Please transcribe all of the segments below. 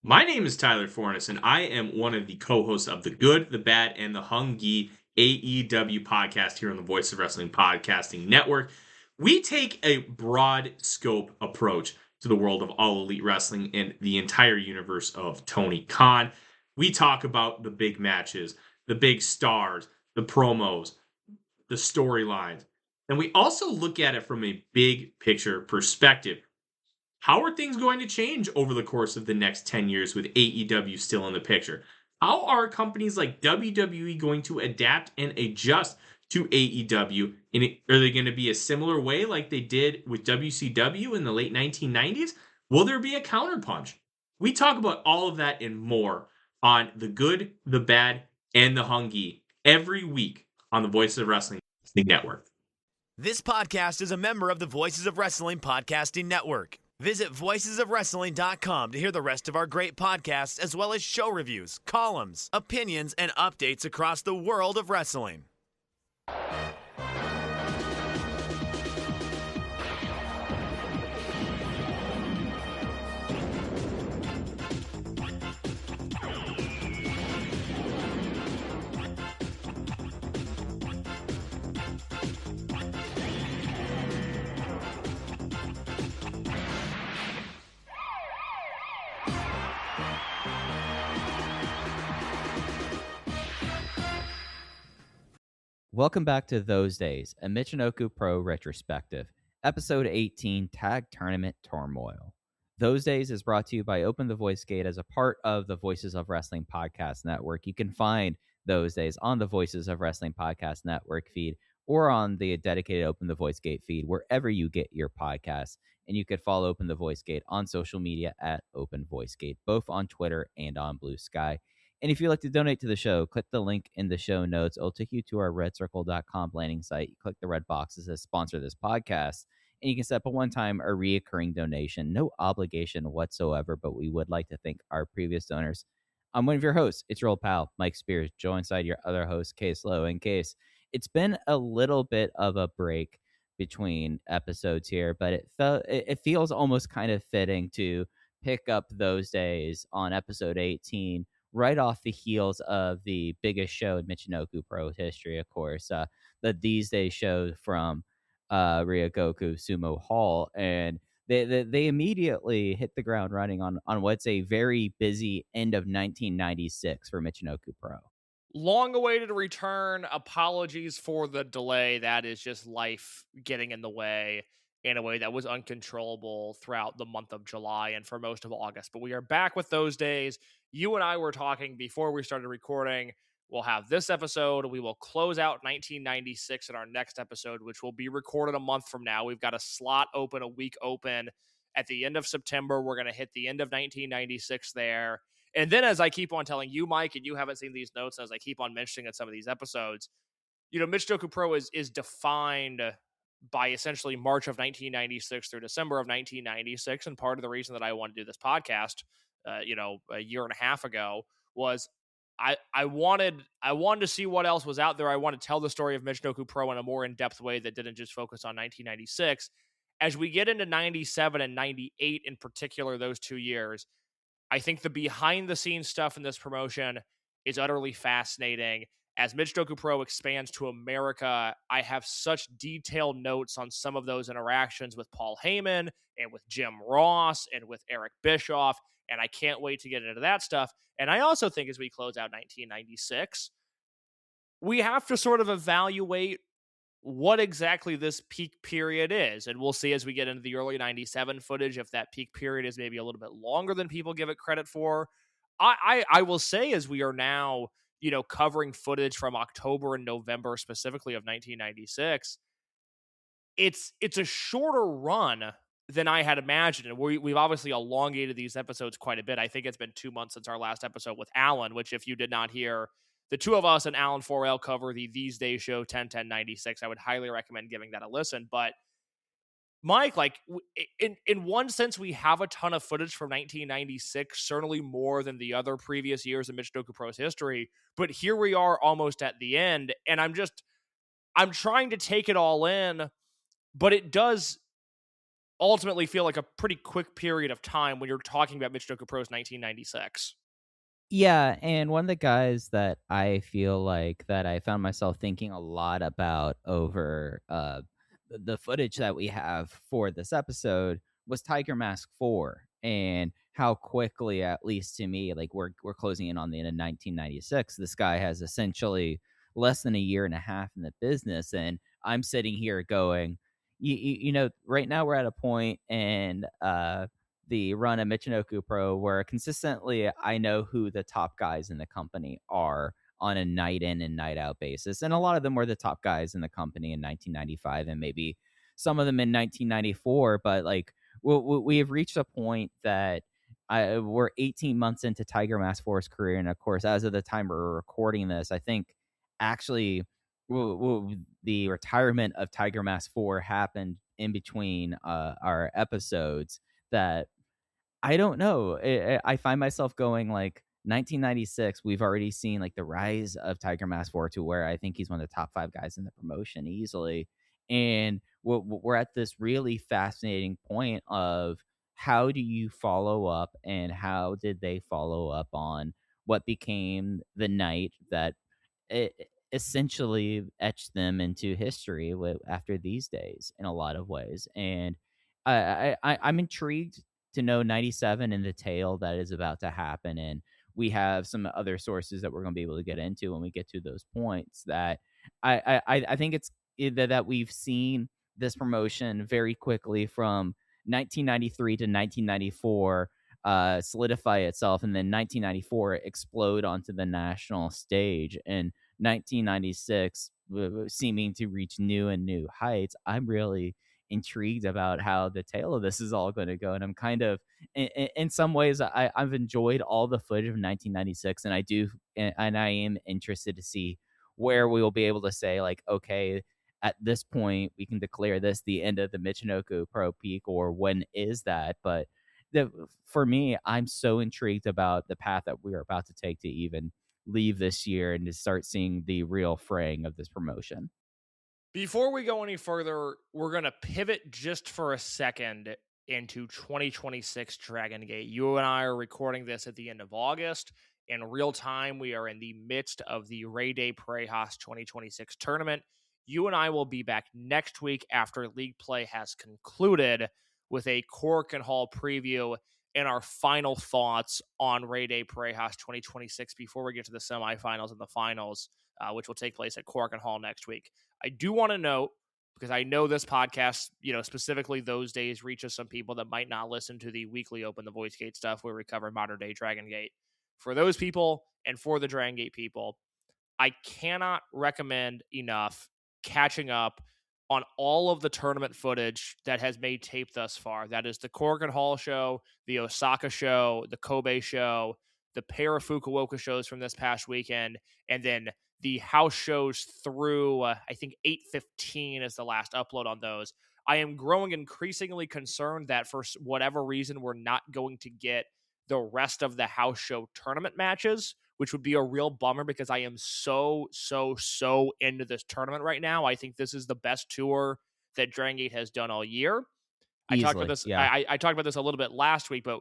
My name is Tyler Fornes, and I am one of the co-hosts of the Good, the Bad, and the Hungy AEW podcast here on the Voice of Wrestling Podcasting Network. We take a broad scope approach to the world of All Elite Wrestling and the entire universe of Tony Khan. We talk about the big matches, the big stars, the promos, the storylines, and we also look at it from a big picture perspective. How are things going to change over the course of the next 10 years with AEW still in the picture? How are companies like WWE going to adapt and adjust to AEW? Are they going to be a similar way like they did with WCW in the late 1990s? Will there be a counterpunch? We talk about all of that and more on The Good, the Bad, and the Hungy every week on the Voice of Wrestling Network. This podcast is a member of the Voices of Wrestling Podcasting Network. Visit voicesofwrestling.com to hear the rest of our great podcasts, as well as show reviews, columns, opinions, and updates across the world of wrestling. Welcome back to Those Days, a Michinoku Pro Retrospective, Episode 18, Tag Tournament Turmoil. Those Days is brought to you by Open the Voice Gate as a part of the Voices of Wrestling Podcast Network. You can find Those Days on the Voices of Wrestling Podcast Network feed or on the dedicated Open the Voice Gate feed, wherever you get your podcasts. And you can follow Open the Voice Gate on social media at Open Voice Gate, both on Twitter and on Blue Sky. And if you'd like to donate to the show, click the link in the show notes. It'll take you to our redcircle.com landing site. You click the red box that says sponsor this podcast, and you can set up a one-time or reoccurring donation. No obligation whatsoever, but we would like to thank our previous donors. I'm one of your hosts. It's your old pal, Mike Spears, alongside your other host, Case Lowe. And Case, it's been a little bit of a break between episodes here, but it feels almost kind of fitting to pick up Those Days on episode 18, right off the heels of the biggest show in Michinoku Pro history, of course, the These Days show from Ryogoku Sumo Hall. And they immediately hit the ground running on what's a very busy end of 1996 for Michinoku Pro. Long awaited return. Apologies for the delay. That is just life getting in the way in a way that was uncontrollable throughout the month of July and for most of August. But we are back with Those Days. You and I were talking before we started recording. We'll have this episode. We will close out 1996 in our next episode, which will be recorded a month from now. We've got a slot open, a week open. At the end of September, we're going to hit the end of 1996 there. And then as I keep on telling you, Mike, and you haven't seen these notes, as I keep on mentioning in some of these episodes, Michinoku Pro is defined by essentially March of 1996 through December of 1996. And part of the reason that I wanted to do this podcast, a year and a half ago, was I wanted to see what else was out there. I want to tell the story of Michinoku Pro in a more in-depth way that didn't just focus on 1996. As we get into 97 and 98 in particular, those 2 years, I think the behind-the-scenes stuff in this promotion is utterly fascinating. As Michinoku Pro expands to America, I have such detailed notes on some of those interactions with Paul Heyman and with Jim Ross and with Eric Bischoff, and I can't wait to get into that stuff. And I also think as we close out 1996, we have to sort of evaluate what exactly this peak period is. And we'll see as we get into the early 97 footage if that peak period is maybe a little bit longer than people give it credit for. I will say, as we are now, covering footage from October and November specifically of 1996, it's a shorter run than I had imagined. And we've obviously elongated these episodes quite a bit. I think it's been 2 months since our last episode with Alan, which, if you did not hear, the two of us and Alan Forel cover the These Days show 10-10-96. I would highly recommend giving that a listen. But Mike, in one sense, we have a ton of footage from 1996, certainly more than the other previous years in Michinoku Pro's history. But here we are almost at the end, and I'm trying to take it all in, but it does ultimately feel like a pretty quick period of time when you're talking about Michinoku Pro's 1996. Yeah, and one of the guys that I feel like that I found myself thinking a lot about over the footage that we have for this episode was Tiger Mask 4 and how quickly, at least to me, like we're closing in on the end of 1996. This guy has essentially less than a year and a half in the business, and I'm sitting here going, right now we're at a point and the run of Michinoku Pro, where consistently I know who the top guys in the company are on a night in and night out basis. And a lot of them were the top guys in the company in 1995 and maybe some of them in 1994. But like we have reached a point that we're 18 months into Tiger Mask 4's career. And of course, as of the time we're recording this, I think actually the retirement of Tiger Mask 4 happened in between our episodes that I don't know. I find myself going like 1996. We've already seen like the rise of Tiger Mask 4 to where I think he's one of the top 5 guys in the promotion easily. And we're at this really fascinating point of how do you follow up and how did they follow up on what became the night that essentially etched them into history after these days in a lot of ways. And I'm intrigued to know 97 and the tale that is about to happen. And we have some other sources that we're going to be able to get into when we get to those points that I think that we've seen this promotion very quickly from 1993 to 1994 solidify itself, and then 1994 explode onto the national stage, and 1996 seeming to reach new and new heights. I'm really intrigued about how the tail of this is all going to go, and I'm kind of in some ways I've enjoyed all the footage of 1996, and I am interested to see where we will be able to say like, okay, at this point we can declare this the end of the Michinoku Pro peak, or when is that? But for me, I'm so intrigued about the path that we are about to take to even leave this year and to start seeing the real fraying of this promotion. Before we go any further, we're going to pivot just for a second into 2026 Dragon Gate. You and I are recording this at the end of August. In real time, we are in the midst of the Ray Day Parejas 2026 tournament. You and I will be back next week after league play has concluded with a Cork and Hall preview and our final thoughts on Ray Day Parejas 2026 before we get to the semifinals and the finals, which will take place at Cork and Hall next week. I do want to note, because I know this podcast, specifically those days reaches some people that might not listen to the weekly Open the Voice Gate stuff where we cover modern day Dragon Gate. For those people and for the Dragon Gate people, I cannot recommend enough catching up on all of the tournament footage that has made tape thus far. That is the Cork and Hall show, the Osaka show, the Kobe show, the pair of Fukuoka shows from this past weekend, and then the house shows through I think 8:15 is the last upload on those. I am growing increasingly concerned that for whatever reason we're not going to get the rest of the house show tournament matches, which would be a real bummer because I am so into this tournament right now. I think this is the best tour that Dragon Gate has done all year. I talked about Easily, this. yeah. I talked about this a little bit last week, but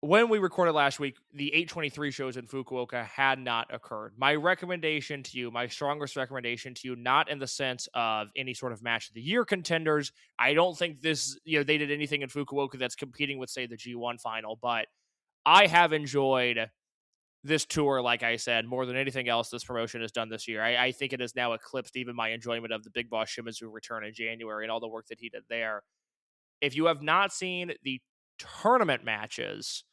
when we recorded last week, the 823 shows in Fukuoka had not occurred. My recommendation to you, my strongest recommendation to you, not in the sense of any sort of match of the year contenders. I don't think they did anything in Fukuoka that's competing with, say, the G1 final, but I have enjoyed this tour, like I said, more than anything else this promotion has done this year. I think it has now eclipsed even my enjoyment of the Big Boss Shimizu return in January and all the work that he did there. If you have not seen the tournament matches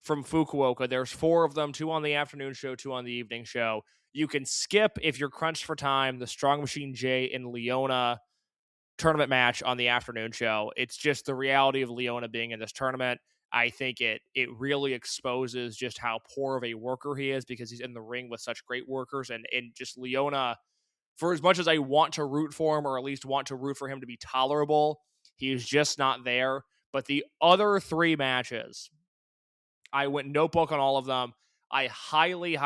from Fukuoka, there's 4 of them, 2 on the afternoon show, 2 on the evening show. You can skip, if you're crunched for time, the Strong Machine J and Leona tournament match on the afternoon show. It's just the reality of Leona being in this tournament. I think it really exposes just how poor of a worker he is because he's in the ring with such great workers. And just Leona, for as much as I want to root for him, or at least want to root for him to be tolerable, he is just not there. But the other 3 matches, I went notebook on all of them. I highly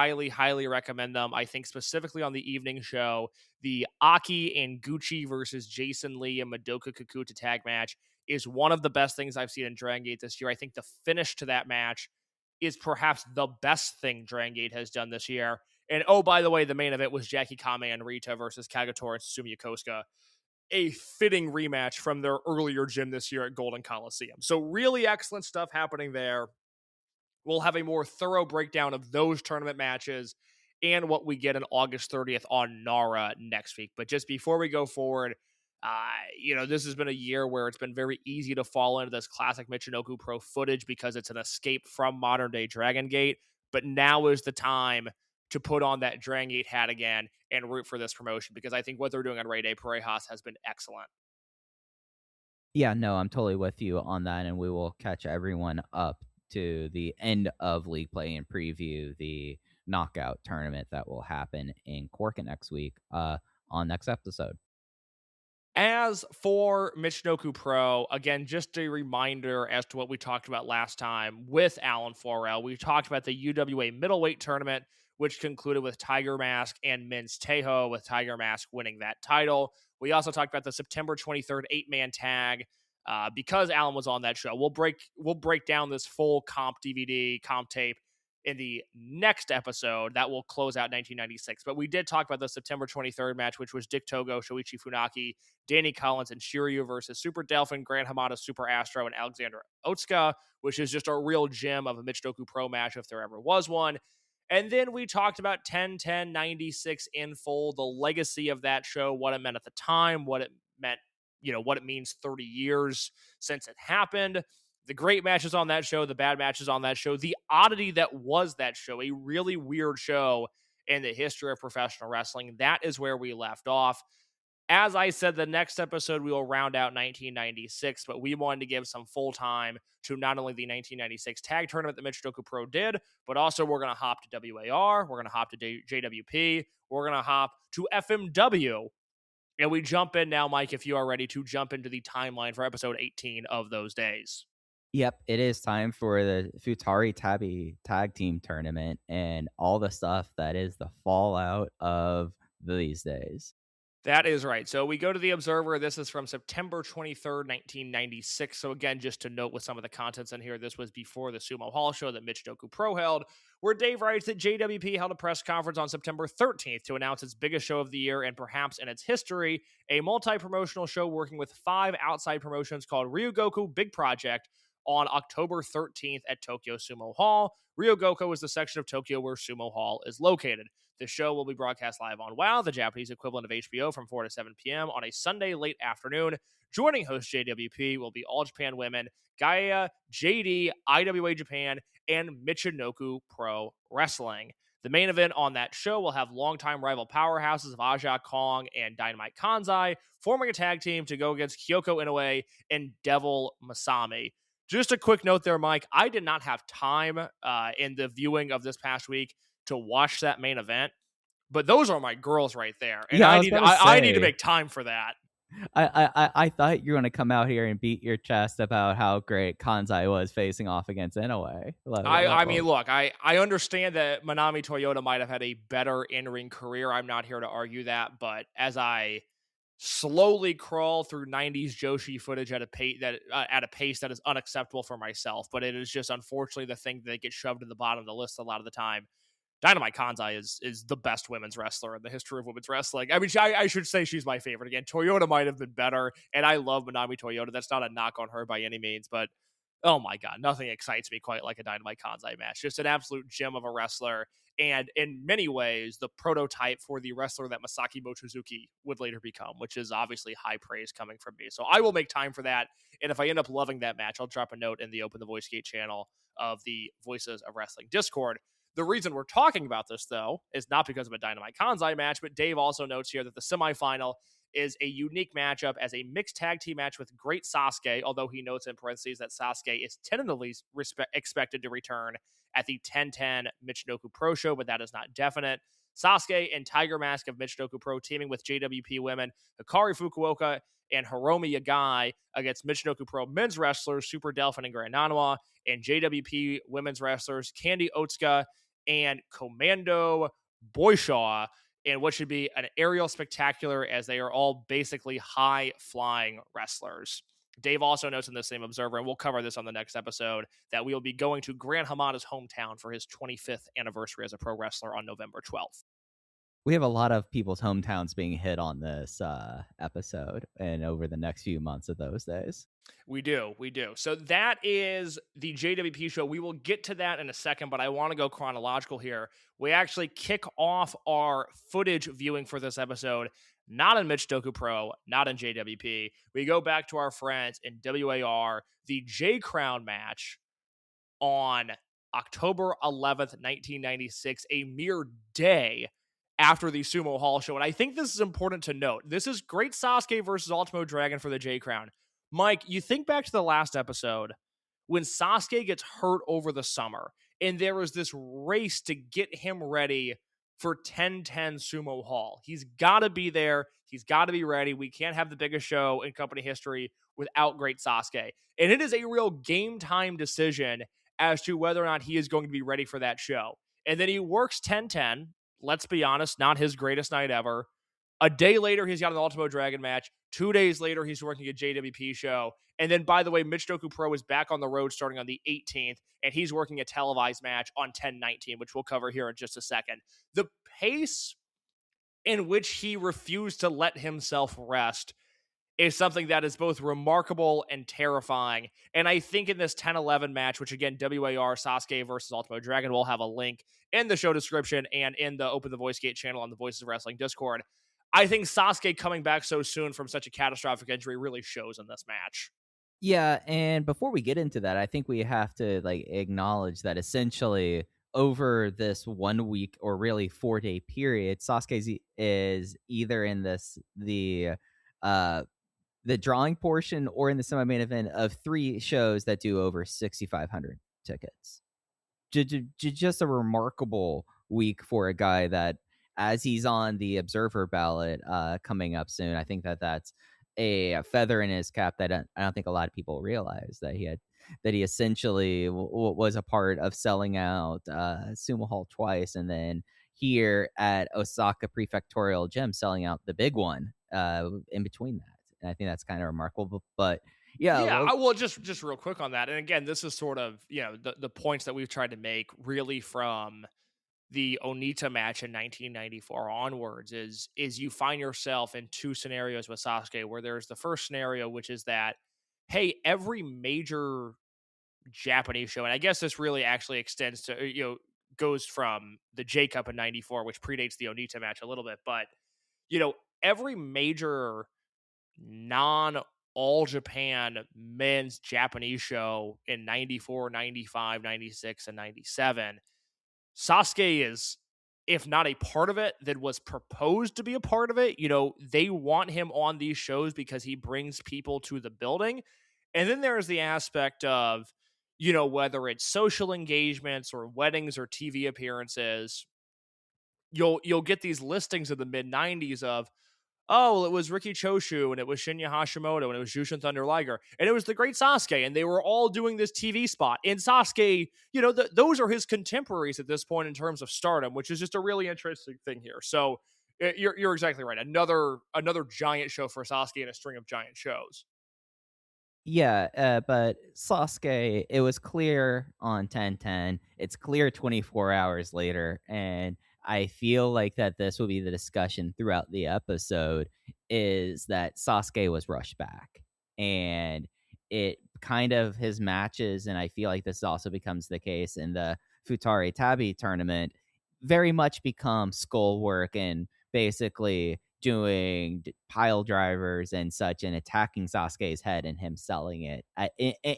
recommend them. I think specifically on the evening show, the Aki and Gucci versus Jason Lee and Madoka Kakuta tag match is one of the best things I've seen in Dragon Gate this year. I think the finish to that match is perhaps the best thing Dragon Gate has done this year. And oh, by the way, the main event was Jackie Kame and Rita versus Kagatora and Susumu Yokosuka, a fitting rematch from their earlier gym this year at Golden Coliseum. So really excellent stuff happening there. We'll have a more thorough breakdown of those tournament matches and what we get on August 30th on Nara next week. But just before we go forward, this has been a year where it's been very easy to fall into this classic Michinoku Pro footage because it's an escape from modern day Dragon Gate. But now is the time to put on that Dragon Gate hat again and root for this promotion, because I think what they're doing on Rey de Parejas has been excellent. Yeah, no, I'm totally with you on that, and we will catch everyone up to the end of league play and preview the knockout tournament that will happen in Cork next week on next episode. As for Michinoku Pro, again, just a reminder as to what we talked about last time with Alan Forel. We talked about the UWA middleweight tournament, which concluded with Tiger Mask and Mins Tejo, with Tiger Mask winning that title. We also talked about the September 23rd 8-man tag. Because Alan was on that show, we'll break down this full comp DVD, comp tape in the next episode that will close out 1996. But we did talk about the September 23rd match, which was Dick Togo, Shoichi Funaki, Danny Collins, and Shiryu versus Super Delphin, Grant Hamada, Super Astro, and Alexander Otsuka, which is just a real gem of a Michinoku Pro match if there ever was one. And then we talked about 10-10-96 in full, the legacy of that show, what it meant at the time, what it meant, what it means 30 years since it happened. The great matches on that show, the bad matches on that show, the oddity that was that show, a really weird show in the history of professional wrestling. That is where we left off. As I said, the next episode we will round out 1996, but we wanted to give some full time to not only the 1996 tag tournament that Michinoku Pro did, but also we're going to hop to WAR, we're going to hop to JWP, we're going to hop to FMW. And we jump in now, Mike, if you are ready to jump into the timeline for episode 18 of those days. Yep, it is time for the Futari Tabi tag team tournament and all the stuff that is the fallout of these days. That is right. So we go to the Observer. This is from September 23rd, 1996. So again, just to note with some of the contents in here, this was before the Sumo Hall show that Michinoku Pro held, where Dave writes that JWP held a press conference on September 13th to announce its biggest show of the year and perhaps in its history, a multi-promotional show working with 5 outside promotions called Ryugoku Big Project on October 13th at Tokyo Sumo Hall. Ryugoku is the section of Tokyo where Sumo Hall is located. The show will be broadcast live on WOW, the Japanese equivalent of HBO, from 4 to 7 p.m. on a Sunday late afternoon. Joining host JWP will be All Japan Women, Gaia, JD, IWA Japan, and Michinoku Pro Wrestling. The main event on that show will have longtime rival powerhouses of Aja Kong and Dynamite Kanzai forming a tag team to go against Kyoko Inoue and Devil Masami. Just a quick note there, Mike. I did not have time in the viewing of this past week to watch that main event, but those are my girls right there, and Yeah, I need to make time for that. I thought you were going to come out here and beat your chest about how great Kanzai was facing off against Inoue. I mean, look, I understand that Manami Toyota might have had a better in-ring career. I'm not here to argue that, but as I slowly crawl through 90s Joshi footage at a pace that is unacceptable for myself, but it is just unfortunately the thing that gets shoved to the bottom of the list a lot of the time. Dynamite Kanzai is the best women's wrestler in the history of women's wrestling. I mean, I should say she's my favorite. Again, Toyota might have been better, and I love Manami Toyota. That's not a knock on her by any means, but oh my God, nothing excites me quite like a Dynamite Kanzai match. Just an absolute gem of a wrestler, and in many ways, the prototype for the wrestler that Masaki Mochizuki would later become, which is obviously high praise coming from me. So I will make time for that, and if I end up loving that match, I'll drop a note in the Open the Voice Gate channel of the Voices of Wrestling Discord. The reason we're talking about this, though, is not because of a Dynamite Kanzai match, but Dave also notes here that the semifinal is a unique matchup as a mixed tag team match with Great Sasuke, although he notes in parentheses that Sasuke is tentatively expected to return at the 10-10 Michinoku Pro show, but that is not definite. Sasuke and Tiger Mask of Michinoku Pro teaming with JWP women Hikari Fukuoka and Hiromi Yagai against Michinoku Pro men's wrestlers Super Delphin and Grand Nanawa, and JWP women's wrestlers Candy Otsuka and Commando Boyshaw in what should be an aerial spectacular, as they are all basically high-flying wrestlers. Dave also notes in the same Observer, and we'll cover this on the next episode, that we will be going to Gran Hamada's hometown for his 25th anniversary as a pro wrestler on November 12th. We have a lot of people's hometowns being hit on this episode and over the next few months of those days. We do. So that is the JWP show. We will get to that in a second, but I want to go chronological here. We actually kick off our footage viewing for this episode, not in Michinoku Pro, not in JWP. We go back to our friends in WAR, the J Crown match on October 11th, 1996, a mere day after the Sumo Hall show. And I think this is important to note. This is Great Sasuke versus Ultimo Dragon for the J Crown. Mike, you think back to the last episode when Sasuke gets hurt over the summer, and there was this race to get him ready for 10-10 Sumo Hall. He's got to be there. He's got to be ready. We can't have the biggest show in company history without Great Sasuke. And it is a real game time decision as to whether or not he is going to be ready for that show. And then he works 10-10. Let's be honest, not his greatest night ever. A day later, he's got an Ultimo Dragon match. 2 days later, he's working a JWP show. And then, by the way, Michinoku Pro is back on the road starting on the 18th, and he's working a televised match on 10/19, which we'll cover here in just a second. The pace in which he refused to let himself rest is something that is both remarkable and terrifying. And I think in this 10-11 match, which again, WAR Sasuke versus Ultimo Dragon, we'll have a link in the show description and in the Open the Voice Gate channel on the Voices of Wrestling Discord. I think Sasuke coming back so soon from such a catastrophic injury really shows in this match. Yeah, and before we get into that, I think we have to acknowledge that essentially over this 1 week or really 4-day period, Sasuke is either in the drawing portion or in the semi-main event of 3 shows that do over 6,500 tickets. Just a remarkable week for a guy that, as he's on the Observer ballot coming up soon, I think that's a feather in his cap that I don't think a lot of people realize that he essentially was a part of selling out Sumo Hall twice, and then here at Osaka Prefectural Gym selling out the big one in between that. And I think that's kind of remarkable. But yeah, well, just real quick on that. And again, this is sort of, the points that we've tried to make really from the Onita match in 1994 onwards is you find yourself in 2 scenarios with Sasuke, where there's the first scenario, which is that, hey, every major Japanese show, and I guess this really actually extends to, goes from the J Cup in 94, which predates the Onita match a little bit, but, every major non all Japan men's Japanese show in 94, 95, 96, and 97, Sasuke is, if not a part of it, that was proposed to be a part of it. They want him on these shows because he brings people to the building. And then there's the aspect of, whether it's social engagements or weddings or TV appearances, you'll get these listings of the mid 90s of, oh, well, it was Riki Choshu, and it was Shinya Hashimoto, and it was Jushin Thunder Liger, and it was the Great Sasuke, and they were all doing this TV spot. And Sasuke, those are his contemporaries at this point in terms of stardom, which is just a really interesting thing here. So you're exactly right. Another giant show for Sasuke and a string of giant shows. Yeah, but Sasuke, it was clear on 10-10. It's clear 24 hours later, and I feel like that this will be the discussion throughout the episode, is that Sasuke was rushed back. And it kind of his matches, and I feel like this also becomes the case in the Futari Tabi tournament, very much become skull work and basically doing pile drivers and such and attacking Sasuke's head and him selling it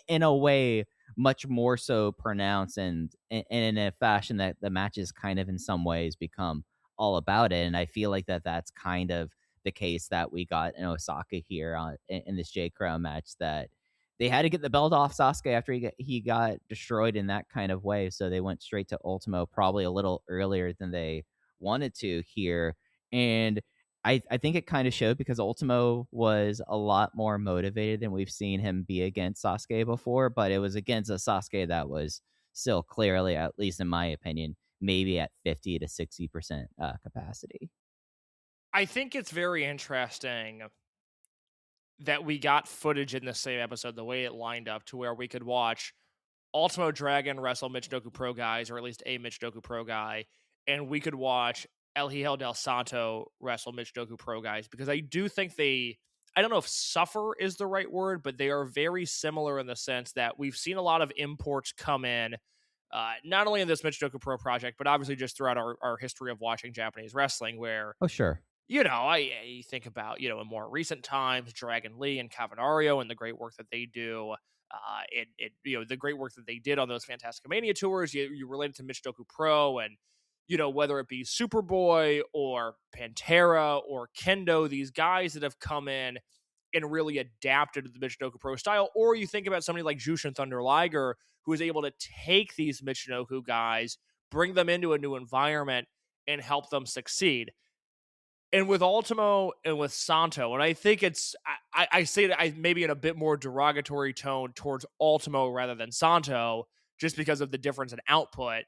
in a way much more so pronounced and in a fashion that the matches kind of in some ways become all about it. And I feel like that's kind of the case that we got in Osaka here in this J Crown match, that they had to get the belt off Sasuke after he got destroyed in that kind of way. So they went straight to Ultimo probably a little earlier than they wanted to here. And I think it kind of showed, because Ultimo was a lot more motivated than we've seen him be against Sasuke before, but it was against a Sasuke that was still clearly, at least in my opinion, maybe at 50 to 60% capacity. I think it's very interesting that we got footage in the same episode, the way it lined up to where we could watch Ultimo Dragon wrestle Michinoku Pro guys, or at least a Michinoku Pro guy, and we could watch El Hijo del Santo wrestle Michinoku Pro guys, because I do think I don't know if suffer is the right word, but they are very similar in the sense that we've seen a lot of imports come in, not only in this Michinoku Pro project, but obviously just throughout our history of watching Japanese wrestling, where Oh, sure. I think about, in more recent times, Dragon Lee and Cavanario and the great work that they do. The great work that they did on those Fantastic Mania tours. You related to Michinoku Pro, and whether it be Superboy or Pantera or Kendo, these guys that have come in and really adapted to the Michinoku Pro style. Or you think about somebody like Jushin Thunder Liger, who is able to take these Michinoku guys, bring them into a new environment, and help them succeed. And with Ultimo and with Santo, and I think I say it maybe in a bit more derogatory tone towards Ultimo rather than Santo, just because of the difference in output.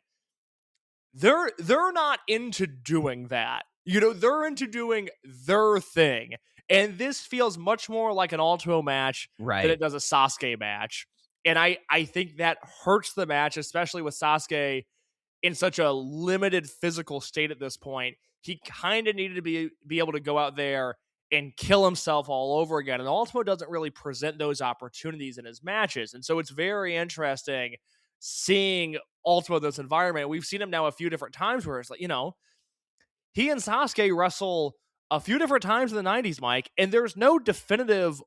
They're not into doing that. They're into doing their thing. And this feels much more like an Ultimo match than Right. it does a Sasuke match. And I think that hurts the match, especially with Sasuke in such a limited physical state at this point. He kind of needed to be able to go out there and kill himself all over again. And Ultimo doesn't really present those opportunities in his matches. And so it's very interesting seeing Ultimo in this environment. We've seen him now a few different times where it's like, he and Sasuke wrestle a few different times in the 90s, Mike, and there's no definitive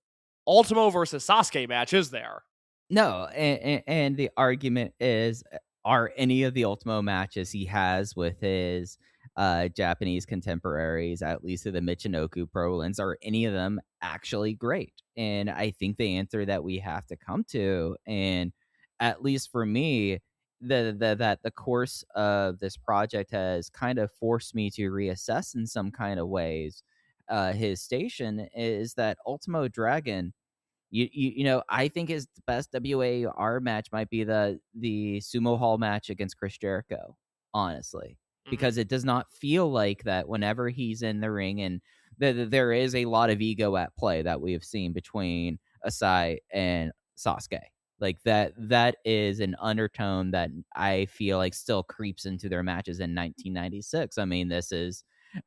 Ultimo versus Sasuke match, is there? No, and the argument is, are any of the Ultimo matches he has with his Japanese contemporaries, at least of the Michinoku Prolins, are any of them actually great? And I think the answer that we have to come to, and at least for me, the course of this project has kind of forced me to reassess in some kind of ways his station, is that Ultimo Dragon, I think his best WAR match might be the Sumo Hall match against Chris Jericho, honestly, because it does not feel like that whenever he's in the ring, and there is a lot of ego at play that we have seen between Asai and Sasuke. Like that is an undertone that I feel like still creeps into their matches in 1996. I mean, this is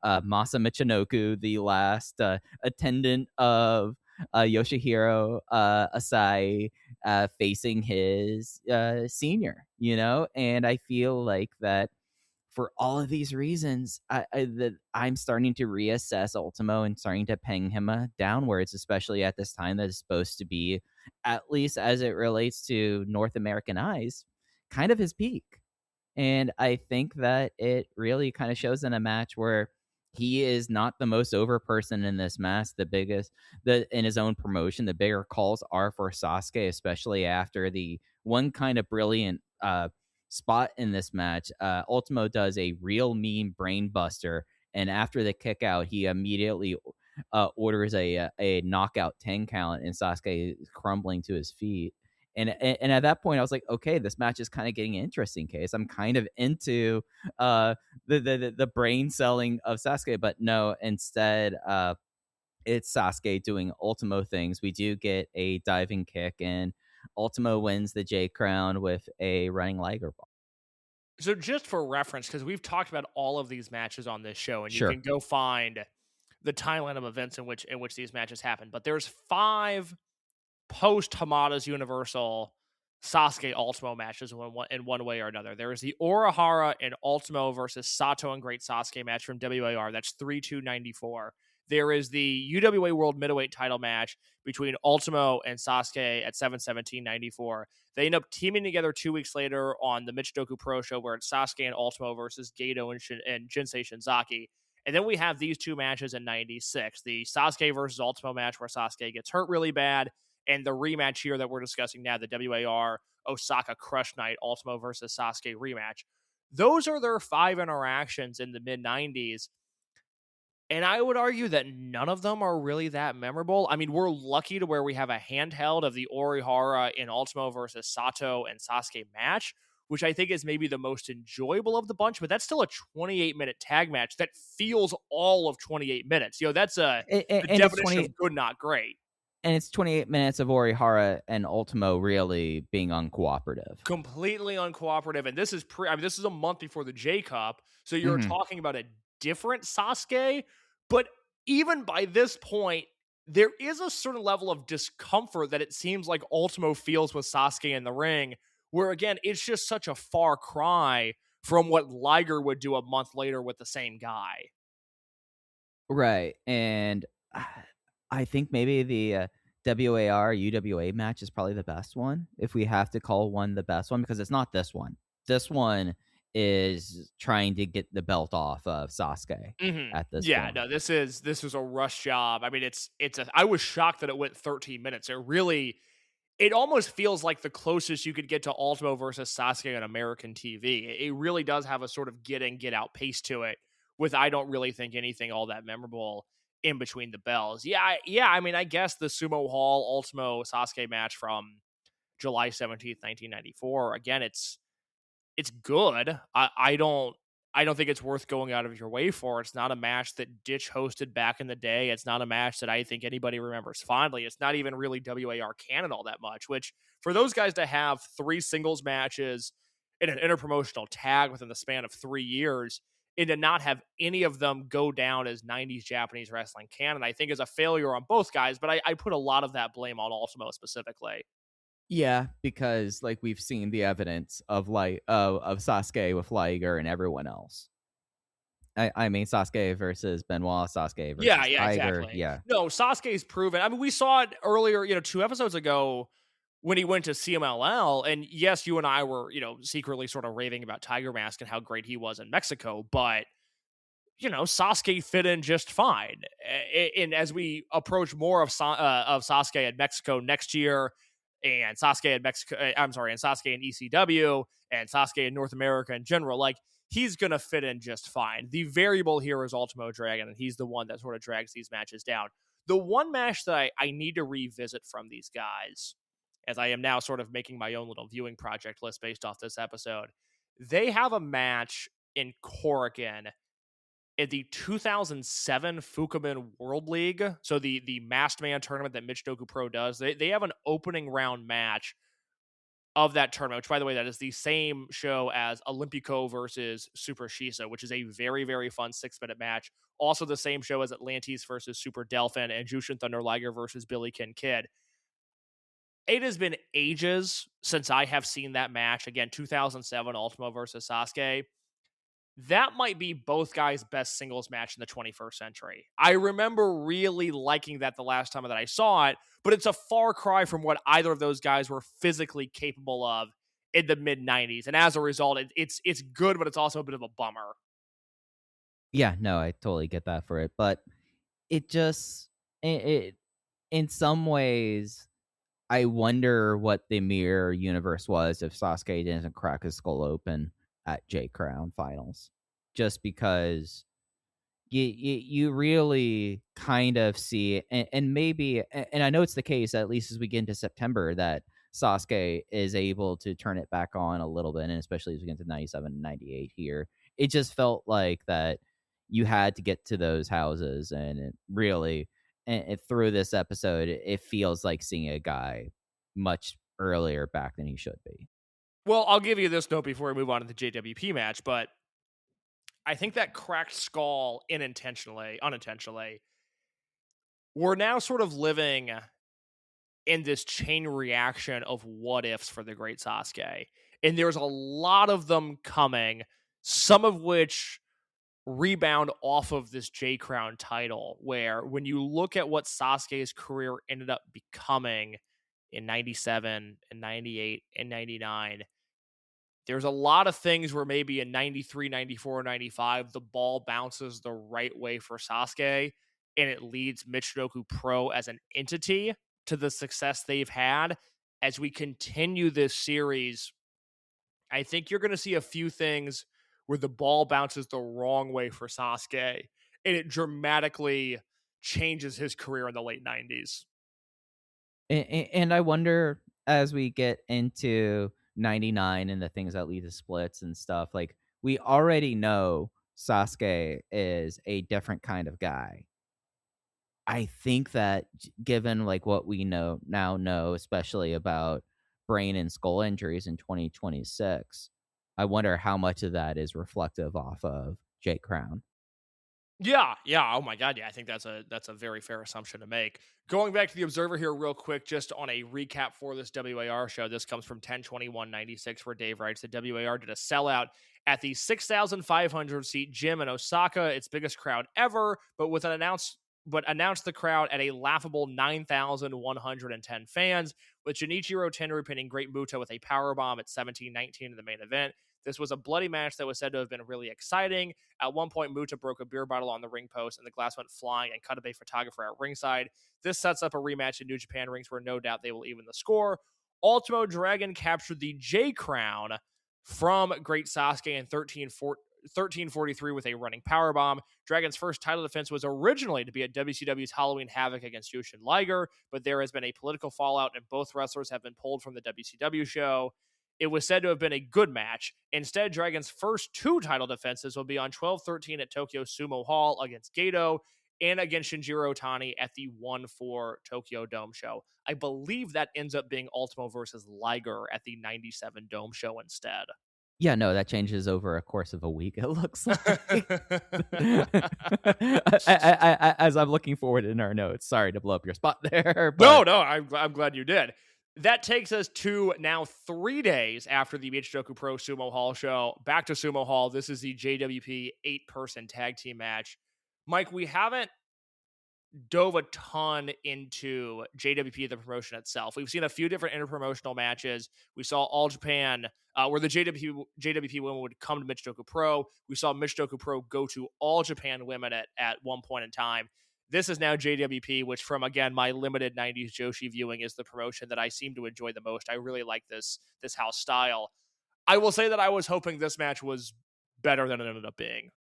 Masa Michinoku, the last attendant of Yoshihiro Asai facing his senior, and I feel like that for all of these reasons, I'm starting to reassess Ultimo and starting to ping him downwards, especially at this time that is supposed to be, at least as it relates to North American eyes, kind of his peak. And I think that it really kind of shows in a match where he is not the most over person in this match. In his own promotion, the bigger calls are for Sasuke, especially after the one kind of brilliant spot in this match. Ultimo does a real mean brain buster, and after the kick out, he immediately orders a knockout 10 count, and Sasuke is crumbling to his feet. And at that point, I was like, okay, this match is kind of getting interesting, Case. I'm kind of into the brain selling of Sasuke, but no, instead, it's Sasuke doing Ultimo things. We do get a diving kick, and Ultimo wins the J Crown with a running Liger ball. So just for reference, because we've talked about all of these matches on this show, and Sure. you can go find the timeline of events in which these matches happen. But there's 5 post Hamada's Universal Sasuke Ultimo matches in one way or another. There is the Orihara and Ultimo versus Sato and Great Sasuke match from WAR. That's 3/2/94. There is the UWA World Middleweight title match between Ultimo and Sasuke at 7/17/94. They end up teaming together 2 weeks later on the Michinoku Pro Show, where it's Sasuke and Ultimo versus Gato and Jinsei Shinzaki. And then we have these 2 matches in 96. The Sasuke versus Ultimo match, where Sasuke gets hurt really bad, and the rematch here that we're discussing now, the WAR Osaka Crush Night Ultimo versus Sasuke rematch. Those are their 5 interactions in the mid-90s. And I would argue that none of them are really that memorable. I mean, we're lucky to where we have a handheld of the Orihara in Ultimo versus Sato and Sasuke match, which I think is maybe the most enjoyable of the bunch, but that's still a 28-minute tag match that feels all of 28 minutes. That's the definition of good, not great. And it's 28 minutes of Orihara and Ultimo really being uncooperative. Completely uncooperative, and this is I mean, this is a month before the J Cup, so you're Mhm. talking about a different Sasuke, but even by this point, there is a certain level of discomfort that it seems like Ultimo feels with Sasuke in the ring, where again, it's just such a far cry from what Liger would do a month later with the same guy. Right, and I think maybe the, WAR UWA match is probably the best one, if we have to call one the best one, because it's not this one. This one is trying to get the belt off of Sasuke Mhm. at this Yeah, point. no, this was a rush job. I mean, it's a I was shocked that it went 13 minutes. It almost feels like the closest you could get to Ultimo versus Sasuke on American TV. It really does have a sort of get in, get out pace to it, with I don't really think anything all that memorable in between the bells. Yeah, I mean, I guess the Sumo Hall Ultimo Sasuke match from July 17th, 1994. Again, it's good. I don't think it's worth going out of your way for. It's not a match that Ditch hosted back in the day. It's not a match that I think anybody remembers fondly. It's not even really WAR canon all that much, which for those guys to have 3 singles matches in an interpromotional tag within the span of 3 years and to not have any of them go down as 90s Japanese wrestling canon, I think is a failure on both guys, but I put a lot of that blame on Ultimo specifically. Yeah, because, like, we've seen the evidence of, like, of Sasuke with Liger and everyone else. I mean, Sasuke versus Benoit, Sasuke Yeah, versus yeah, Liger, exactly. yeah. No, Sasuke's proven. I mean, we saw it earlier, 2 episodes ago when he went to CMLL, and yes, you and I were, secretly sort of raving about Tiger Mask and how great he was in Mexico, but Sasuke fit in just fine. And as we approach more of Sasuke at Mexico next year, and Sasuke at Mexico, I'm sorry, and Sasuke in ECW, and Sasuke in North America in general, like he's gonna fit in just fine. The variable here is Ultimo Dragon, and he's the one that sort of drags these matches down. The one match that I need to revisit from these guys, as I am now sort of making my own little viewing project list based off this episode, they have a match in Korakuen in the 2007 Fukumin World League, so the masked man tournament that Michinoku Pro does, they have an opening round match of that tournament, which by the way, that is the same show as Olympico versus Super Shisa, which is a very, very fun 6-minute match. Also the same show as Atlantis versus Super Delphin and Jushin Thunder Liger versus Billy Kid. It has been ages since I have seen that match. Again, 2007 Ultimo versus Sasuke. That might be both guys' best singles match in the 21st century. I remember really liking that the last time that I saw it, but it's a far cry from what either of those guys were physically capable of in the mid 90s. And as a result, it's good, but it's also a bit of a bummer. Yeah, no, I totally get that for it, but it just it in some ways, I wonder what the mirror universe was if Sasuke didn't crack his skull open at J Crown finals. Just because you really kind of see, and maybe, and I know it's the case, at least as we get into September, that Sasuke is able to turn it back on a little bit, and especially as we get into 97 and 98 here. It just felt like that you had to get to those houses, and it really, and through this episode, it feels like seeing a guy much earlier back than he should be. Well, I'll give you this note before we move on to the JWP match, but I think that cracked skull unintentionally, we're now sort of living in this chain reaction of what ifs for the great Sasuke. And there's a lot of them coming, some of which rebound off of this J Crown title, where when you look at what Sasuke's career ended up becoming in 97 and 98 and 99, there's a lot of things where maybe in 93, 94, 95, the ball bounces the right way for Sasuke and it leads Michinoku Pro as an entity to the success they've had. As we continue this series, I think you're going to see a few things where the ball bounces the wrong way for Sasuke and it dramatically changes his career in the late 90s. And I wonder, as we get into 99 and the things that lead to splits and stuff, like, we already know Sasuke is a different kind of guy. I think that given like what we know, especially about brain and skull injuries in 2026, I wonder how much of that is reflective off of Jake Crown. Yeah, yeah. Oh my god, yeah. I think that's a very fair assumption to make. Going back to the Observer here real quick, just on a recap for this WAR show. This comes from 10/21/96, where Dave writes that WAR did a sellout at the 6,500 seat gym in Osaka, its biggest crowd ever, but announced the crowd at a laughable 9,110 fans, with Junichiro Tenryu pinning Great Muta with a powerbomb at 17:19 in the main event. This was a bloody match that was said to have been really exciting. At one point, Muta broke a beer bottle on the ring post, and the glass went flying and cut up a photographer at ringside. This sets up a rematch in New Japan rings where no doubt they will even the score. Ultimo Dragon captured the J Crown from Great Sasuke in 1343 with a running powerbomb. Dragon's first title defense was originally to be at WCW's Halloween Havoc against Jushin Liger, but there has been a political fallout, and both wrestlers have been pulled from the WCW show. It was said to have been a good match. Instead, Dragon's first two title defenses will be on 12/13 at Tokyo Sumo Hall against Gato and against Shinjiro Otani at the 1/4 Tokyo Dome show. I believe that ends up being Ultimo versus Liger at the 97 Dome show instead. Yeah, no, that changes over a course of a week, it looks like. As I'm looking forward in our notes. Sorry to blow up your spot there, but No, I'm glad you did. That takes us to now 3 days after the Michinoku Pro Sumo Hall show. Back to Sumo Hall. This is the JWP 8-person tag team match. Mike, we haven't dove a ton into JWP, the promotion itself. We've seen a few different interpromotional matches. We saw All Japan, where the JWP women would come to Michinoku Pro. We saw Michinoku Pro go to All Japan women at one point in time. This is now JWP, which from, again, my limited 90s Joshi viewing is the promotion that I seem to enjoy the most. I really like this house style. I will say that I was hoping this match was better than it ended up being.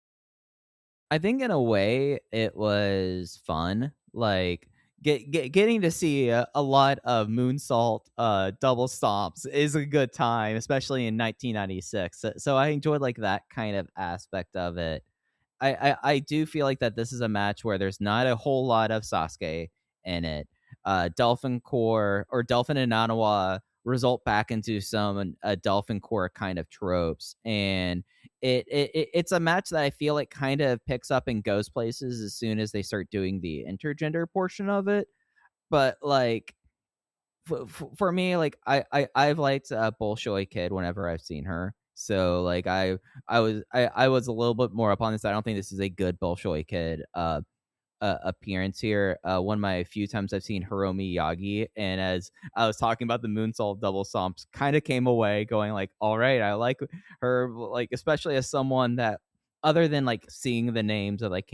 I think in a way it was fun. Like getting to see a lot of moonsault double stomps is a good time, especially in 1996. So I enjoyed like that kind of aspect of it. I do feel like that this is a match where there's not a whole lot of Sasuke in it. Dolphin Core or Dolphin and Nanawa result back into some Dolphin Core kind of tropes, and it's a match that I feel like kind of picks up and goes places as soon as they start doing the intergender portion of it. But like for me, like I've liked Bolshoi Kid whenever I've seen her. So like I was a little bit more up on this. I don't think this is a good Bolshoi Kid appearance here. One of my few times I've seen Hiromi Yagi, and as I was talking about the moonsault double stomps, kind of came away going like, all right, I like her, like especially as someone that other than like seeing the names of like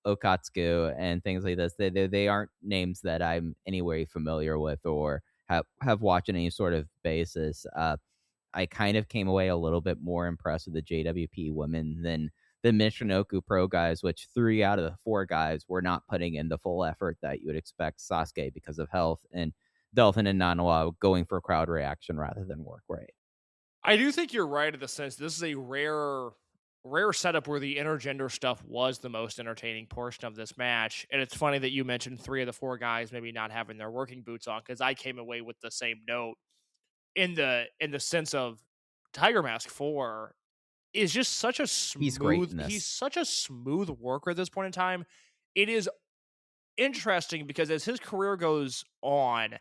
Okatsuku and things like this, they aren't names that I'm anywhere familiar with or have watched on any sort of basis. I kind of came away a little bit more impressed with the JWP women than the Michinoku Pro guys, which 3 out of the 4 guys were not putting in the full effort that you would expect Sasuke because of health, and Dolphin and Nanawa going for crowd reaction rather than work rate. I do think you're right in the sense this is a rare setup where the intergender stuff was the most entertaining portion of this match. And it's funny that you mentioned 3 of the 4 guys maybe not having their working boots on, because I came away with the same note in the sense of Tiger Mask 4 is just such a He's great smooth in this. he's such a smooth worker at this point in time. It is interesting because as his career goes on,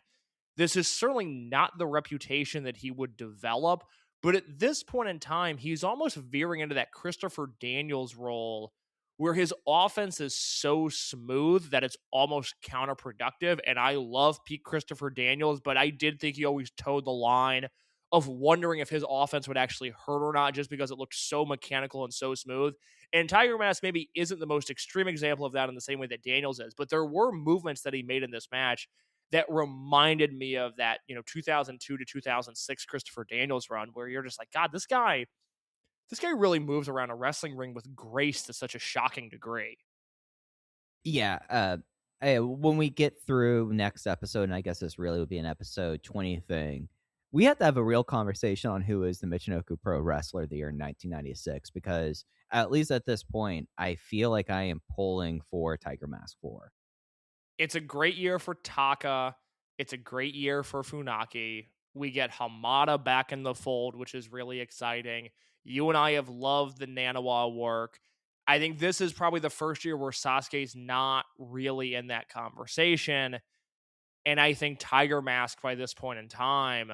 this is certainly not the reputation that he would develop, but at this point in time, he's almost veering into that Christopher Daniels role where his offense is so smooth that it's almost counterproductive. And I love Pete Christopher Daniels, but I did think he always towed the line of wondering if his offense would actually hurt or not just because it looked so mechanical and so smooth. And Tiger Mask maybe isn't the most extreme example of that in the same way that Daniels is, but there were movements that he made in this match that reminded me of that, 2002 to 2006 Christopher Daniels run, where you're just like, God, this guy really moves around a wrestling ring with grace to such a shocking degree. Yeah, when we get through next episode, and I guess this really would be an episode 20 thing, We have to have a real conversation on who is the Michinoku Pro Wrestler of the year in 1996, because at least at this point, I feel like I am pulling for Tiger Mask 4. It's a great year for Taka. It's a great year for Funaki. We get Hamada back in the fold, which is really exciting. You and I have loved the Nanawa work. I think this is probably the first year where Sasuke's not really in that conversation. And I think Tiger Mask by this point in time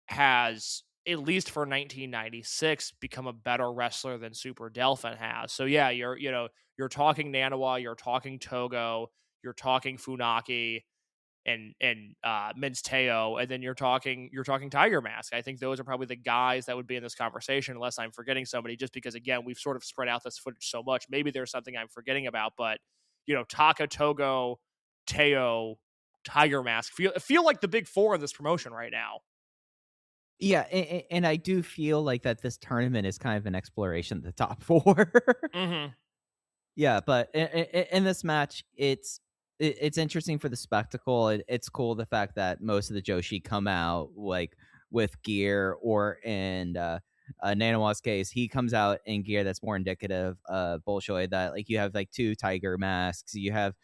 has, at least for 1996, become a better wrestler than Super Delphin has. So yeah, you're talking Nanawa, you're talking Togo, you're talking Funaki and Mince Teo, and then you're talking Tiger Mask. I think those are probably the guys that would be in this conversation, unless I'm forgetting somebody. Just because again, we've sort of spread out this footage so much, maybe there's something I'm forgetting about. But Taka, Togo, Teo, Tiger Mask feel like the big four in this promotion right now. Yeah, and I do feel like that this tournament is kind of an exploration of the top 4. Mm-hmm. Yeah, but in this match, it's interesting for the spectacle. It's cool the fact that most of the Joshi come out like with gear, or in Nanawa's case, he comes out in gear that's more indicative of Bolshoi. That like you have like 2 tiger masks, you have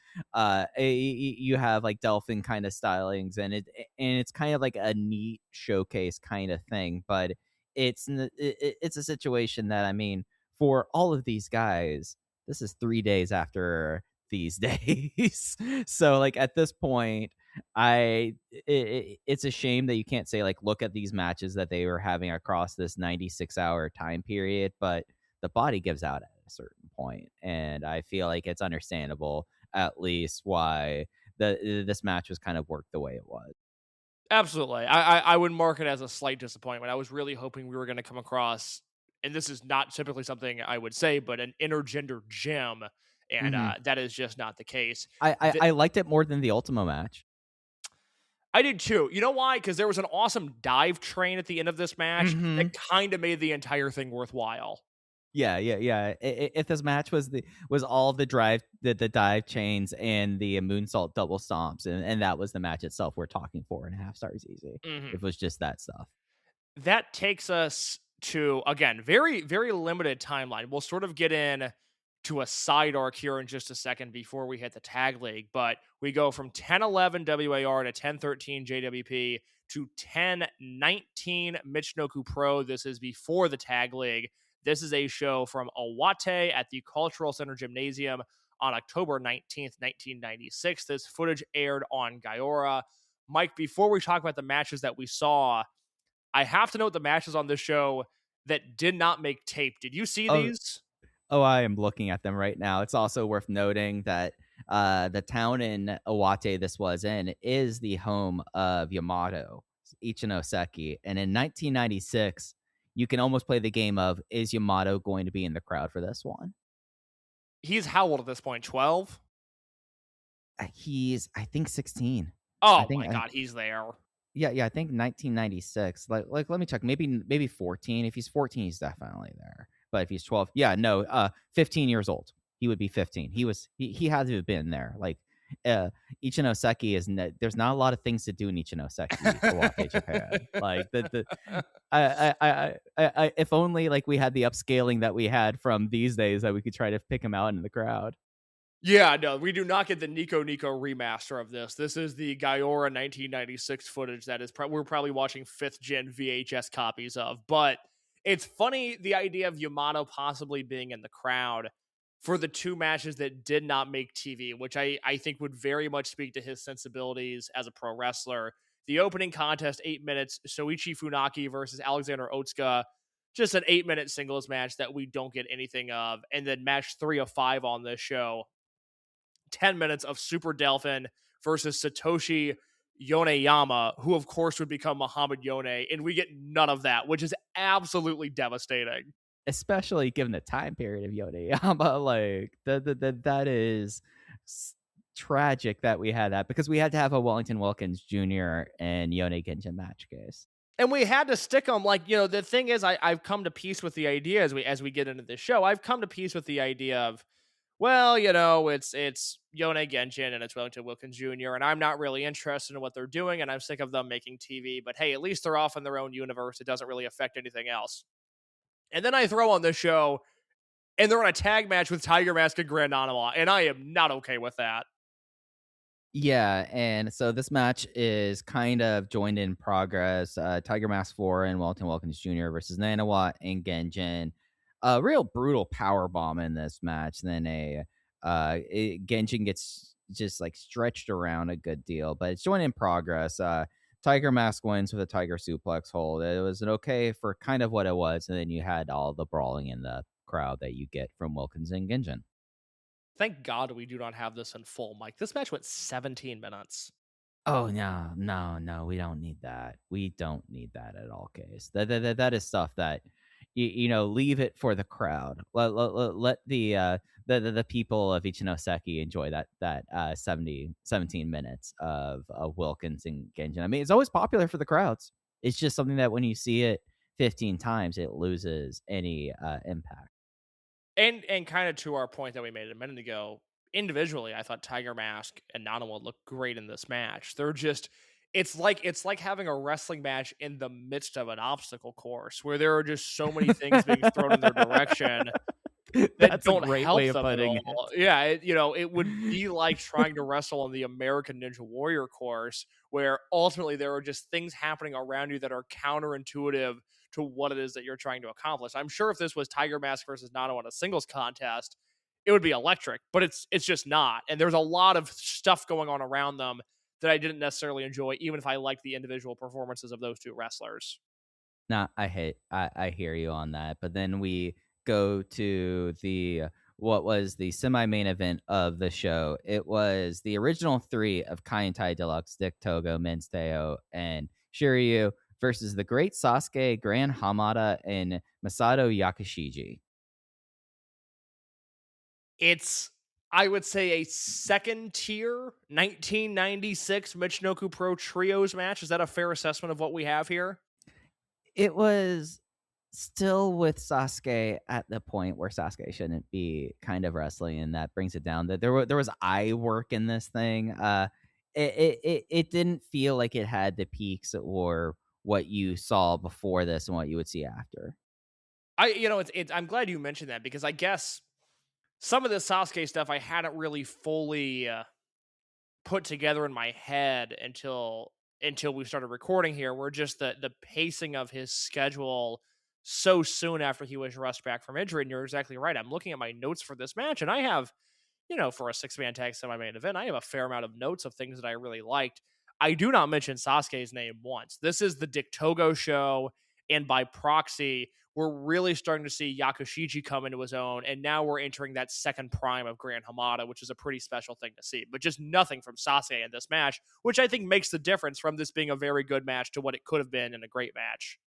you have like Delphin kind of stylings, and it's kind of like a neat showcase kind of thing. But it's a situation that, I mean, for all of these guys, this is 3 days after these days. So like at this point, it's a shame that you can't say like, look at these matches that they were having across this 96-hour time period, but the body gives out at a certain point, and I feel like it's understandable at least why this match was kind of worked the way it was. Absolutely. I would mark it as a slight disappointment. I was really hoping we were going to come across, and this is not typically something I would say, but an intergender gem, and Hmm. that is just not the case. I liked it more than the Ultimo match. I did too. You know why? Because there was an awesome dive train at the end of this match Hmm. that kind of made the entire thing worthwhile. Yeah, yeah, yeah. If this match was all the dive chains and the moonsault double stomps, and that was the match itself, we're talking 4.5 stars easy. Hmm. If it was just that stuff. That takes us to, again, very, very limited timeline. We'll sort of get in to a side arc here in just a second before we hit the tag league, but we go from 10-11 WAR to 10-13 JWP to 10-19 Michinoku Pro. This is before the tag league. This is a show from Iwate at the Cultural Center Gymnasium on October 19th, 1996. This footage aired on Gaiora. Mike, before we talk about the matches that we saw, I have to note the matches on this show that did not make tape. Did you see Oh, these? oh, I am looking at them right now. It's also worth noting that the town in Iwate this was in is the home of Yamato Ichinoseki, and in 1996, you can almost play the game of, is Yamato going to be in the crowd for this one? He's how old at this point? 12? He's, I think, 16. I Oh think my god, he's there. Yeah, I think 1996. Like let me check. Maybe 14. If he's 14, he's definitely there. But if he's 12, yeah, no, 15 years old. He would be 15. He had to have been there. Like Ichinoseki there's not a lot of things to do in Ichinoseki, Iwate, Japan. Like the if only like we had the upscaling that we had from these days, that we could try to pick him out in the crowd. Yeah, no, we do not get the Nico remaster of this. This is the Gaiora 1996 footage that is we're probably watching 5th gen VHS copies of. But it's funny, the idea of Yamato possibly being in the crowd for the 2 matches that did not make TV, which I think would very much speak to his sensibilities as a pro wrestler. The opening contest, 8 minutes, Soichi Funaki versus Alexander Otsuka, just an 8-minute singles match that we don't get anything of. And then match 3 of 5 on this show, 10 minutes of Super Delphin versus Satoshi Yoneyama, who of course would become Muhammad Yone, and we get none of that, which is absolutely devastating. Especially given the time period of Yoneyama, like that is tragic that we had that, because we had to have a Wellington Wilkins Jr. and Yone Genjin match case. And we had to stick them. Like, the thing is, I've come to peace with the idea as we get into this show. I've come to peace with the idea of, well, it's Yone Genshin and it's Wellington Wilkins Jr. and I'm not really interested in what they're doing, and I'm sick of them making TV. But hey, at least they're off in their own universe. It doesn't really affect anything else. And then I throw on this show, and they're on a tag match with Tiger Mask and Grand Anima, and I am not okay with that. Yeah, and so this match is kind of joined in progress. Tiger Mask 4 and Wellington Wilkins Jr. versus Nanawa and Genjin. A real brutal power bomb in this match. Then Genjin gets just like stretched around a good deal, but it's joined in progress. Tiger Mask wins with a Tiger Suplex hold. It was an okay for kind of what it was, and then you had all the brawling in the crowd that you get from Wilkins and Genjin. Thank God we do not have this in full, Mike. This match went 17 minutes. Oh no, no, no! We don't need that. We don't need that at all. Case that is stuff that leave it for the crowd. Let the people of Ichinoseki enjoy that 17 minutes of Wilkins and Genjin. I mean, it's always popular for the crowds. It's just something that when you see it 15 times, it loses any impact. And kind of to our point that we made a minute ago, individually, I thought Tiger Mask and Nanawa looked great in this match. They're just it's like having a wrestling match in the midst of an obstacle course where there are just so many things being thrown in their direction that That's a don't great help way of them at putting all. it. Yeah, it would be like trying to wrestle on the American Ninja Warrior course, where ultimately there are just things happening around you that are counterintuitive to what it is that you're trying to accomplish. I'm sure if this was Tiger Mask versus Nano in a singles contest, it would be electric, but it's just not. And there's a lot of stuff going on around them that I didn't necessarily enjoy, even if I liked the individual performances of those two wrestlers. Nah, I hear you on that. But then we go to the what was the semi-main event of the show. It was the original three of Kaientai Deluxe, Dick Togo, Mensteo, and Shiryu versus the Great Sasuke, Gran Hamada, and Masato Yakashiji. It's, I would say, a second tier 1996 Michinoku Pro Trios match. Is that a fair assessment of what we have here? It was still with Sasuke at the point where Sasuke shouldn't be kind of wrestling, and that brings it down. That there was eye work in this thing. It didn't feel like it had the peaks or what you saw before this and what you would see after. I'm glad you mentioned that because I guess some of the Sasuke stuff I hadn't really fully put together in my head until we started recording here, where just the pacing of his schedule so soon after he was rushed back from injury. And you're exactly right. I'm looking at my notes for this match, and I have, for a 6-man tag semi-main event, I have a fair amount of notes of things that I really liked. I do not mention Sasuke's name once. This is the Dick Togo show, and by proxy, we're really starting to see Yakushiji come into his own, and now we're entering that second prime of Gran Hamada, which is a pretty special thing to see. But just nothing from Sasuke in this match, which I think makes the difference from this being a very good match to what it could have been in a great match.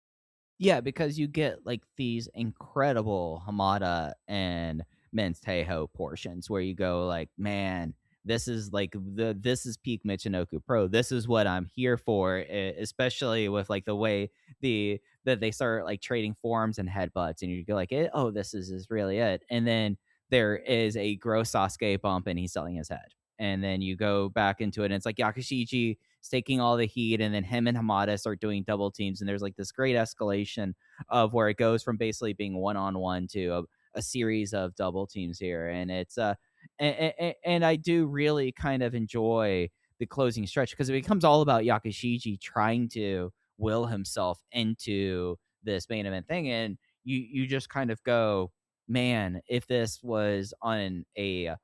Yeah, because you get like these incredible Hamada and Men's Tejo portions where you go like, man, this is like this is peak Michinoku Pro. This is what I'm here for, especially with like the way that they start like trading forms and headbutts, and you go like, oh, this is really it. And then there is a gross Sasuke bump, and he's selling his head. And then you go back into it, and it's like Yakushiji is taking all the heat, and then him and Hamada start doing double teams, and there's like this great escalation of where it goes from basically being one-on-one to a series of double teams here. And it's and I do really kind of enjoy the closing stretch because it becomes all about Yakushiji trying to will himself into this main event thing, and you just kind of go, man, if this was on a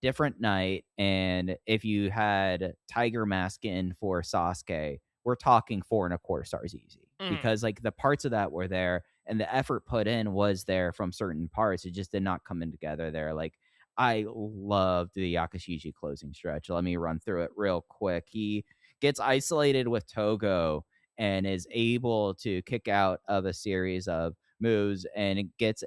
different night, and if you had Tiger Mask in for Sasuke, we're talking 4.25 stars easy. Mm. Because like the parts of that were there, and the effort put in was there from certain parts. It just did not come in together there. Like I loved the Yakushiji closing stretch. Let me run through it real quick. He gets isolated with Togo and is able to kick out of a series of moves, and it gets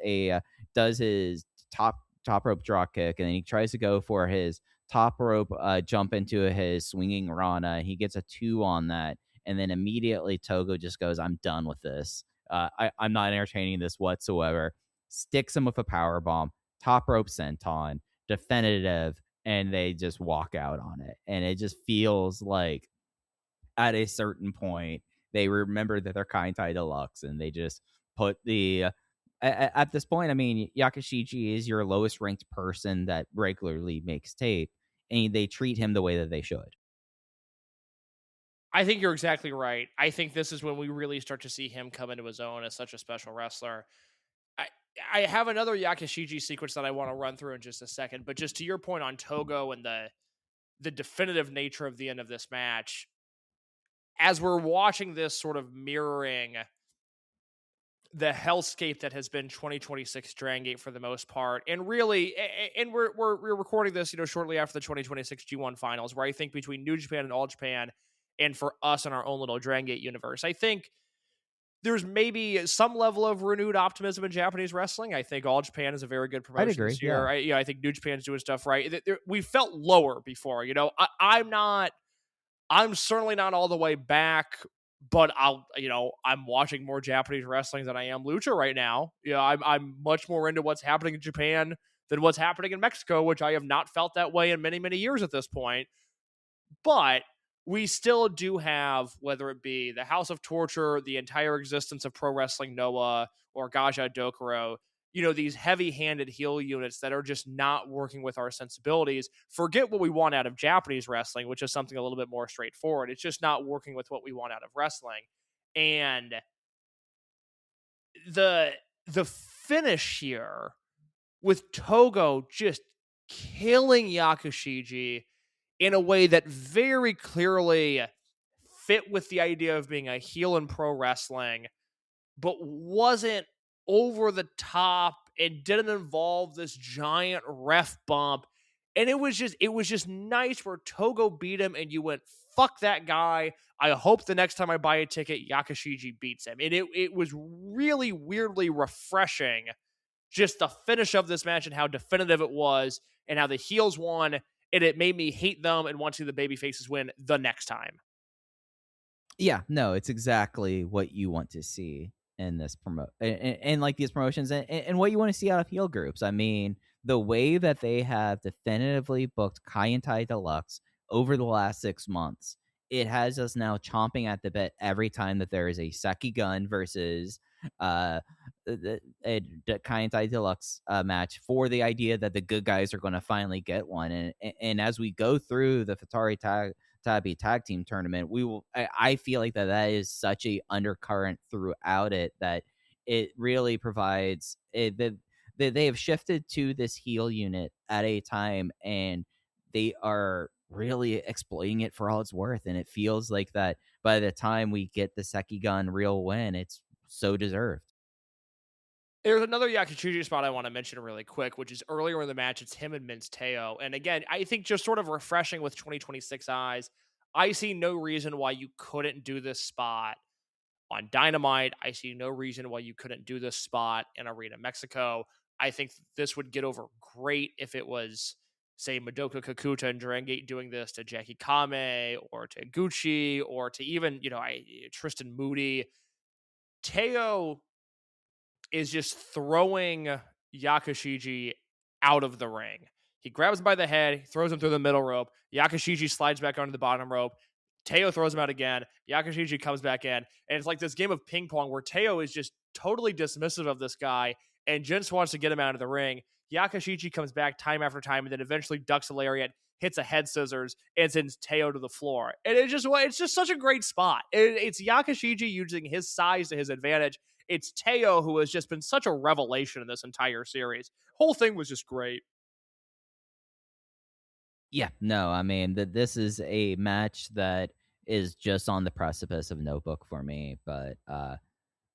does his top rope drop kick, and then he tries to go for his top rope jump into his swinging Rana. He gets a 2 on that, and then immediately Togo just goes, I'm done with this. I'm not entertaining this whatsoever. Sticks him with a power bomb, top rope senton, definitive, and they just walk out on it. And it just feels like at a certain point, they remember that they're Kaintai Deluxe, and they just put the at this point, I mean, Yakashiji is your lowest ranked person that regularly makes tape, and they treat him the way that they should. I think you're exactly right. I think this is when we really start to see him come into his own as such a special wrestler. I I have another Yakashiji sequence that I want to run through in just a second, but just to your point on Togo and the definitive nature of the end of this match, as we're watching this sort of mirroring the hellscape that has been 2026 Dragon Gate for the most part, and really, and we're recording this, shortly after the 2026 G1 finals, where I think between New Japan and All Japan, and for us in our own little Dragon Gate universe, I think there's maybe some level of renewed optimism in Japanese wrestling. I think All Japan is a very good I'd promotion agree. this year. Yeah. I think New Japan's doing stuff right. We felt lower before. I'm certainly not all the way back, but I'm watching more Japanese wrestling than I am Lucha right now. I'm much more into what's happening in Japan than what's happening in Mexico, which I have not felt that way in many, many years at this point. But we still do have, whether it be the House of Torture, the entire existence of Pro Wrestling Noah, or Gaja Dokuro, these heavy-handed heel units that are just not working with our sensibilities. Forget what we want out of Japanese wrestling, which is something a little bit more straightforward. It's just not working with what we want out of wrestling. And the finish here with Togo just killing Yakashiji in a way that very clearly fit with the idea of being a heel in pro wrestling, but wasn't over the top and didn't involve this giant ref bump. And it was just nice where Togo beat him and you went, fuck that guy. I hope the next time I buy a ticket, Yakashiji beats him. And it was really weirdly refreshing, just the finish of this match and how definitive it was and how the heels won. And it made me hate them and want to see the baby faces win the next time. Yeah, no, it's exactly what you want to see in this and like these promotions, and what you want to see out of heel groups. I mean, the way that they have definitively booked Kai and Tai Deluxe over the last 6 months, it has us now chomping at the bit every time that there is a Seki Gun versus the Kai and Tai Deluxe match, for the idea that the good guys are going to finally get one. And as we go through the Fatari Tabi tag team tournament, I feel like that is such a undercurrent throughout it, that it really provides that they have shifted to this heel unit at a time, and they are really exploiting it for all it's worth. And it feels like that by the time we get the Seki Gun real win, it's so deserved. There's another Yakuchuji spot I want to mention really quick, which is earlier in the match. It's him and Mince Teo. And again, I think just sort of refreshing with 2026 eyes. I see no reason why you couldn't do this spot on Dynamite. I see no reason why you couldn't do this spot in Arena Mexico. I think this would get over great if it was, say, Madoka Kakuta and Drangate doing this to Jackie Kame or to Gucci or to even, Tristan Moody. Teo is just throwing Yakashiji out of the ring. He grabs him by the head, he throws him through the middle rope. Yakashiji slides back onto the bottom rope. Teo throws him out again. Yakashiji comes back in. And it's like this game of ping pong where Teo is just totally dismissive of this guy and just wants to get him out of the ring. Yakashiji comes back time after time and then eventually ducks a lariat, hits a head scissors, and sends Teo to the floor. And it's just such a great spot. It's Yakashiji using his size to his advantage. It's Teo who has just been such a revelation in this entire series. Whole thing was just great. Yeah, no, I mean this is a match that is just on the precipice of Notebook for me, but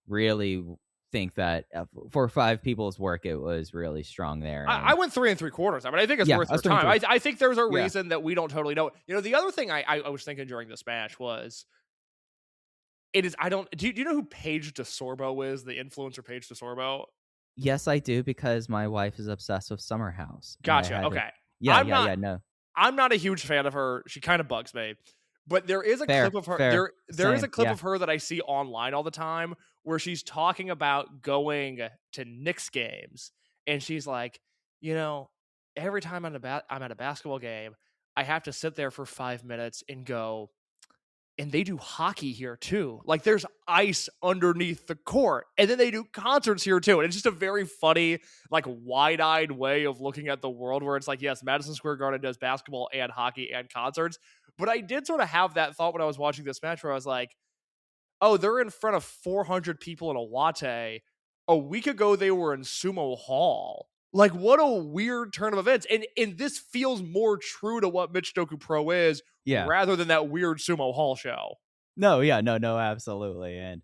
really think that for five people's work, it was really strong there. I went 3 3/4. I mean, I think it's Yeah, worth I our was 3 and time. 3. I think there's a Yeah. reason that we don't totally know. The other thing I was thinking during this match was, it is, I don't, do you know who Paige DeSorbo is? The influencer Paige DeSorbo? Yes, I do, because my wife is obsessed with Summer House. And I Gotcha. had to- Okay. Yeah, I'm not, yeah, no. I'm not a huge fan of her. She kind of bugs me. But there is a Fair, clip of her. fair. There is Same, a clip yeah. of her that I see online all the time where she's talking about going to Knicks games, and she's like, you know, every time I'm at a basketball game, I have to sit there for 5 minutes and go, and they do hockey here too. Like there's ice underneath the court, and then they do concerts here too. And it's just a very funny, like wide-eyed way of looking at the world where it's like, yes, Madison Square Garden does basketball and hockey and concerts. But I did sort of have that thought when I was watching this match where I was like, oh, they're in front of 400 people in Iwate. A week ago, they were in Sumo Hall. Like, what a weird turn of events. And this feels more true to what Michinoku Pro is Yeah. rather than that weird Sumo Hall show. No, yeah, no, absolutely. And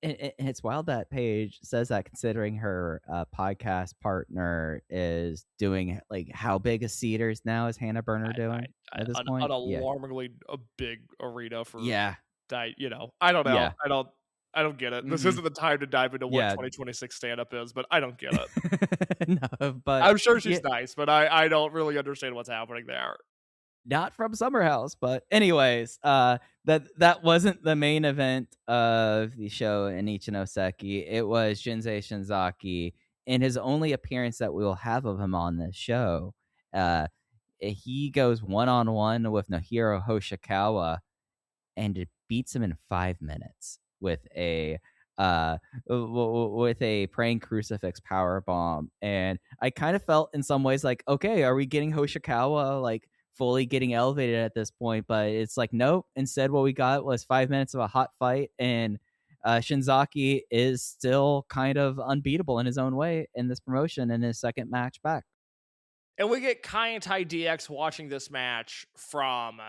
it's wild that Paige says that, considering her podcast partner is doing, like, how big a Cedars now is Hannah Burner doing at this An point? Yeah. alarmingly a big arena for Yeah. I don't know. Yeah. I don't get it. This Mm-mm. isn't the time to dive into what Yeah. 2026 stand-up is, but I don't get it. No, but I'm sure she's yeah, nice, but I don't really understand what's happening there. not from Summer House. But anyways, that wasn't the main event of the show in Ichinoseki. It was Jinsei Shinzaki in his only appearance that we will have of him on this show. He goes one-on-one with Nohiro Hoshikawa and it beats him in 5 minutes with a praying crucifix power bomb. And I kind of felt in some ways like, okay, are we getting Hoshikawa like fully getting elevated at this point? But it's like, nope. Instead, what we got was 5 minutes of a hot fight, and Shinzaki is still kind of unbeatable in his own way in this promotion in his second match back. And we get Kai and Tai DX watching this match from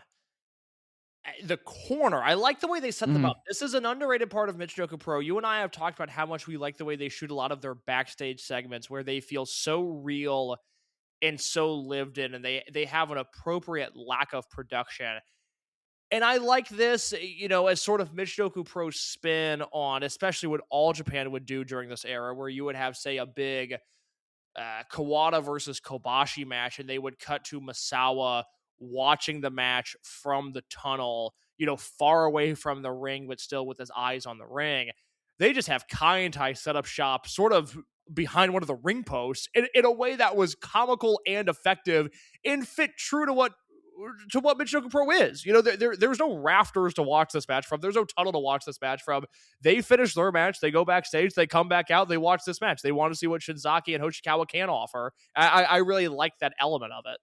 the corner. I like the way they set them up. This is an underrated part of Michinoku Pro. You and I have talked about how much we like the way they shoot a lot of their backstage segments where they feel so real and so lived in, and they have an appropriate lack of production. And I like this, as sort of Michinoku Pro's spin on, especially what All Japan would do during this era, where you would have, say, a big Kawada versus Kobashi match, and they would cut to Masawa watching the match from the tunnel, far away from the ring, but still with his eyes on the ring. They just have Kai and Tai set up shop sort of behind one of the ring posts in a way that was comical and effective and fit true to what Michinoku Pro is. There's no rafters to watch this match from. There's no tunnel to watch this match from. They finish their match. They go backstage. They come back out. They watch this match. They want to see what Shinzaki and Hoshikawa can offer. I really like that element of it.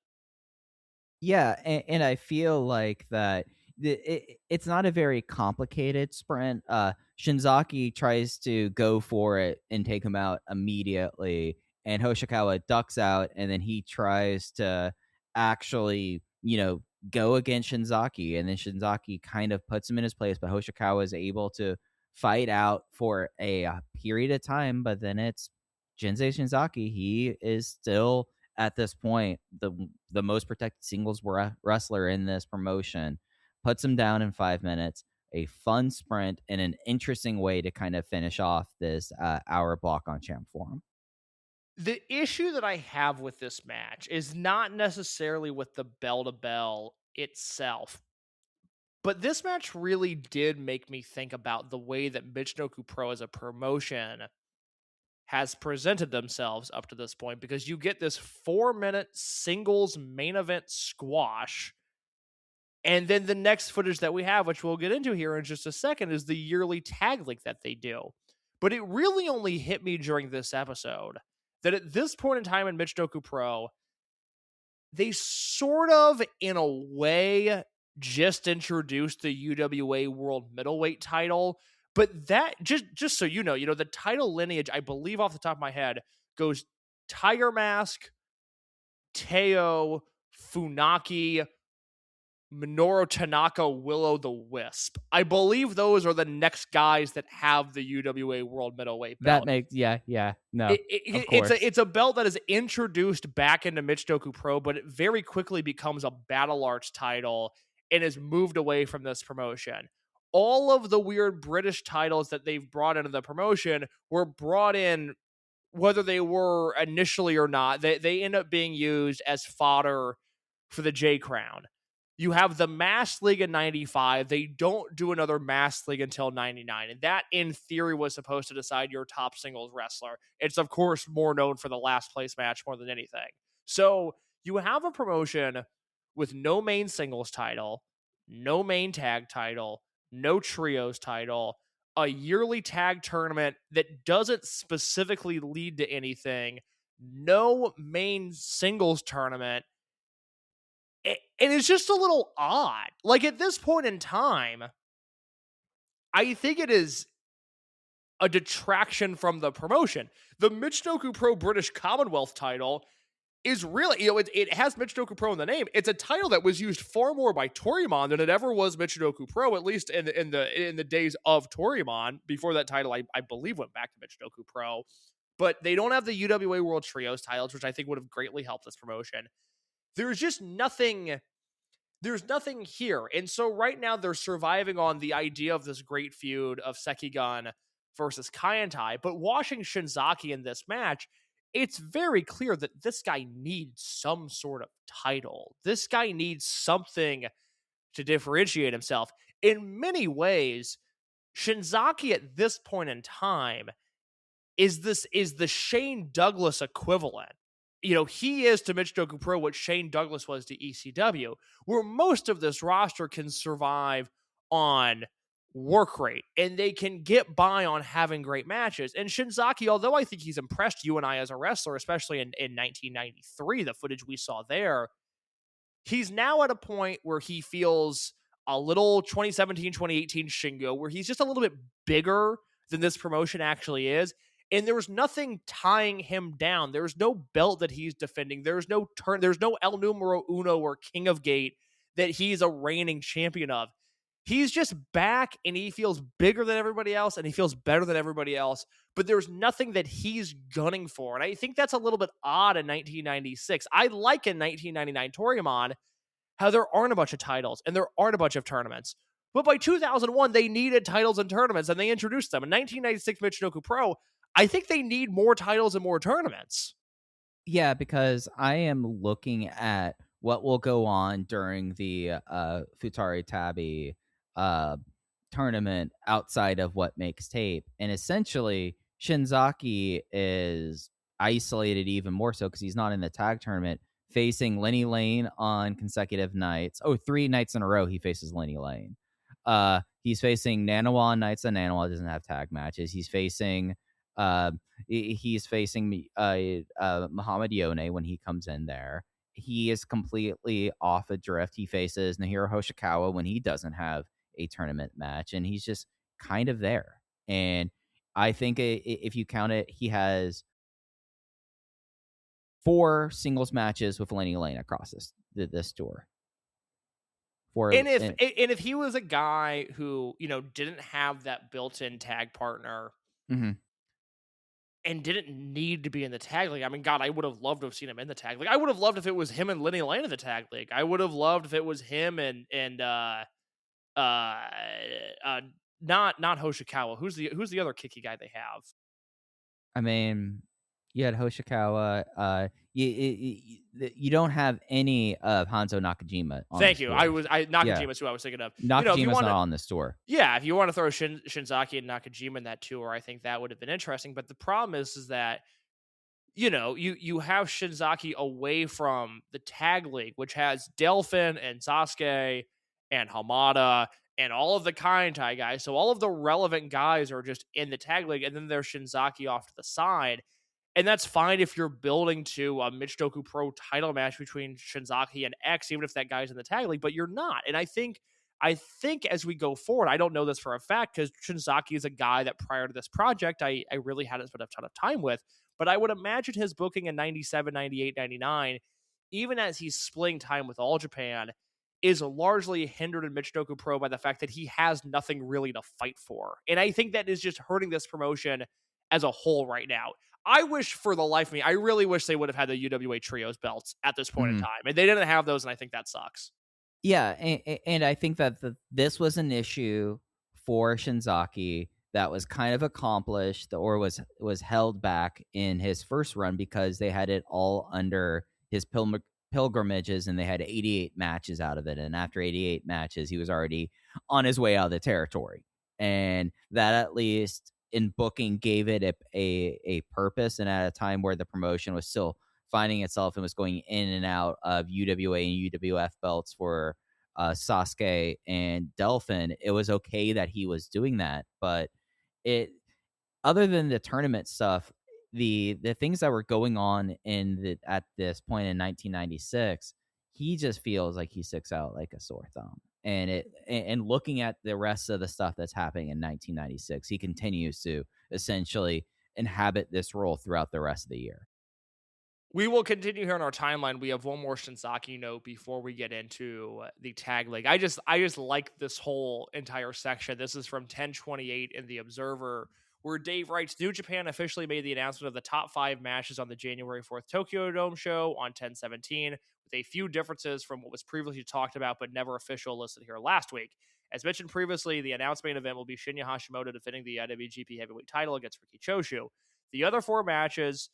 Yeah, and I feel like that it's not a very complicated sprint. Shinzaki tries to go for it and take him out immediately, and Hoshikawa ducks out, and then he tries to actually, go against Shinzaki, and then Shinzaki kind of puts him in his place, but Hoshikawa is able to fight out for a period of time, but then it's Jinsei Shinzaki. He is still at this point the most protected singles wrestler in this promotion, puts him down in 5 minutes. A fun sprint and an interesting way to kind of finish off this hour block on Champ Forum. The issue that I have with this match is not necessarily with the bell-to-bell itself, but this match really did make me think about the way that Michinoku Pro as a promotion has presented themselves up to this point, because you get this 4-minute singles main event squash, and then the next footage that we have, which we'll get into here in just a second, is the yearly tag league that they do. But it really only hit me during this episode that at this point in time in Michinoku Pro, they sort of, in a way, just introduced the UWA World Middleweight title. But that, just so you know, the title lineage, I believe off the top of my head, goes Tiger Mask, Teo, Funaki, Minoru Tanaka, Willow the Wisp. I believe those are the next guys that have the UWA World Middleweight belt. That makes, yeah, no, of course. It's a belt that is introduced back into Michinoku Pro, but it very quickly becomes a Battle Arts title and is moved away from this promotion. All of the weird British titles that they've brought into the promotion were brought in, whether they were initially or not, they end up being used as fodder for the J Crown. You have the Mass League in 95. They don't do another Mass League until 99. And that, in theory, was supposed to decide your top singles wrestler. It's, of course, more known for the last place match more than anything. So you have a promotion with no main singles title, no main tag title, no trios title, a yearly tag tournament that doesn't specifically lead to anything, no main singles tournament. And it's just a little odd. Like, at this point in time, I think it is a detraction from the promotion. The Michinoku Pro British Commonwealth title is really, it has Michinoku Pro in the name. It's a title that was used far more by Toryumon than it ever was Michinoku Pro, at least in the days of Toryumon. Before that title, I believe, went back to Michinoku Pro. But they don't have the UWA World Trios titles, which I think would have greatly helped this promotion. There's just nothing. There's nothing here. And so right now they're surviving on the idea of this great feud of Sekigun versus Kaientai. But watching Shinzaki in this match, it's very clear that this guy needs some sort of title. This guy needs something to differentiate himself. In many ways, Shinzaki at this point in time is the Shane Douglas equivalent. He is to Michinoku Pro what Shane Douglas was to ECW, where most of this roster can survive on work rate and they can get by on having great matches. And Shinzaki, although I think he's impressed you and I as a wrestler, especially in 1993, the footage we saw there, he's now at a point where he feels a little 2017, 2018 Shingo, where he's just a little bit bigger than this promotion actually is. And there was nothing tying him down. There's no belt that he's defending. There's no El Numero Uno or King of Gate that he's a reigning champion of. He's just back and he feels bigger than everybody else and he feels better than everybody else, but there's nothing that he's gunning for. And I think that's a little bit odd in 1996. I like in 1999 Toryumon how there aren't a bunch of titles and there aren't a bunch of tournaments. But by 2001, they needed titles and tournaments and they introduced them. In 1996 Michinoku Pro, I think they need more titles and more tournaments. Yeah, because I am looking at what will go on during the Futari Tabi tournament outside of what makes tape. And essentially, Shinzaki is isolated even more so because he's not in the tag tournament, facing Lenny Lane on consecutive nights. Oh, 3 nights in a row he faces Lenny Lane. He's facing Nanawa on nights that Nanawa doesn't have tag matches. He's facing Muhammad Yone when he comes in there. He is completely off adrift. He faces Nahiro Hoshikawa when he doesn't have a tournament match, and he's just kind of there. And I think if you count it, he has 4 singles matches with Lenny Lane across this tour. And if he was a guy who didn't have that built-in tag partner. Mm-hmm. And didn't need to be in the tag league. I mean, God, I would have loved to have seen him in the tag league. I would have loved if it was him and Lenny Lane in the tag league. I would have loved if it was him and not Hoshikawa. Who's the other kicky guy they have? I mean, you had Hoshikawa. You don't have any of Hanzo Nakajima. Thank you. Nakajima's who I was thinking of. Nakajima's not on this tour. Yeah, if you want to throw Shinzaki and Nakajima in that tour, I think that would have been interesting. But the problem is that you have Shinzaki away from the tag league, which has Delphin and Sasuke and Hamada and all of the Kaientai guys. So all of the relevant guys are just in the tag league, and then there's Shinzaki off to the side. And that's fine if you're building to a Michinoku Pro title match between Shinzaki and X, even if that guy's in the tag league, but you're not. And I think as we go forward, I don't know this for a fact because Shinzaki is a guy that prior to this project, I really hadn't spent a ton of time with, but I would imagine his booking in 97, 98, 99, even as he's splitting time with All Japan, is largely hindered in Michinoku Pro by the fact that he has nothing really to fight for. And I think that is just hurting this promotion as a whole right now. I wish for the life of me, I really wish they would have had the UWA Trios belts at this point in time. And they didn't have those, and I think that sucks. Yeah, and I think that this was an issue for Shinzaki that was kind of accomplished or was held back in his first run because they had it all under his pilgrimages, and they had 88 matches out of it. And after 88 matches, he was already on his way out of the territory. And that at least in booking gave it a purpose, and at a time where the promotion was still finding itself and was going in and out of UWA and UWF belts for Sasuke and Delphin, it was okay that he was doing that. But it, other than the tournament stuff, the things that were going on at this point in 1996, he just feels like he sticks out like a sore thumb. And looking at the rest of the stuff that's happening in 1996, he continues to essentially inhabit this role throughout the rest of the year. We will continue here on our timeline. We have one more Shinzaki note before we get into the tag league. I just like this whole entire section. This is from 1028 in the Observer, where Dave writes, New Japan officially made the announcement of the top 5 matches on the January 4th Tokyo Dome show on 1017, with a few differences from what was previously talked about but never official listed here last week. As mentioned previously, the announced main event will be Shinya Hashimoto defending the IWGP Heavyweight title against Riki Choshu. The other 4 matches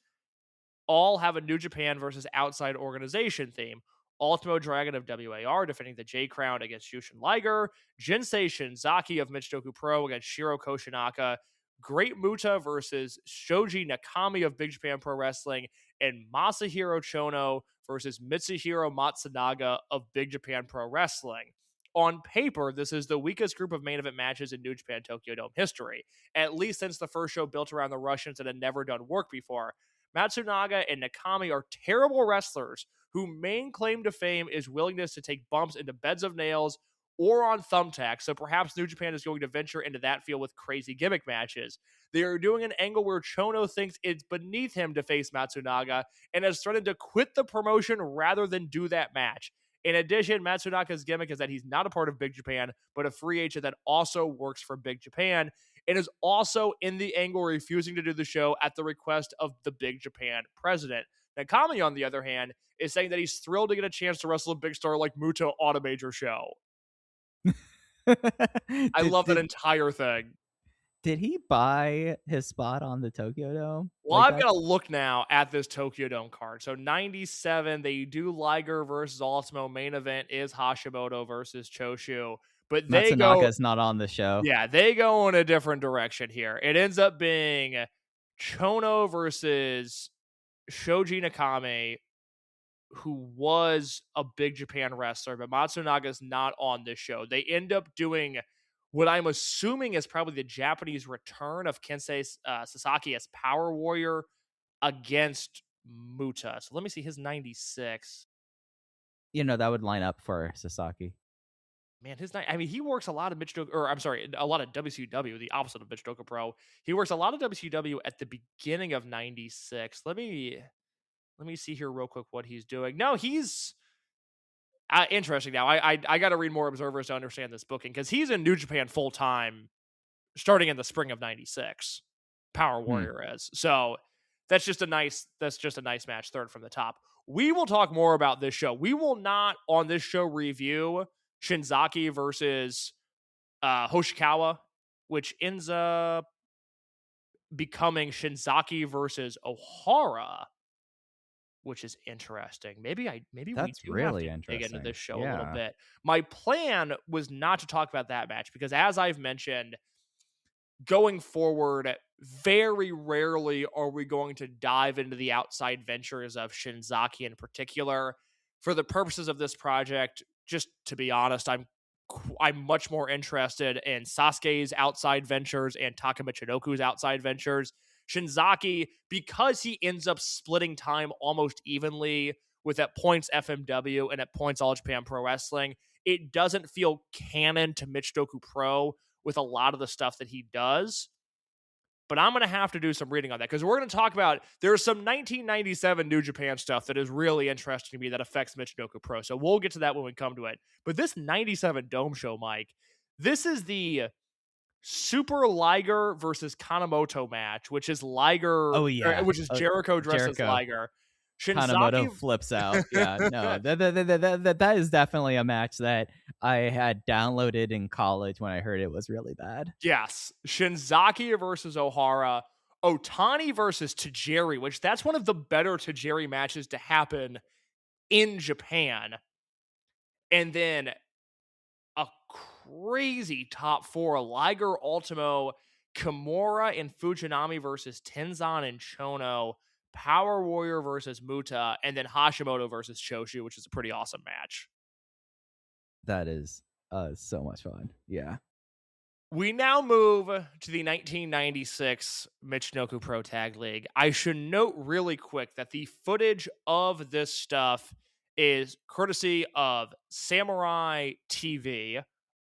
all have a New Japan versus outside organization theme. Ultimo Dragon of WAR defending the J Crown against Jushin Liger. Jinsei Shinzaki of Michinoku Pro against Shiro Koshinaka. Great Muta versus Shoji Nakami of Big Japan Pro Wrestling. And Masahiro Chono versus Mitsuhiro Matsunaga of Big Japan Pro Wrestling. On paper, this is the weakest group of main event matches in New Japan Tokyo Dome history, at least since the first show built around the Russians that had never done work before. Matsunaga and Nakami are terrible wrestlers whose main claim to fame is willingness to take bumps into beds of nails or on thumbtacks, so perhaps New Japan is going to venture into that field with crazy gimmick matches. They are doing an angle where Chono thinks it's beneath him to face Matsunaga and has threatened to quit the promotion rather than do that match. In addition, Matsunaga's gimmick is that he's not a part of Big Japan, but a free agent that also works for Big Japan, and is also in the angle refusing to do the show at the request of the Big Japan president. Nakami, on the other hand, is saying that he's thrilled to get a chance to wrestle a big star like Muta on a major show. I love that entire thing. Did he buy his spot on the Tokyo Dome? Well, I'm going to look now at this Tokyo Dome card. So 97, they do Liger versus Ultimo. Main event is Hashimoto versus Choshu. But they Matsunaga's not on the show. Yeah, they go in a different direction here. It ends up being Chono versus Shoji Nakami, who was a Big Japan wrestler, but Matsunaga's not on this show. They end up doing what I'm assuming is probably the Japanese return of Kensei Sasaki as Power Warrior against Muta. So let me see his 96. That would line up for Sasaki. Man, he works a lot of a lot of WCW, the opposite of Michinoku Pro. He works a lot of WCW at the beginning of 96. Let me see here real quick what he's doing. No, he's interesting now. I got to read more Observers to understand this booking, because he's in New Japan full time starting in the spring of 96. Power Warrior is. So that's just a nice match, third from the top. We will talk more about this show. We will not on this show review Shinzaki versus Hoshikawa, which ends up becoming Shinzaki versus Ohara, which is interesting. Maybe That's we do really have to dig into this show a little bit. My plan was not to talk about that match because, as I've mentioned, going forward, very rarely are we going to dive into the outside ventures of Shinzaki in particular. For the purposes of this project, just to be honest, I'm much more interested in Sasuke's outside ventures and Taka Michinoku's outside ventures. Shinzaki, because he ends up splitting time almost evenly with at points FMW and at points All Japan Pro Wrestling, it doesn't feel canon to Michinoku Pro with a lot of the stuff that he does. But I'm going to have to do some reading on that, because we're going to talk about, there's some 1997 New Japan stuff that is really interesting to me that affects Michinoku Pro. So we'll get to that when we come to it. But this 97 Dome show, Mike, this is the Super Liger versus Kanemoto match, which is Liger. Oh, yeah. Which is Jericho dressed as Liger. Kanemoto flips out. Yeah, no, that is definitely a match that I had downloaded in college when I heard it was really bad. Yes. Shinzaki versus Ohara. Otani versus Tajiri, which that's one of the better Tajiri matches to happen in Japan. And then a crazy top 4, Liger, Ultimo, Kimura, and Fujinami versus Tenzan and Chono. Power Warrior versus Muta, and then Hashimoto versus Choshu, which is a pretty awesome match. That is so much fun. Yeah. We now move to the 1996 Michinoku Pro Tag League. I should note really quick that the footage of this stuff is courtesy of Samurai TV.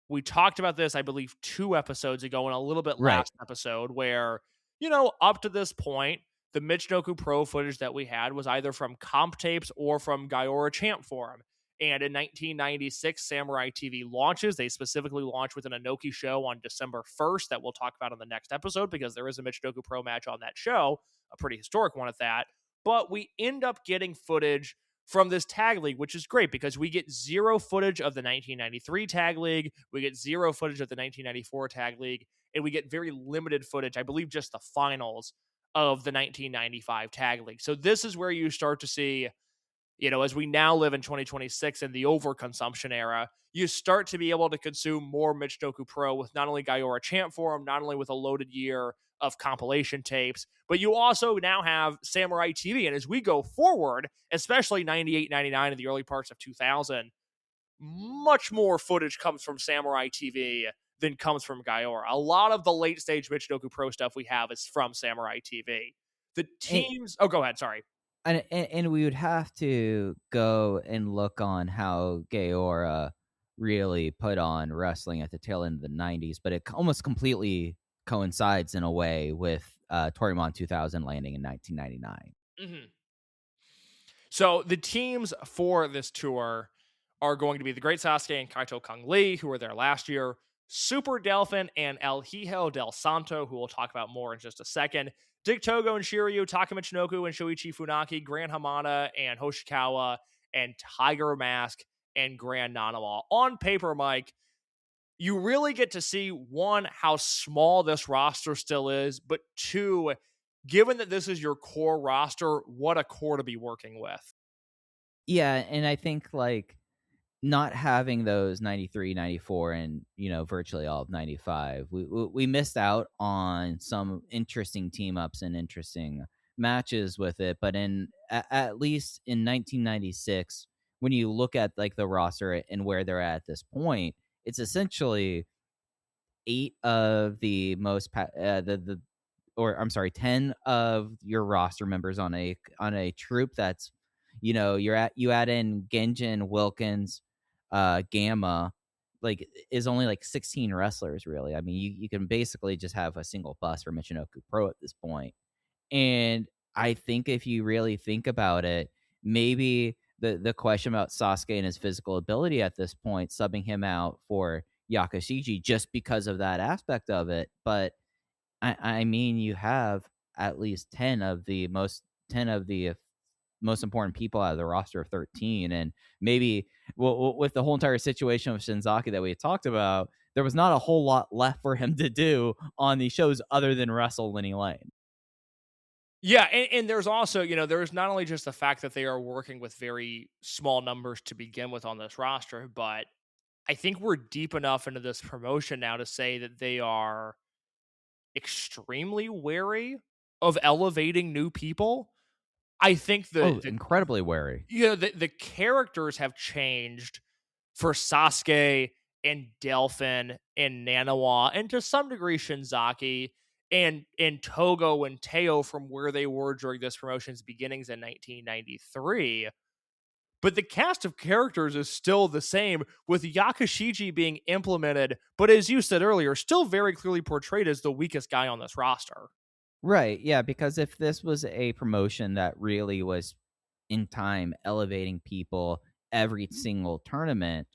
We talked about this, I believe, 2 episodes ago and a little bit Right. last episode, where, up to this point, the Michinoku Pro footage that we had was either from comp tapes or from Gaiora Champ Forum. And in 1996, Samurai TV launches. They specifically launch with an Inoki show on December 1st that we'll talk about on the next episode because there is a Michinoku Pro match on that show, a pretty historic one at that. But we end up getting footage from this tag league, which is great because we get zero footage of the 1993 tag league, we get zero footage of the 1994 tag league, and we get very limited footage, I believe just the finals of the 1995 tag league. So this is where you start to see, as we now live in 2026 in the overconsumption era, you start to be able to consume more Michinoku Pro with not only Gaiora Champ Forum, not only with a loaded year of compilation tapes, but you also now have Samurai TV. And as we go forward, especially 98, 99, and the early parts of 2000, much more footage comes from Samurai TV than comes from Gaiora. A lot of the late stage Michinoku Pro stuff we have is from Samurai TV. The And, teams. Oh, go ahead. Sorry. and we would have to go and look on how Gaora really put on wrestling at the tail end of the 90s, but it almost completely coincides in a way with Torimon 2000 landing in 1999. Mm-hmm. So the teams for this tour are going to be the Great Sasuke and Kaito Kung Lee, who were there last year, Super Delphin and El Hijo del Santo, who we'll talk about more in just a second, Dick Togo and Shiryu, Taka Michinoku and Shoichi Funaki, Gran Hamada and Hoshikawa, and Tiger Mask and Grand Nanawa. On paper, Mike, you really get to see, one, how small this roster still is, but two, given that this is your core roster, what a core to be working with. Yeah, and I think like not having those 93, 94, and virtually all of 95, we missed out on some interesting team ups and interesting matches with it. But at least in 1996, when you look at like the roster and where they're at this point, it's essentially 8 of the most the or I'm sorry, 10 of your roster members on a troop that's, you add in Genjin, Wilkins, Gamma, like is only like 16 wrestlers really. I mean, you can basically just have a single bus for Michinoku Pro at this point. And I think if you really think about it, maybe the question about Sasuke and his physical ability at this point, subbing him out for Yakashiji just because of that aspect of it. But I mean, you have at least 10 of the most important people out of the roster of 13, and maybe with the whole entire situation with Shinzaki that we had talked about, there was not a whole lot left for him to do on these shows other than wrestle Lenny Lane. Yeah, and there's also, there's not only just the fact that they are working with very small numbers to begin with on this roster, but I think we're deep enough into this promotion now to say that they are extremely wary of elevating new people. I think Incredibly wary. the characters have changed for Sasuke and Delphin and Nanawa, and to some degree Shinzaki and Togo and Teo from where they were during this promotion's beginnings in 1993. But the cast of characters is still the same, with Yakashiji being implemented, but as you said earlier, still very clearly portrayed as the weakest guy on this roster. Right, yeah, because if this was a promotion that really was in time elevating people every single tournament,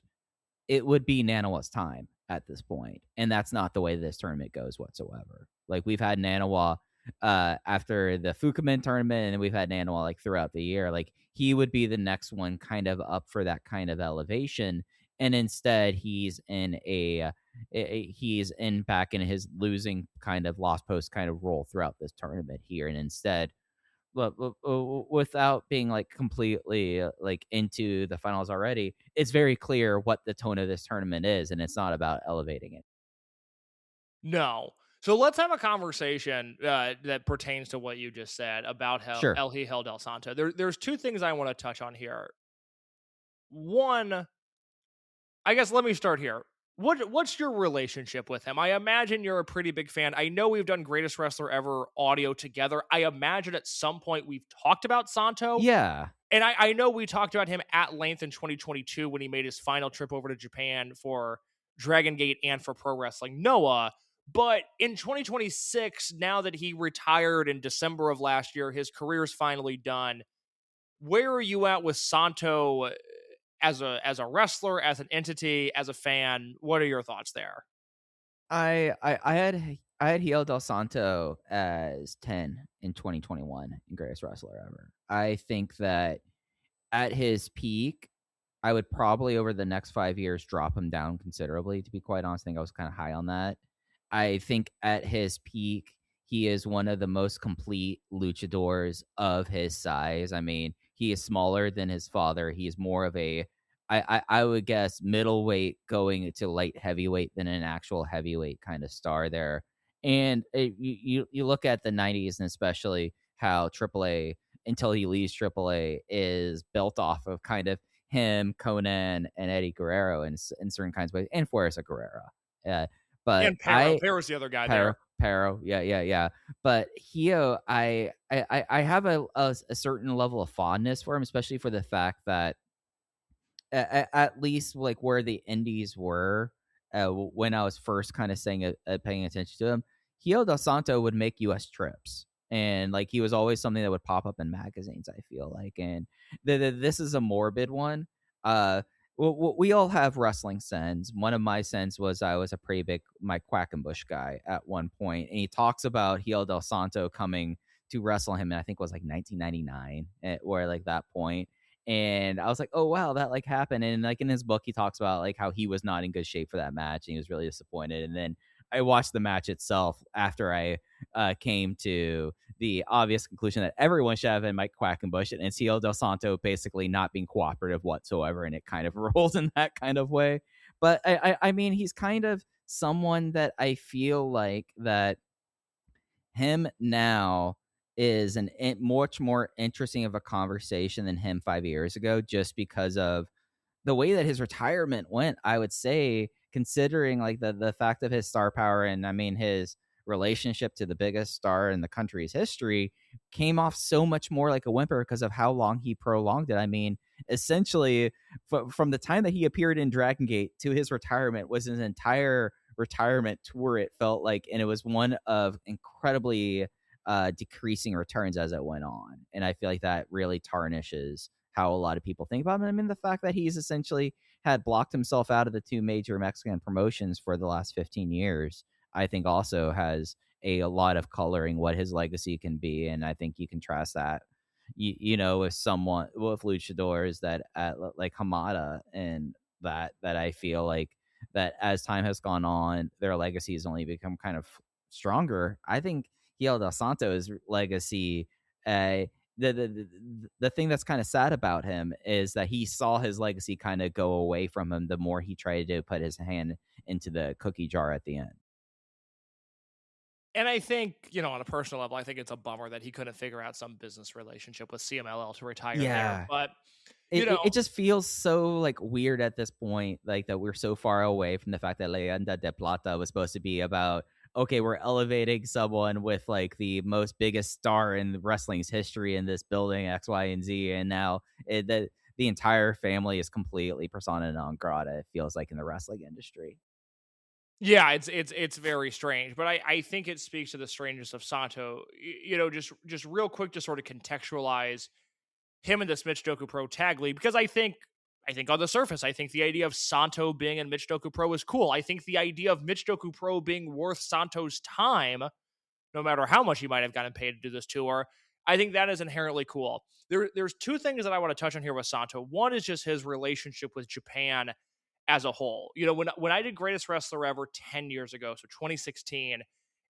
it would be Nanawa's time at this point. And that's not the way this tournament goes whatsoever. Like we've had Nanawa after the Fukumen tournament, and we've had Nanawa like throughout the year. Like he would be the next one kind of up for that kind of elevation. And instead he's back in his losing kind of lost post kind of role throughout this tournament here. And instead, without being like completely like into the finals already, it's very clear what the tone of this tournament is, and it's not about elevating it. No. So let's have a conversation that pertains to what you just said about Sure. El Hijo del Santo. There's two things I want to touch on here. One, I guess let me start here. What's your relationship with him? I imagine you're a pretty big fan. I know we've done Greatest Wrestler Ever audio together. I imagine at some point we've talked about Santo. Yeah. And I know we talked about him at length in 2022 when he made his final trip over to Japan for Dragon Gate and for Pro Wrestling Noah. But in 2026, now that he retired in December of last year, his career's finally done. Where are you at with Santo as a wrestler, as an entity, as a fan? What are your thoughts there? I had Hiel Del Santo as 10 in 2021 in Greatest Wrestler Ever. I think that at his peak, I would probably over the next 5 years drop him down considerably. To be quite honest, I think I was kind of high on that. I think at his peak, he is one of the most complete luchadors of his size. I mean, he is smaller than his father. He is more of a, I would guess, middleweight going to light heavyweight than an actual heavyweight kind of star there. And you look at the 90s and especially how AAA, until he leaves AAA, is built off of kind of him, Conan, and Eddie Guerrero in certain kinds of ways, and Fuerza Guerrera. But And Pero. Pero's the other guy there. Pero, yeah. But Hio, I have a certain level of fondness for him, especially for the fact that at least like where the indies were when I was first kind of saying paying attention to him, Hio Del Santo would make U.S. trips. And like he was always something that would pop up in magazines, I feel like. And this is a morbid one. We all have wrestling sins. One of my sins was I was a pretty big Mike Quackenbush guy at one point, and he talks about Hio Del Santo coming to wrestle him, and I think it was like 1999, or like that point. And I was like, oh wow, that like happened. And like in his book, he talks about like how he was not in good shape for that match, and he was really disappointed. And then I watched the match itself after I came to the obvious conclusion that everyone should have in Mike Quackenbush and Cielo Del Santo basically not being cooperative whatsoever, and it kind of rolls in that kind of way. But I mean, he's kind of someone that I feel like that him now is much more interesting of a conversation than him 5 years ago, just because of the way that his retirement went. I would say, considering like the fact of his star power, and I mean his relationship to the biggest star in the country's history, came off so much more like a whimper because of how long he prolonged it. I mean, essentially, from the time that he appeared in Dragon Gate to his retirement was his entire retirement tour, it felt like, and it was one of incredibly decreasing returns as it went on. And I feel like that really tarnishes how a lot of people think about him. I mean, the fact that he's essentially had blocked himself out of the two major Mexican promotions for the last 15 years, I think also has a lot of coloring what his legacy can be. And I think you contrast that, with someone with luchadors that like Hamada, and that I feel like that as time has gone on, their legacy has only become kind of stronger. I think Hiel Del Santo's legacy, uh, the thing that's kind of sad about him is that he saw his legacy kind of go away from him the more he tried to put his hand into the cookie jar at the end. And I think, on a personal level, I think it's a bummer that he couldn't figure out some business relationship with CMLL to retire there. But, It just feels so like weird at this point, like that we're so far away from the fact that Leyenda de Plata was supposed to be about, okay, we're elevating someone with like the most biggest star in wrestling's history in this building, X, Y, and Z, and now the entire family is completely persona non grata, it feels like, in the wrestling industry. yeah, it's very strange. But I think it speaks to the strangeness of Santo. Just real quick to sort of contextualize him in this Michinoku Pro Tag League, because I think on the surface, I think the idea of Santo being in Michinoku Pro is cool. I think the idea of Michinoku Pro being worth Santo's time, no matter how much he might have gotten paid to do this tour, I think that is inherently cool. There's two things that I want to touch on here with Santo. One is just his relationship with Japan as a whole. When I did Greatest Wrestler Ever 10 years ago, so 2016,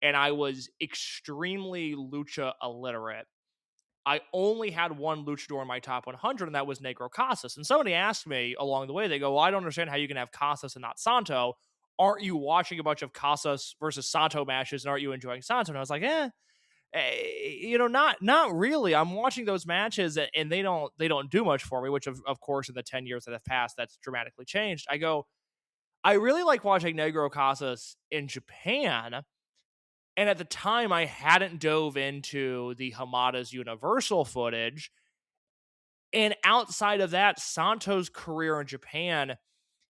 and I was extremely lucha illiterate, I only had one luchador in my top 100, and that was Negro Casas. And somebody asked me along the way, they go, well, I don't understand how you can have Casas and not Santo. aren't you watching a bunch of Casas versus Santo matches and aren't you enjoying Santo? And I was like, not really. I'm watching those matches and they don't do much for me, which of course in the 10 years that have passed, that's dramatically changed. I go, I really like watching Negro Casas in Japan. And at the time, I hadn't dove into the Hamada's Universal footage. And outside of that, Santo's career in Japan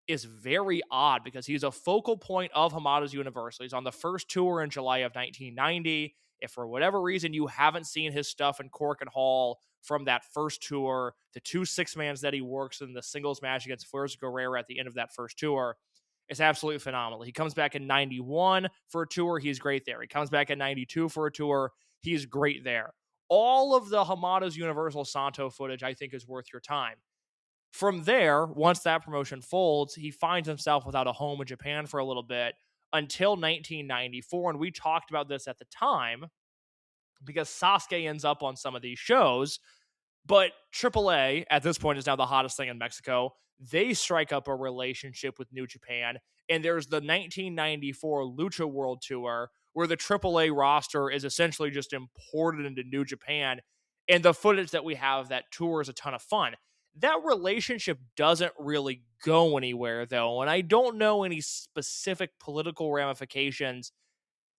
is very odd because he's a focal point of Hamada's Universal. He's on the first tour in July of 1990. If for whatever reason you haven't seen his stuff in Cork and Hall from that first tour, the 2 6-mans that he works in, the singles match against Flores Guerrera at the end of that first tour, it's absolutely phenomenal. He comes back in 91 for a tour. He's great there. He comes back in 92 for a tour. He's great there. All of the Hamada's Universal Santo footage, I think, is worth your time. From there, once that promotion folds, he finds himself without a home in Japan for a little bit until 1994. And we talked about this at the time because Sasuke ends up on some of these shows. But AAA, at this point, is now the hottest thing in Mexico. They strike up a relationship with New Japan. And there's the 1994 Lucha World Tour where the AAA roster is essentially just imported into New Japan. And the footage that we have of that tour is a ton of fun. That relationship doesn't really go anywhere, though. And I don't know any specific political ramifications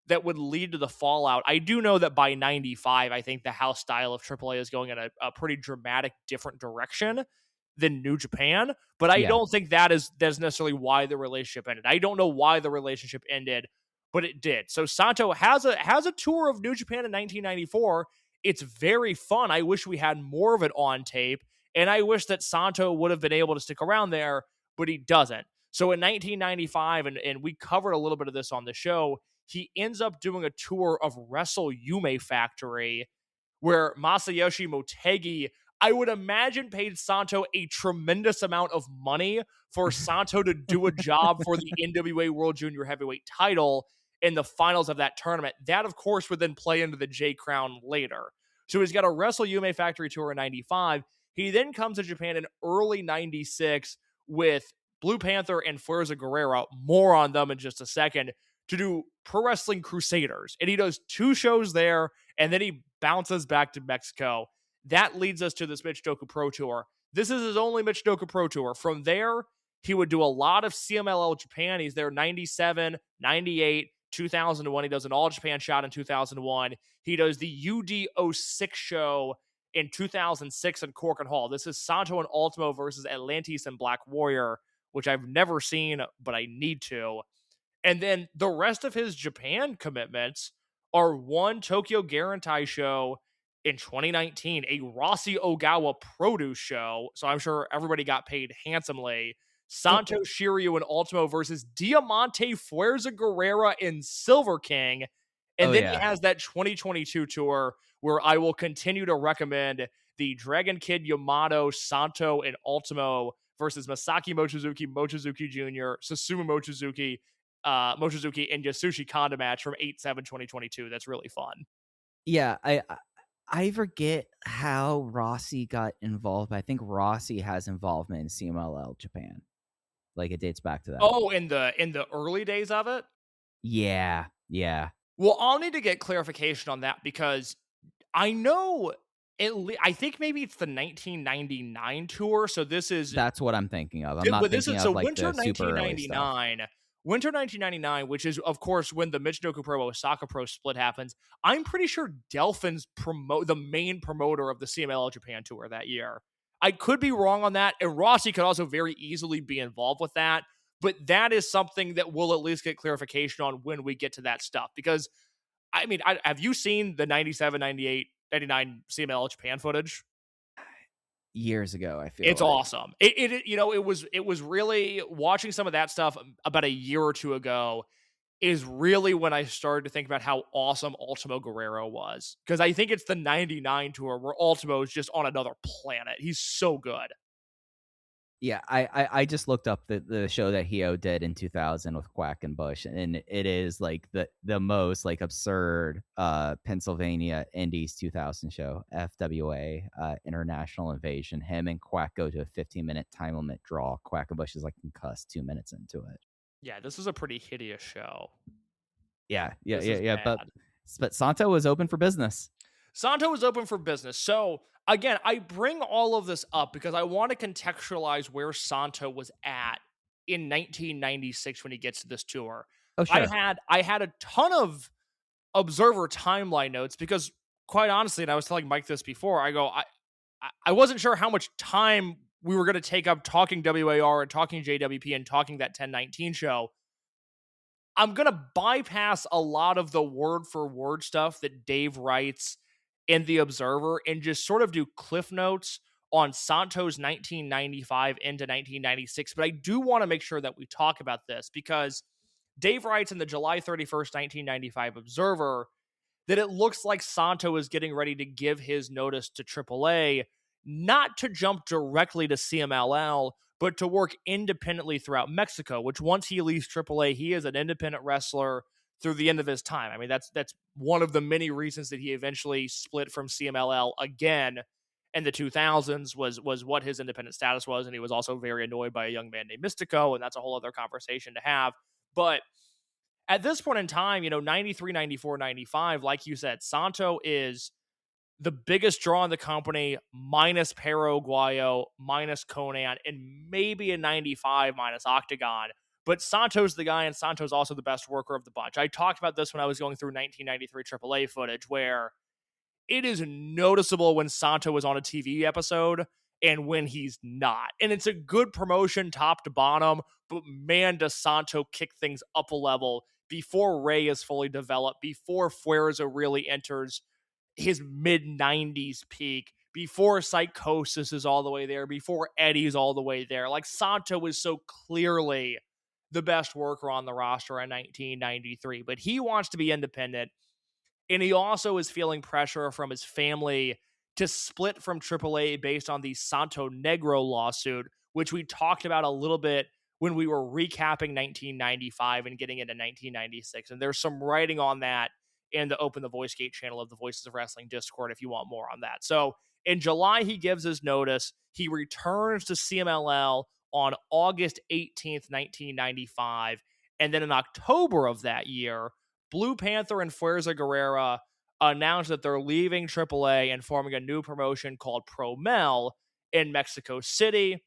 that would lead to the fallout. I do know that by 95, I think the house style of AAA is going in a pretty dramatic different direction than New Japan, but I don't think that's necessarily why the relationship ended. I don't know why the relationship ended, but it did. So Santo has a tour of New Japan in 1994. It's very fun. I wish we had more of it on tape, and I wish that Santo would have been able to stick around there, but he doesn't. So in 1995, and we covered a little bit of this on the show, he ends up doing a tour of Wrestle Yume Factory where Masayoshi Motegi, I would imagine, paid Santo a tremendous amount of money for Santo to do a job for the NWA World Junior Heavyweight title in the finals of that tournament. That, of course, would then play into the J Crown later. So he's got a Wrestle Yume Factory tour in 95. He then comes to Japan in early 96 with Blue Panther and Fuerza Guerrera. More on them in just a second, to do Pro Wrestling Crusaders. And he does 2 shows there, and then he bounces back to Mexico. That leads us to this Michinoku Pro Tour. This is his only Michinoku Pro Tour. From there, he would do a lot of CMLL Japan. He's there 97, 98, 2001. He does an All Japan shot in 2001. He does the UD06 show in 2006 in Cork and Hall. This is Santo and Ultimo versus Atlantis and Black Warrior, which I've never seen, but I need to. And then the rest of his Japan commitments are one Tokyo Garantai show in 2019, a Rossi Ogawa produce show. So I'm sure everybody got paid handsomely. Santo Shiryu and Ultimo versus Diamante Fuerza Guerrera and Silver King. And then he has that 2022 tour where I will continue to recommend the Dragon Kid Yamato, Santo, and Ultimo versus Masaki Mochizuki, Mochizuki Jr., Susumu Mochizuki, and Yasushi Kanda match from 8/7/2022. That's really fun. Yeah, I forget how Rossi got involved. But I think Rossi has involvement in CMLL Japan. Like it dates back to that. Oh, in the early days of it? Yeah. Well, I'll need to get clarification on that because I know I think maybe it's the 1999 tour. So that's what I'm thinking of. I'm not thinking of like winter the super early stuff. Winter 1999, which is, of course, when the Michinoku Pro Osaka Pro split happens. I'm pretty sure Delphin's the main promoter of the CMLL Japan tour that year. I could be wrong on that, and Rossi could also very easily be involved with that, but that is something that we'll at least get clarification on when we get to that stuff. Because, I mean, have you seen the 97, 98, 99 CMLL Japan footage? Years ago, I feel it's awesome. It was really watching some of that stuff about a year or two ago is really when I started to think about how awesome Ultimo Guerrero was. Because I think it's the 99 tour where Ultimo is just on another planet. He's so good. Yeah, I just looked up the show that Hio did in 2000 with Quack and Bush, and it is like the most like absurd Pennsylvania Indies 2000 show, FWA, International Invasion. Him and Quack go to a 15-minute time limit draw. Quack and Bush is like concussed 2 minutes into it. Yeah, this is a pretty hideous show. Yeah. This is bad. But Santo was open for business. Santo was open for business. So again, I bring all of this up because I want to contextualize where Santo was at in 1996 when he gets to this tour. Oh, sure. I had a ton of Observer timeline notes because, quite honestly, and I was telling Mike this before, I wasn't sure how much time we were going to take up talking WAR and talking JWP and talking that 1019 show. I'm going to bypass a lot of the word for word stuff that Dave writes in the Observer and just sort of do cliff notes on Santo's 1995 into 1996. But I do want to make sure that we talk about this because Dave writes in the July 31st, 1995 Observer that it looks like Santo is getting ready to give his notice to AAA, not to jump directly to CMLL, but to work independently throughout Mexico, which once he leaves AAA, he is an independent wrestler through the end of his time. I mean, that's one of the many reasons that he eventually split from CMLL again in the 2000s was what his independent status was, and he was also very annoyed by a young man named Mystico, and that's a whole other conversation to have. But at this point in time, 93, 94, 95, like you said, Santo is the biggest draw in the company, minus Paraguayo, minus Conan, and maybe a 95 minus Octagon. But Santo's the guy, and Santo's also the best worker of the bunch. I talked about this when I was going through 1993 AAA footage, where it is noticeable when Santo is on a TV episode and when he's not. And it's a good promotion top to bottom, but man, does Santo kick things up a level before Ray is fully developed, before Fuerza really enters his mid 90s peak, before Psychosis is all the way there, before Eddie's all the way there. Like, Santo is so clearly the best worker on the roster in 1993, but he wants to be independent. And he also is feeling pressure from his family to split from AAA based on the Santo Negro lawsuit, which we talked about a little bit when we were recapping 1995 and getting into 1996. And there's some writing on that in the Open the Voice Gate channel of the Voices of Wrestling Discord if you want more on that. So in July, he gives his notice. He returns to CMLL on August 18th, 1995. And then in October of that year, Blue Panther and Fuerza Guerrera announced that they're leaving AAA and forming a new promotion called Promel in Mexico City.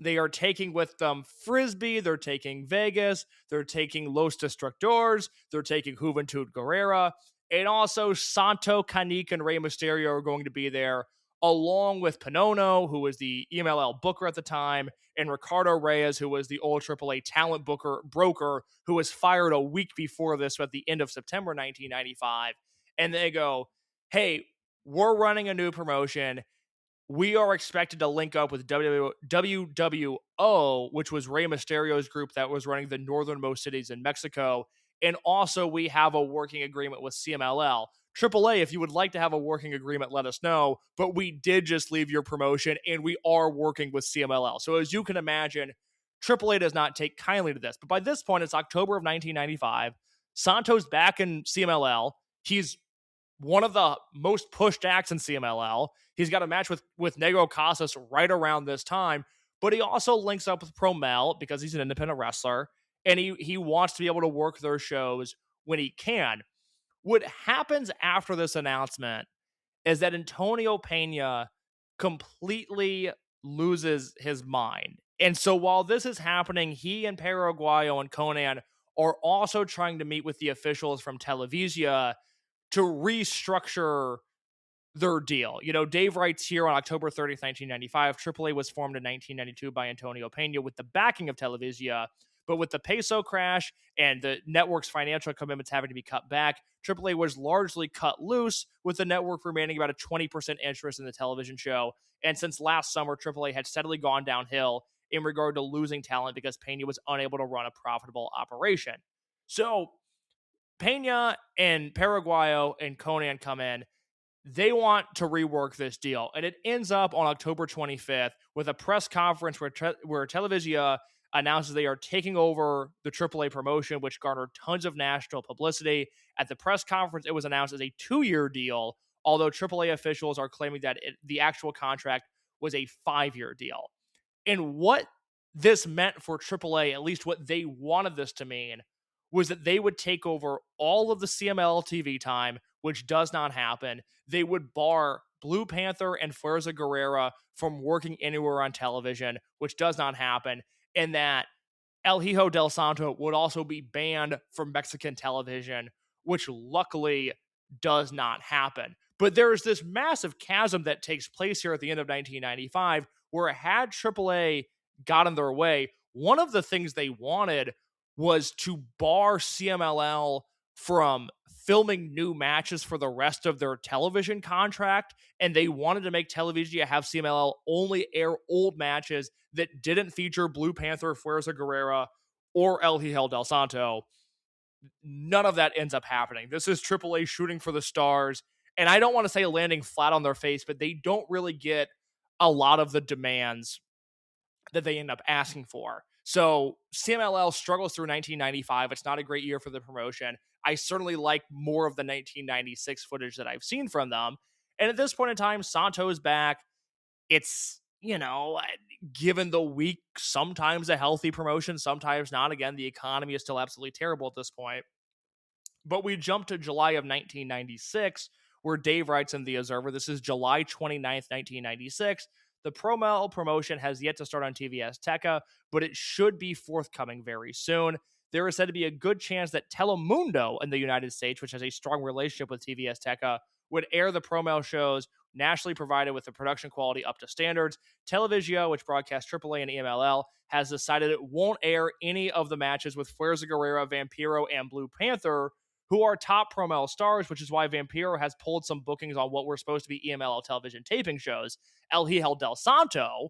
They are taking with them Frisbee, they're taking Vegas, they're taking Los Destructores, they're taking Juventud Guerrera, and also Santo, Canik, and Rey Mysterio are going to be there, along with Panono, who was the EMLL booker at the time, and Ricardo Reyes, who was the old AAA talent broker, who was fired a week before this at the end of September 1995. And they go, hey, we're running a new promotion. We are expected to link up with WWO, which was Rey Mysterio's group that was running the northernmost cities in Mexico. And also, we have a working agreement with CMLL. AAA, if you would like to have a working agreement, let us know. But we did just leave your promotion, and we are working with CMLL. So as you can imagine, AAA does not take kindly to this. But by this point, it's October of 1995. Santo's back in CMLL. He's one of the most pushed acts in CMLL. He's got a match with Negro Casas right around this time, but he also links up with Promel because he's an independent wrestler, and he wants to be able to work their shows when he can. What happens after this announcement is that Antonio Pena completely loses his mind. And so while this is happening, he and Paraguayo and Conan are also trying to meet with the officials from Televisa to restructure their deal. Dave writes here on October 30th, 1995, AAA was formed in 1992 by Antonio Pena with the backing of Televisa, but with the peso crash and the network's financial commitments having to be cut back, AAA was largely cut loose, with the network remaining about a 20% interest in the television show. And since last summer, AAA had steadily gone downhill in regard to losing talent because Pena was unable to run a profitable operation. So Pena and Paraguayo and Conan come in. They want to rework this deal, and it ends up on October 25th with a press conference where Televisa announces they are taking over the AAA promotion, which garnered tons of national publicity. At the press conference, it was announced as a 2-year deal, although AAA officials are claiming that the actual contract was a 5-year deal. And what this meant for AAA, at least what they wanted this to mean, was that they would take over all of the CML TV time, which does not happen. They would bar Blue Panther and Fuerza Guerrera from working anywhere on television, which does not happen. And that El Hijo del Santo would also be banned from Mexican television, which luckily does not happen. But there is this massive chasm that takes place here at the end of 1995 where had AAA gotten their way, one of the things they wanted was to bar CMLL from filming new matches for the rest of their television contract, and they wanted to make Television have CMLL only air old matches that didn't feature Blue Panther, Fuerza Guerrera, or El Hijo del Santo. None of that ends up happening. This is AAA shooting for the stars, and I don't want to say landing flat on their face, but they don't really get a lot of the demands that they end up asking for. So CMLL struggles through 1995. It's not a great year for the promotion. I certainly like more of the 1996 footage that I've seen from them. And at this point in time, Santo is back. It's, given the week, sometimes a healthy promotion, sometimes not. Again, the economy is still absolutely terrible at this point. But we jump to July of 1996, where Dave writes in The Observer, this is July 29th, 1996. The Promel promotion has yet to start on TV Azteca, but it should be forthcoming very soon. There is said to be a good chance that Telemundo in the United States, which has a strong relationship with TV Azteca, would air the Promel shows nationally provided with the production quality up to standards. Televisa, which broadcasts AAA and EMLL, has decided it won't air any of the matches with Fuerza Guerrera, Vampiro, and Blue Panther, who are top Promel stars, which is why Vampiro has pulled some bookings on what were supposed to be EMLL television taping shows. El Hijo del Santo,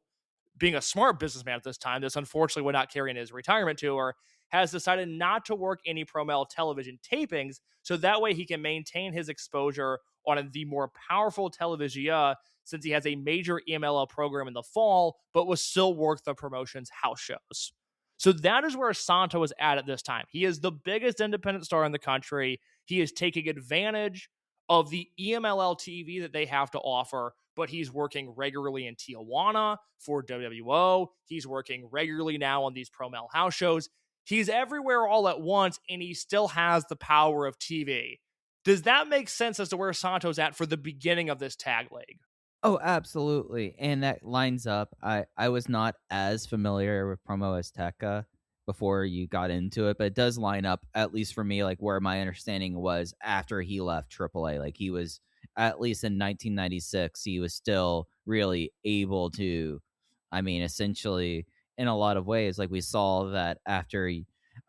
being a smart businessman at this time, this unfortunately would not carry in his retirement tour, has decided not to work any Promel television tapings, so that way he can maintain his exposure on the more powerful Televisia, since he has a major EMLL program in the fall, but will still work the promotion's house shows. So that is where Santo is at this time. He is the biggest independent star in the country. He is taking advantage of the EMLL TV that they have to offer, but he's working regularly in Tijuana for WWO. He's working regularly now on these Promel house shows. He's everywhere all at once, and he still has the power of TV. Does that make sense as to where Santo's at for the beginning of this tag league? Oh, absolutely. And that lines up. I was not as familiar with Promo Azteca before you got into it, but it does line up, at least for me, like where my understanding was after he left AAA. Like he was, at least in 1996, he was still really able to, essentially, in a lot of ways, like we saw that after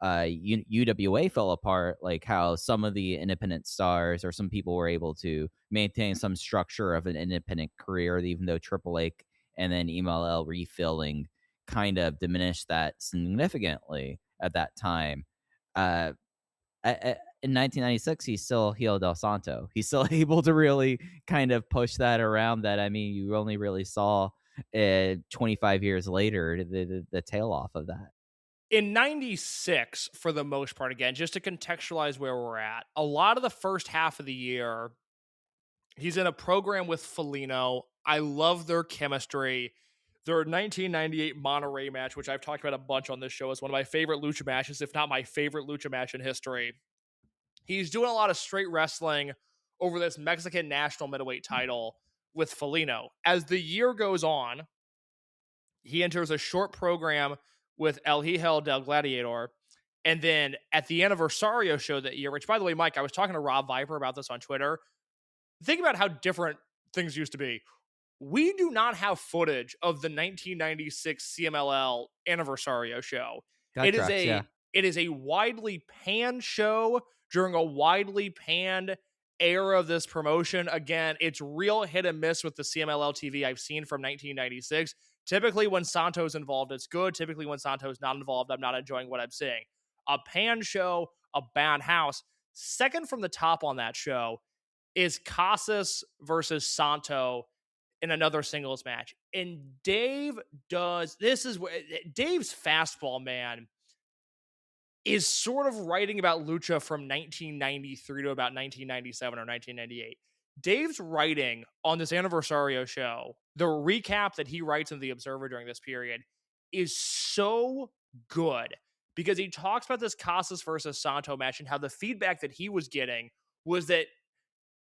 UWA fell apart, like how some of the independent stars or some people were able to maintain some structure of an independent career, even though AAA and then EMLL refilling kind of diminished that significantly at that time. In 1996, he's still Hijo del Santo. He's still able to really kind of push that around. That you only really saw 25 years later the tail off of that. In 96, for the most part, again, just to contextualize where we're at, a lot of the first half of the year, he's in a program with Felino. I love their chemistry. Their 1998 Monterrey match, which I've talked about a bunch on this show, is one of my favorite lucha matches, if not my favorite lucha match in history. He's doing a lot of straight wrestling over this Mexican national middleweight title with Felino. As the year goes on, he enters a short program with El Hijo del Gladiator. And then at the Anniversario show that year, which, by the way, Mike, I was talking to Rob Viper about this on Twitter. Think about how different things used to be. We do not have footage of the 1996 CMLL Anniversario show. That tracks, yeah. It is a widely panned show during a widely panned era of this promotion. Again, it's real hit and miss with the CMLL TV I've seen from 1996. Typically, when Santo's involved, it's good. Typically, when Santo's not involved, I'm not enjoying what I'm seeing. A pan show, a bad house. Second from the top on that show is Casas versus Santo in another singles match. And Dave does, this is where Dave's fastball, man, is sort of writing about lucha from 1993 to about 1997 or 1998. Dave's writing on this Anniversario show, the recap that he writes in The Observer during this period, is so good because he talks about this Casas versus Santo match and how the feedback that he was getting was that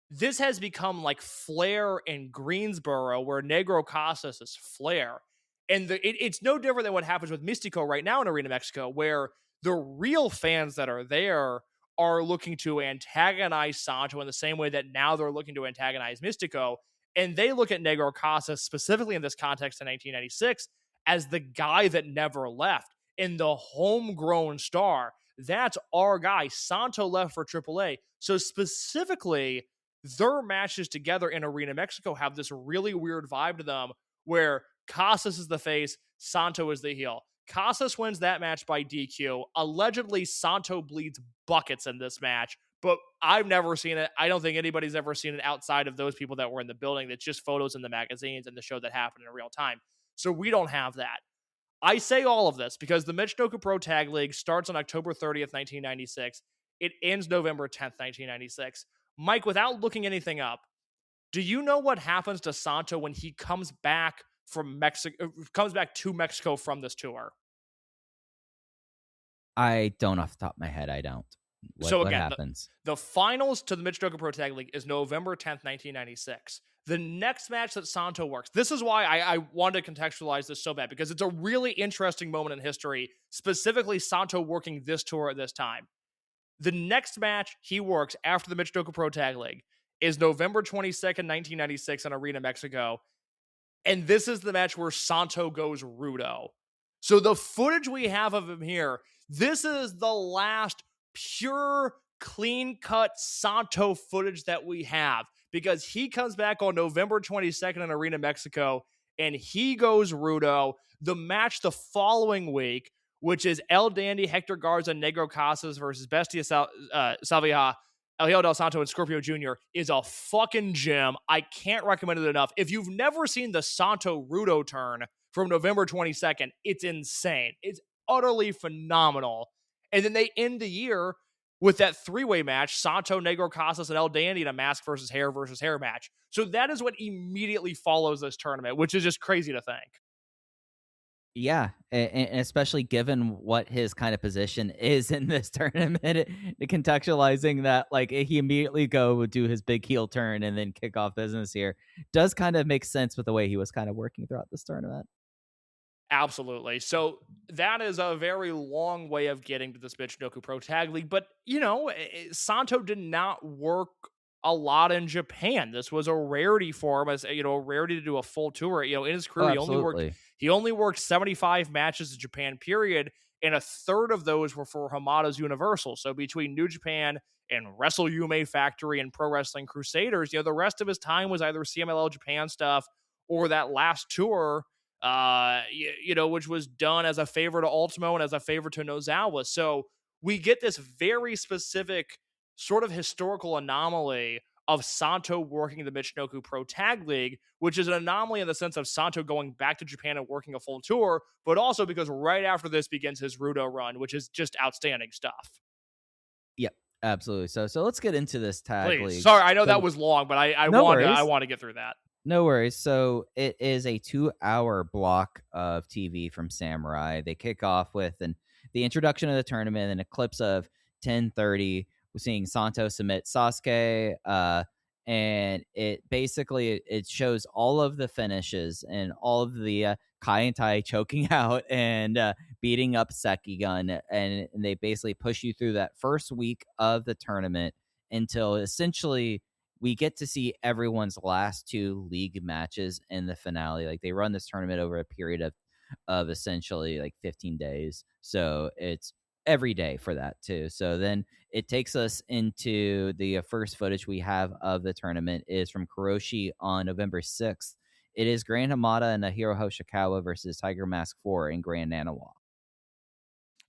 this has become like Flair in Greensboro, where Negro Casas is Flair. And it's no different than what happens with Mystico right now in Arena Mexico, where the real fans that are there are looking to antagonize Santo in the same way that now they're looking to antagonize Mystico. And they look at Negro Casas, specifically in this context in 1996, as the guy that never left and the homegrown star. That's our guy. Santo left for AAA. So specifically, their matches together in Arena Mexico have this really weird vibe to them where Casas is the face, Santo is the heel. Casas wins that match by DQ. Allegedly, Santo bleeds buckets in this match, but I've never seen it. I don't think anybody's ever seen it outside of those people that were in the building. That's just photos in the magazines and the show that happened in real time. So we don't have that. I say all of this because the Michinoku Pro Tag League starts on October 30th, 1996. It ends November 10th, 1996. Mike, without looking anything up, do you know what happens to Santo when he comes back from Mexico, comes back to Mexico from this tour? I don't off the top of my head. I don't. What happens? The finals to the Michinoku Pro Tag League is November 10th, 1996. The next match that Santo works, this is why I wanted to contextualize this so bad, because it's a really interesting moment in history, specifically Santo working this tour at this time. The next match he works after the Michinoku Pro Tag League is November 22nd, 1996 in Arena Mexico. And this is the match where Santo goes Rudo. So the footage we have of him here, this is the last pure, clean-cut Santo footage that we have, because he comes back on November 22nd in Arena Mexico, and he goes Rudo. The match the following week, which is El Dandy, Hector Garza, Negro Casas versus Bestia Salvia, El Hijo del Santo, and Scorpio Jr., is a fucking gem. I can't recommend it enough. If you've never seen the Santo Rudo turn from November 22nd, it's insane. It's utterly phenomenal. And then they end the year with that three-way match, Santo, Negro Casas, and El Dandy in a mask versus hair match. So that is what immediately follows this tournament, which is just crazy to think. Yeah, and especially given what his kind of position is in this tournament, contextualizing that, like, he immediately would do his big heel turn and then kick off business here does kind of make sense with the way he was kind of working throughout this tournament. Absolutely. So that is a very long way of getting to this Michinoku Pro Tag League. But, Santo did not work a lot in Japan. This was a rarity for him, as a rarity to do a full tour. In his career, he only worked 75 matches in Japan, period, and a third of those were for Hamada's Universal. So between New Japan and Wrestle Yume Factory and Pro Wrestling Crusaders, the rest of his time was either CMLL Japan stuff or that last tour, which was done as a favor to Ultimo and as a favor to Nozawa. So we get this very specific sort of historical anomaly of Santo working the Michinoku Pro Tag League, which is an anomaly in the sense of Santo going back to Japan and working a full tour, but also because right after this begins his Rudo run, which is just outstanding stuff. Yep, absolutely. So let's get into this tag league. Sorry, I know that was long, but I want to get through that. No worries. So it is a 2-hour block of TV from Samurai. They kick off with the introduction of the tournament and a clips of 10:30. We're seeing Santo submit Sasuke, and it basically it shows all of the finishes and all of the Kai and Tai choking out and beating up Sekigun, and they basically push you through that first week of the tournament until essentially we get to see everyone's last two league matches in the finale. Like, they run this tournament over a period of essentially like 15 days. So it's every day for that too. So then it takes us into the first footage we have of the tournament is from Kuroshi on November 6th. It is Grand Hamada and Nahiro Hoshikawa versus Tiger Mask 4 in Grand Nanawa.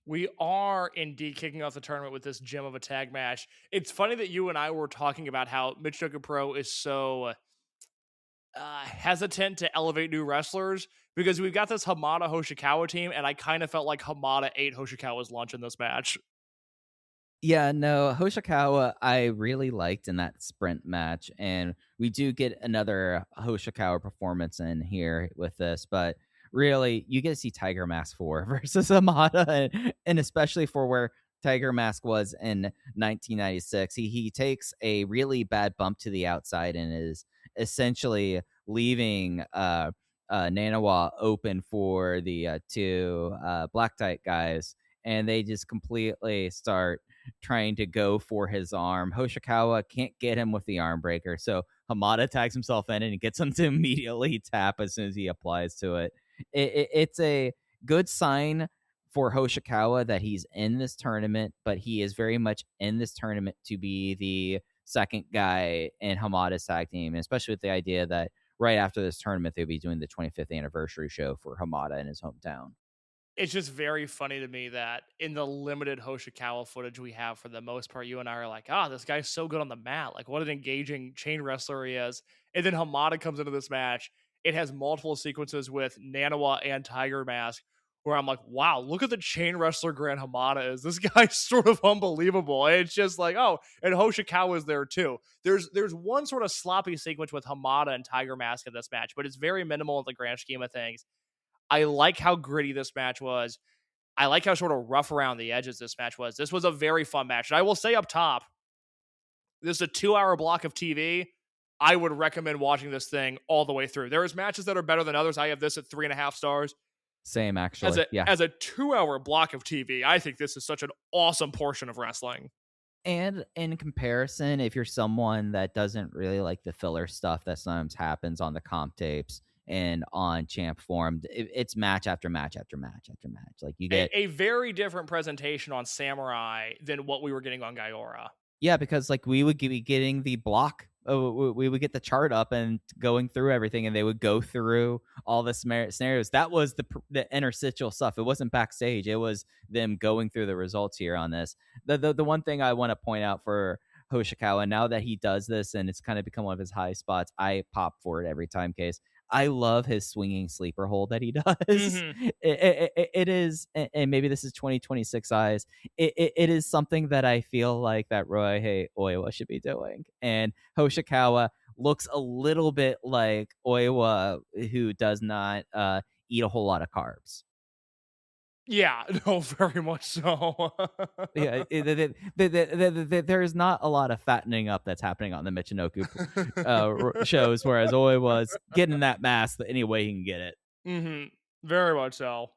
We are indeed kicking off the tournament with this gem of a tag match. It's funny that you and I were talking about how Michinoku Pro is so hesitant to elevate new wrestlers, because we've got this Hamada Hoshikawa team, and I kind of felt like Hamada ate Hoshikawa's lunch in this match. Yeah, no, Hoshikawa I really liked in that sprint match, and we do get another Hoshikawa performance in here with this, but really you get to see Tiger Mask 4 versus Hamada, and especially for where Tiger Mask was in 1996. He takes a really bad bump to the outside and is essentially leaving Nanawa open for the two black type guys, and they just completely start trying to go for his arm. Hoshikawa can't get him with the arm breaker, so Hamada tags himself in and he gets him to immediately tap as soon as he applies to it. It's a good sign for Hoshikawa that he's in this tournament, but he is very much in this tournament to be the second guy in Hamada's tag team, and especially with the idea that right after this tournament, they'll be doing the 25th anniversary show for Hamada in his hometown. It's just very funny to me that in the limited Hoshikawa footage we have, for the most part, you and I are like, this guy's so good on the mat. Like, what an engaging chain wrestler he is. And then Hamada comes into this match. It has multiple sequences with Nanawa and Tiger Mask where I'm like, wow, look at the chain wrestler Grand Hamada is. This guy's sort of unbelievable. And it's just like, and Hoshikawa is there too. There's one sort of sloppy sequence with Hamada and Tiger Mask in this match, but it's very minimal in the grand scheme of things. I like how gritty this match was. I like how sort of rough around the edges this match was. This was a very fun match. And I will say up top, this is a 2-hour block of TV. I would recommend watching this thing all the way through. There is matches that are better than others. I have this at 3.5 stars. Same, actually. As a 2-hour block of TV, I think this is such an awesome portion of wrestling. And in comparison, if you're someone that doesn't really like the filler stuff that sometimes happens on the comp tapes and on Champ Forum, it's match after match after match after match. Like you get a very different presentation on Samurai than what we were getting on Gaiora. Yeah, because like we would be getting the block. We would get the chart up and going through everything, and they would go through all the scenarios. That was the interstitial stuff. It wasn't backstage. It was them going through the results here on this. The one thing I want to point out for Hoshikawa, now that he does this and it's kind of become one of his high spots, I pop for it every time. Case I love his swinging sleeper hold that he does. Mm-hmm. It is, and maybe this is 2026 eyes. It is something that I feel like that Ryohei Oiwa should be doing. And Hoshikawa looks a little bit like Oiwa, who does not eat a whole lot of carbs. Yeah, no, very much so. Yeah, there's not a lot of fattening up that's happening on the Michinoku shows, whereas Oiwa's getting that mass any way he can get it. Mm-hmm. Very much so.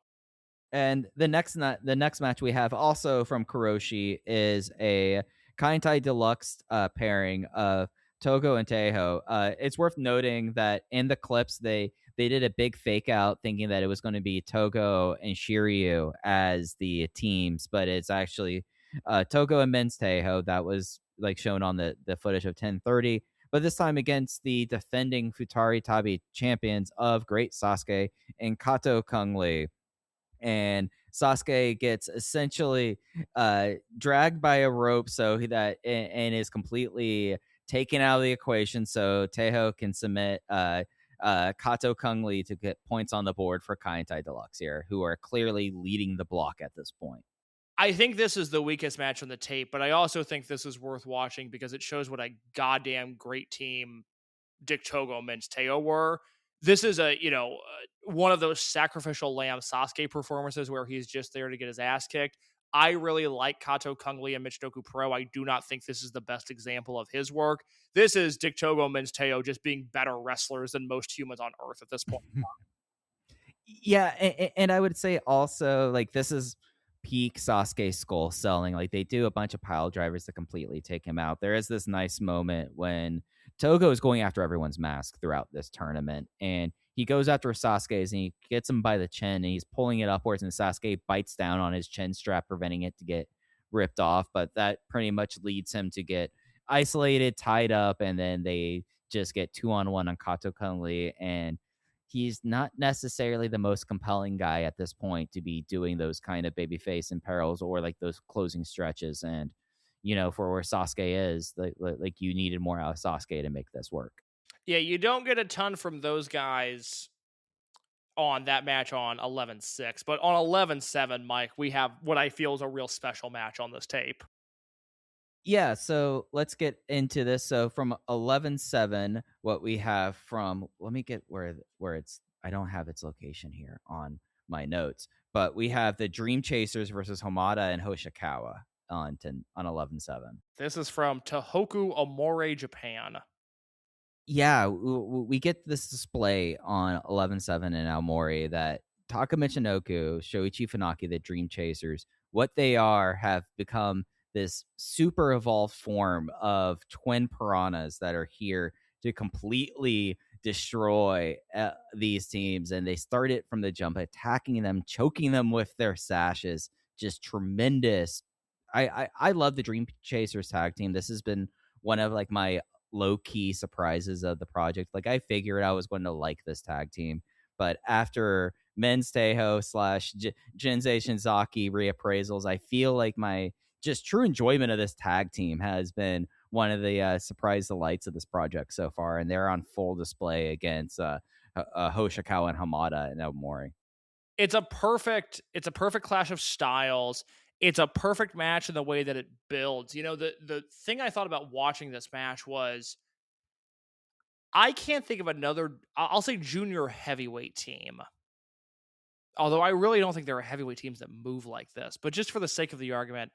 And the next match we have also from Kuroshi is a Kaintai Deluxe pairing of Togo and Teiho. It's worth noting that in the clips they did a big fake out thinking that it was going to be Togo and Shiryu as the teams, but it's actually Togo and Men's Teiho that was like shown on the footage of 1030. But this time against the defending Futari Tabi champions of Great Sasuke and Kato Kung Lee. And Sasuke gets essentially dragged by a rope and is completely taken out of the equation so Teiho can submit Kato Kung Lee to get points on the board for Kaintai Deluxe here, who are clearly leading the block at this point. I think this is the weakest match on the tape, but I also think this is worth watching because it shows what a goddamn great team Dick Togo and Men's Teo were. This is one of those sacrificial lamb Sasuke performances where he's just there to get his ass kicked. I really like Kato Kung Lee and Michinoku Pro. I do not think this is the best example of his work. This is Dick Togo and Men's Teo just being better wrestlers than most humans on Earth at this point. Yeah, and I would say also, like, this is peak Sasuke skull selling. Like, they do a bunch of pile drivers to completely take him out. There is this nice moment when Togo is going after everyone's mask throughout this tournament, and he goes after Sasuke's, and he gets him by the chin, and he's pulling it upwards, and Sasuke bites down on his chin strap, preventing it to get ripped off. But that pretty much leads him to get isolated, tied up, and then they just get 2-on-1 on Kato Kung Lee, and he's not necessarily the most compelling guy at this point to be doing those kind of babyface imperils or like those closing stretches. And, for where Sasuke is, like you needed more out of Sasuke to make this work. Yeah, you don't get a ton from those guys on that match on 11-6, but on 11-7, Mike, we have what I feel is a real special match on this tape. Yeah, so let's get into this. So from 11-7, what we have from, let me get where it's, I don't have its location here on my notes, but we have the Dream Chasers versus Hamada and Hoshikawa on 11-7. This is from Tohoku Amore, Japan. Yeah, we get this display on 11-7 in Aomori that Taka Michinoku, Shoichi Funaki, the Dream Chasers, what they are have become this super evolved form of twin piranhas that are here to completely destroy these teams. And they started from the jump, attacking them, choking them with their sashes. Just tremendous. I love the Dream Chasers tag team. This has been one of like my low-key surprises of the project. Like, I figured I was going to like this tag team, but after Men's Tejo slash Jinsei Shinzaki reappraisals, I feel like my just true enjoyment of this tag team has been one of the surprise delights of this project so far, and they're on full display against Hoshikawa and Hamada and Omori. It's a perfect clash of styles. It's a perfect match in the way that it builds. The thing I thought about watching this match was I can't think of another, I'll say, junior heavyweight team. Although I really don't think there are heavyweight teams that move like this. But just for the sake of the argument,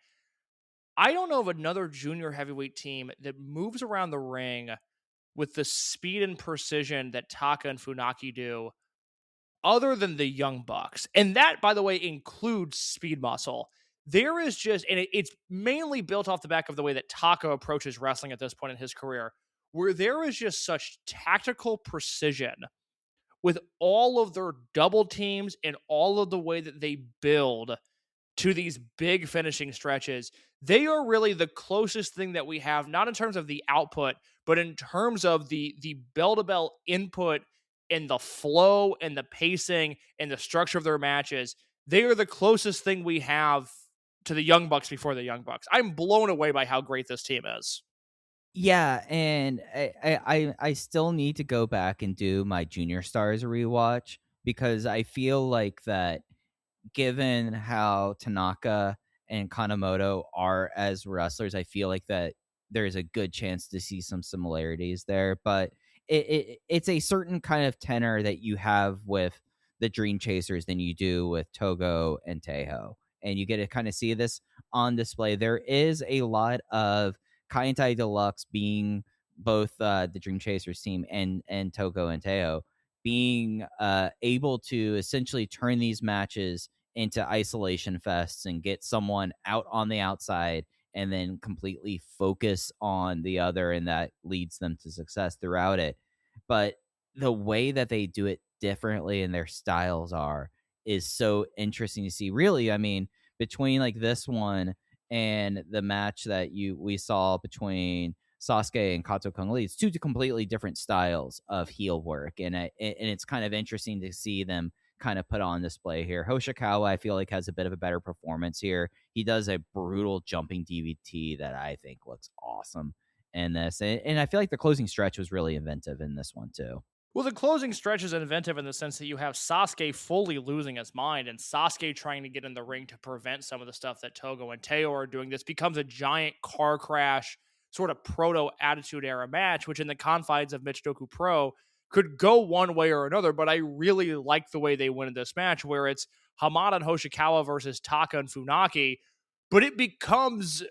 I don't know of another junior heavyweight team that moves around the ring with the speed and precision that Taka and Funaki do, other than the Young Bucks. And that, by the way, includes speed muscle. There is just, and it's mainly built off the back of the way that Taka approaches wrestling at this point in his career, where there is just such tactical precision with all of their double teams and all of the way that they build to these big finishing stretches. They are really the closest thing that we have, not in terms of the output, but in terms of the bell to bell input and the flow and the pacing and the structure of their matches. They are the closest thing we have to the Young Bucks before the Young Bucks. I'm blown away by how great this team is. Yeah, and I still need to go back and do my Junior Stars rewatch because I feel like that given how Tanaka and Kanemoto are as wrestlers, I feel like that there's a good chance to see some similarities there. But it's a certain kind of tenor that you have with the Dream Chasers than you do with Togo and Tejo. And you get to kind of see this on display. There is a lot of Kaientai Deluxe being both the Dream Chasers team and Togo and Tejo being able to essentially turn these matches into isolation fests and get someone out on the outside and then completely focus on the other, and that leads them to success throughout it. But the way that they do it differently and their styles are is so interesting to see. Really, I mean, between like this one and the match that we saw between Sasuke and Kato Kung Lee, it's two completely different styles of heel work, and it's kind of interesting to see them kind of put on display here. Hoshikawa, I feel like, has a bit of a better performance here. He does a brutal jumping DVT that I think looks awesome in this, and I feel like the closing stretch was really inventive in this one too. Well, the closing stretch is inventive in the sense that you have Sasuke fully losing his mind and Sasuke trying to get in the ring to prevent some of the stuff that Togo and Teo are doing. This becomes a giant car crash, sort of proto Attitude Era match, which in the confines of Michinoku Pro could go one way or another. But I really like the way they win in this match, where it's Hamada and Hoshikawa versus Taka and Funaki, but it becomes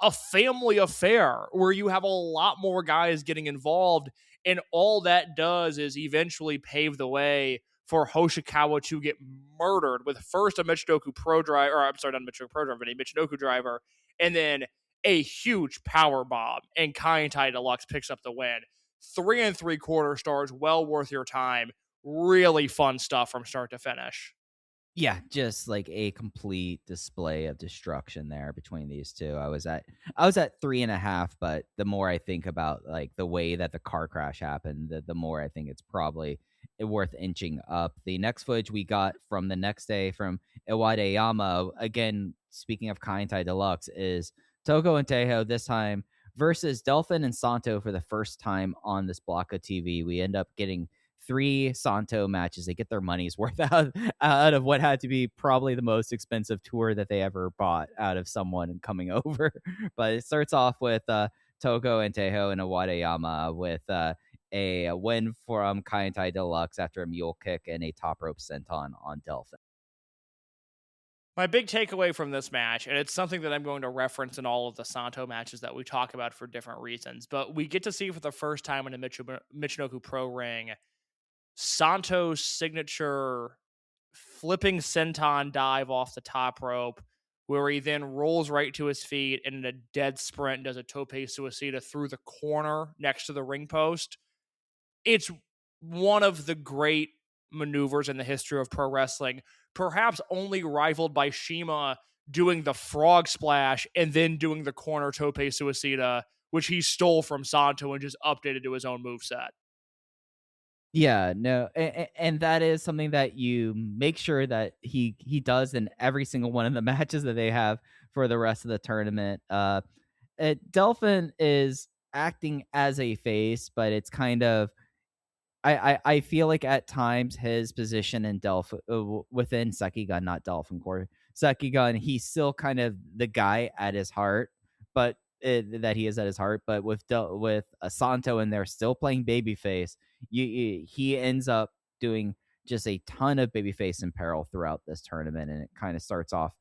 a family affair where you have a lot more guys getting involved, and all that does is eventually pave the way for Hoshikawa to get murdered with first a Michinoku Pro driver, or I'm sorry, not Michinoku Pro driver, but a Michinoku driver, and then a huge power bomb, and Kaientai Deluxe picks up the win. 3 3/4 stars, well worth your time. Really fun stuff from start to finish. Yeah, just like a complete display of destruction there between these two. I was at 3.5, but the more I think about like the way that the car crash happened, the more I think it's probably worth inching up. The next footage we got from the next day from Iwadeyama, again, speaking of Kaientai Deluxe, is Togo and Tejo this time versus Delphin and Santo for the first time on this block of TV. We end up getting 3 Santo matches. They get their money's worth out of what had to be probably the most expensive tour that they ever bought out of someone coming over. But it starts off with Togo and Tejo and Awadeyama with a win from Kaientai Deluxe after a mule kick and a top rope senton on Delphin. My big takeaway from this match, and it's something that I'm going to reference in all of the Santo matches that we talk about for different reasons, but we get to see for the first time in a Michinoku Pro ring, Santo's signature flipping senton dive off the top rope, where he then rolls right to his feet and in a dead sprint does a tope suicida through the corner next to the ring post. It's one of the great maneuvers in the history of pro wrestling, perhaps only rivaled by Shima doing the frog splash and then doing the corner tope suicida, which he stole from Santo and just updated to his own moveset. Yeah, no, and that is something that you make sure that he does in every single one of the matches that they have for the rest of the tournament. Delphin is acting as a face, but it's kind of I feel like at times his position in within Sekigun, not Dolphin Core Sekigun, he's still kind of the guy at his heart, but that he is at his heart. But with Santo in there still playing babyface, he ends up doing just a ton of babyface in peril throughout this tournament, and it kind of starts off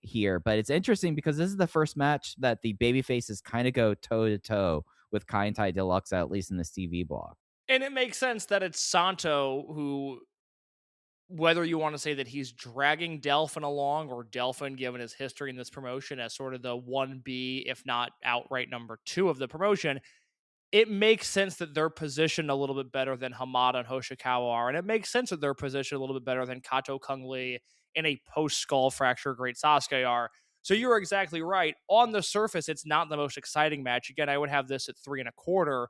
here. But it's interesting because this is the first match that the babyfaces kind of go toe to toe with Kaientai Deluxe, at least in this TV block. And it makes sense that it's Santo who, whether you want to say that he's dragging Delphin along or Delphin, given his history in this promotion as sort of the 1B, if not outright number 2 of the promotion, it makes sense that they're positioned a little bit better than Hamada and Hoshikawa are. And it makes sense that they're positioned a little bit better than Kato Kung Lee in a post-skull fracture Great Sasuke are. So you're exactly right. On the surface, it's not the most exciting match. Again, I would have this at 3.25.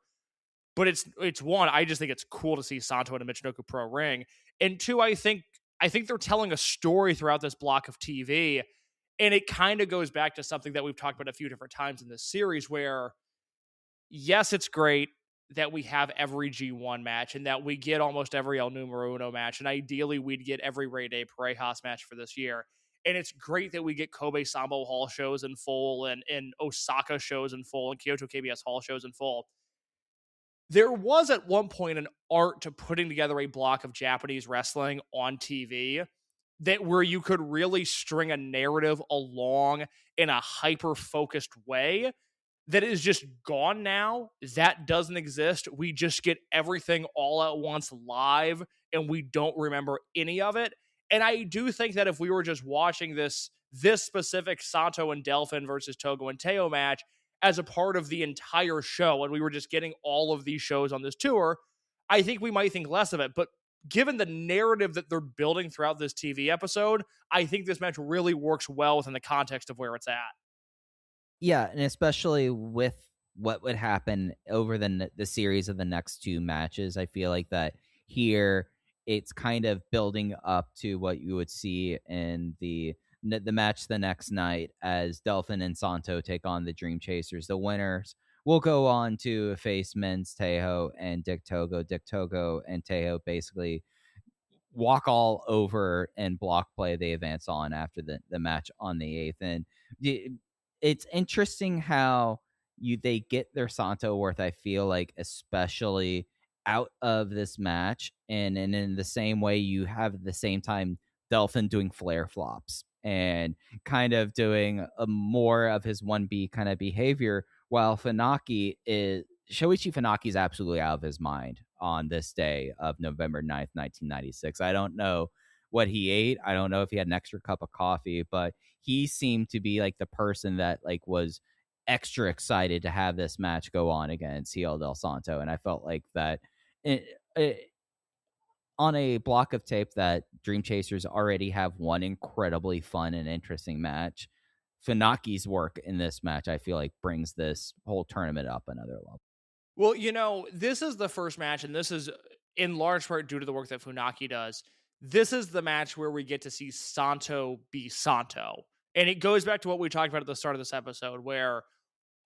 But it's one, I just think it's cool to see Santo in a Michinoku Pro ring. And two, I think they're telling a story throughout this block of TV. And it kind of goes back to something that we've talked about a few different times in this series where, yes, it's great that we have every G1 match and that we get almost every El Numero Uno match. And ideally, we'd get every Rey de Parejas match for this year. And it's great that we get Kobe Sambo Hall shows in full and Osaka shows in full and Kyoto KBS Hall shows in full. There was at one point an art to putting together a block of Japanese wrestling on TV that where you could really string a narrative along in a hyper-focused way that is just gone now. That doesn't exist. We just get everything all at once live and we don't remember any of it. And I do think that if we were just watching this specific Santo and Delphin versus Togo and Teo match as a part of the entire show, and we were just getting all of these shows on this tour, I think we might think less of it. But given the narrative that they're building throughout this TV episode, I think this match really works well within the context of where it's at. Yeah, and especially with what would happen over the series of the next 2 matches, I feel like that here it's kind of building up to what you would see in the match the next night as Delphin and Santo take on the Dream Chasers. The winners will go on to face Men's Tejo and Dick Togo. Dick Togo and Tejo basically walk all over and block play. They advance on after the match on the 8th. And it's interesting how they get their Santo worth, I feel like, especially out of this match. And in the same way, you have at the same time Delphin doing flare flops and kind of doing a more of his 1B kind of behavior, while Funaki is Shoichi Funaki is absolutely out of his mind on this day of November 9th, 1996. I don't know what he ate. I don't know if he had an extra cup of coffee, but he seemed to be like the person that like was extra excited to have this match go on against Hijo del Santo. And I felt like that on a block of tape that Dream Chasers already have one incredibly fun and interesting match, Funaki's work in this match, I feel like, brings this whole tournament up another level. Well, this is the first match, and this is in large part due to the work that Funaki does. This is the match where we get to see Santo be Santo. And it goes back to what we talked about at the start of this episode, where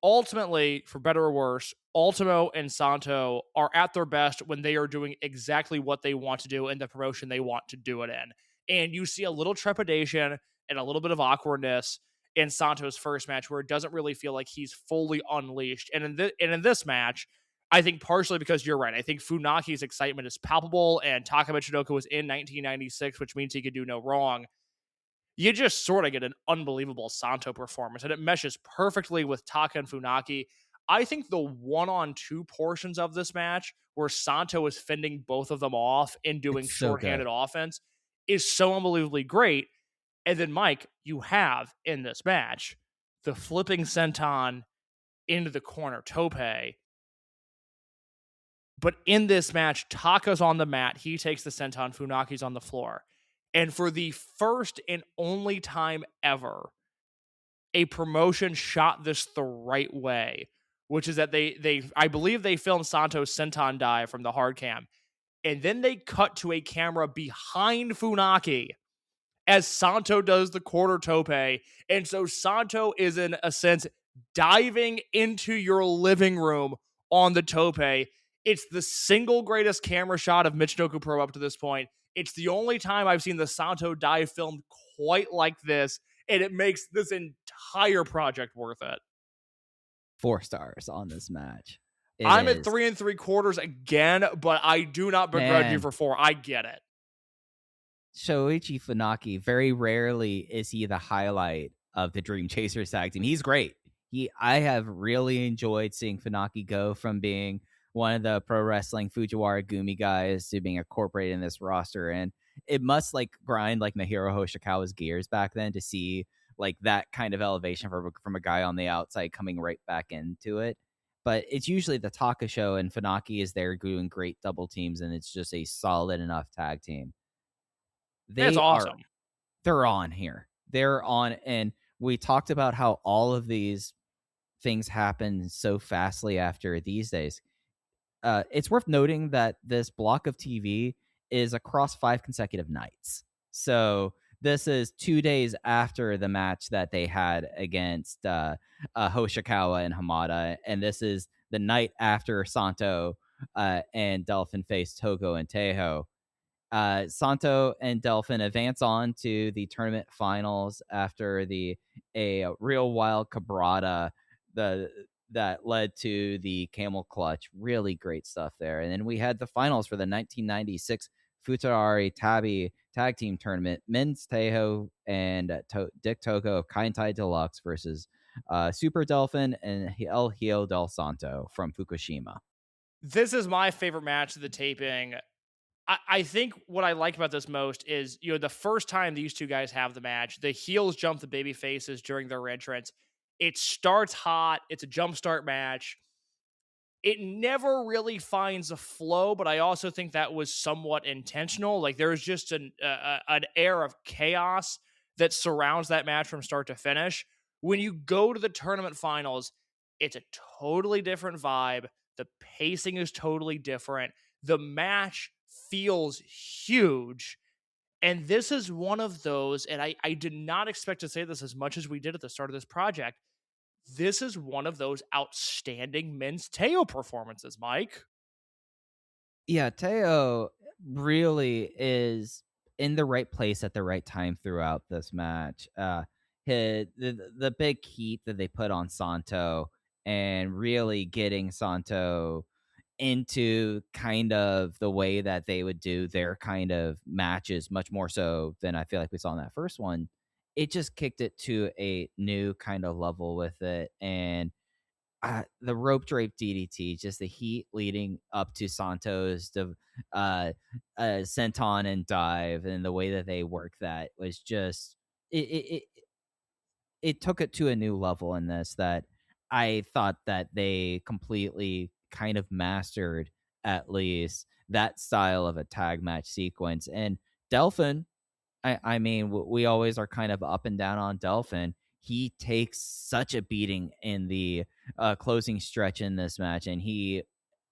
ultimately, for better or worse, Ultimo and Santo are at their best when they are doing exactly what they want to do in the promotion they want to do it in. And you see a little trepidation and a little bit of awkwardness in Santo's first match where it doesn't really feel like he's fully unleashed. And in this match, I think partially because you're right. I think Funaki's excitement is palpable, and Taka Michinoku was in 1996, which means he could do no wrong. You just sort of get an unbelievable Santo performance, and it meshes perfectly with Taka and Funaki. I think the 1-on-2 portions of this match, where Santo is fending both of them off and doing It's so good. shorthanded offense, is so unbelievably great. And then, Mike, you have in this match the flipping senton into the corner tope. But in this match, Taka's on the mat. He takes the senton. Funaki's on the floor. And for the first and only time ever, a promotion shot this the right way, which is that they I believe they filmed Santo's senton dive from the hard cam. And then they cut to a camera behind Funaki as Santo does the quarter tope. And so Santo is, in a sense, diving into your living room on the tope. It's the single greatest camera shot of Michinoku Pro up to this point. It's the only time I've seen the Santo dive filmed quite like this, and it makes this entire project worth it. 4 stars on this match. I'm at 3 3/4 again, but I do not begrudge you for 4. I get it. Shoichi Funaki, very rarely is he the highlight of the Dream Chasers tag team. He's great. I have really enjoyed seeing Funaki go from being one of the pro wrestling Fujiwara Gumi guys to being incorporated in this roster. And it must grind like Nahiro Hoshikawa's gears back then to see like that kind of elevation from a guy on the outside coming right back into it. But it's usually the Taka show, and Funaki is there doing great double teams, and it's just a solid enough tag team. It's awesome. They're on here. They're on, and we talked about how all of these things happen so fastly after these days. It's worth noting that this block of TV is across 5 consecutive nights. So this is 2 days after the match that they had against Hoshikawa and Hamada, and this is the night after Santo and Delphin faced Togo and Tejo. Santo and Delphin advance on to the tournament finals after a real wild cabrada that led to the camel clutch. Really great stuff there. And then we had the finals for the 1996 Futari Tabi Tag Team Tournament. Men's Tejo and Dick Togo of Kaintai Deluxe versus Super Delphin and El Hijo del Santo from Fukushima. This is my favorite match of the taping. I think what I like about this most is, the first time these two guys have the match, the heels jump the baby faces during their entrance. It starts hot. It's a jumpstart match. It never really finds a flow, but I also think that was somewhat intentional. Like, there's just an air of chaos that surrounds that match from start to finish. When you go to the tournament finals, it's a totally different vibe. The pacing is totally different. The match feels huge. And this is one of those, and I did not expect to say this as much as we did at the start of this project. This is one of those outstanding men's Teo performances, Mike. Yeah, Teo really is in the right place at the right time throughout this match. The big heat that they put on Santo and really getting Santo into kind of the way that they would do their kind of matches, much more so than I feel like we saw in that first one. It just kicked it to a new kind of level with it. And the rope drape DDT, just the heat leading up to Santos, the senton and dive, and the way that they work that was just it took it to a new level in this that I thought that they completely kind of mastered, at least that style of a tag match sequence. And Delphin, I mean, we always are kind of up and down on Delphin. He takes such a beating in the closing stretch in this match, and he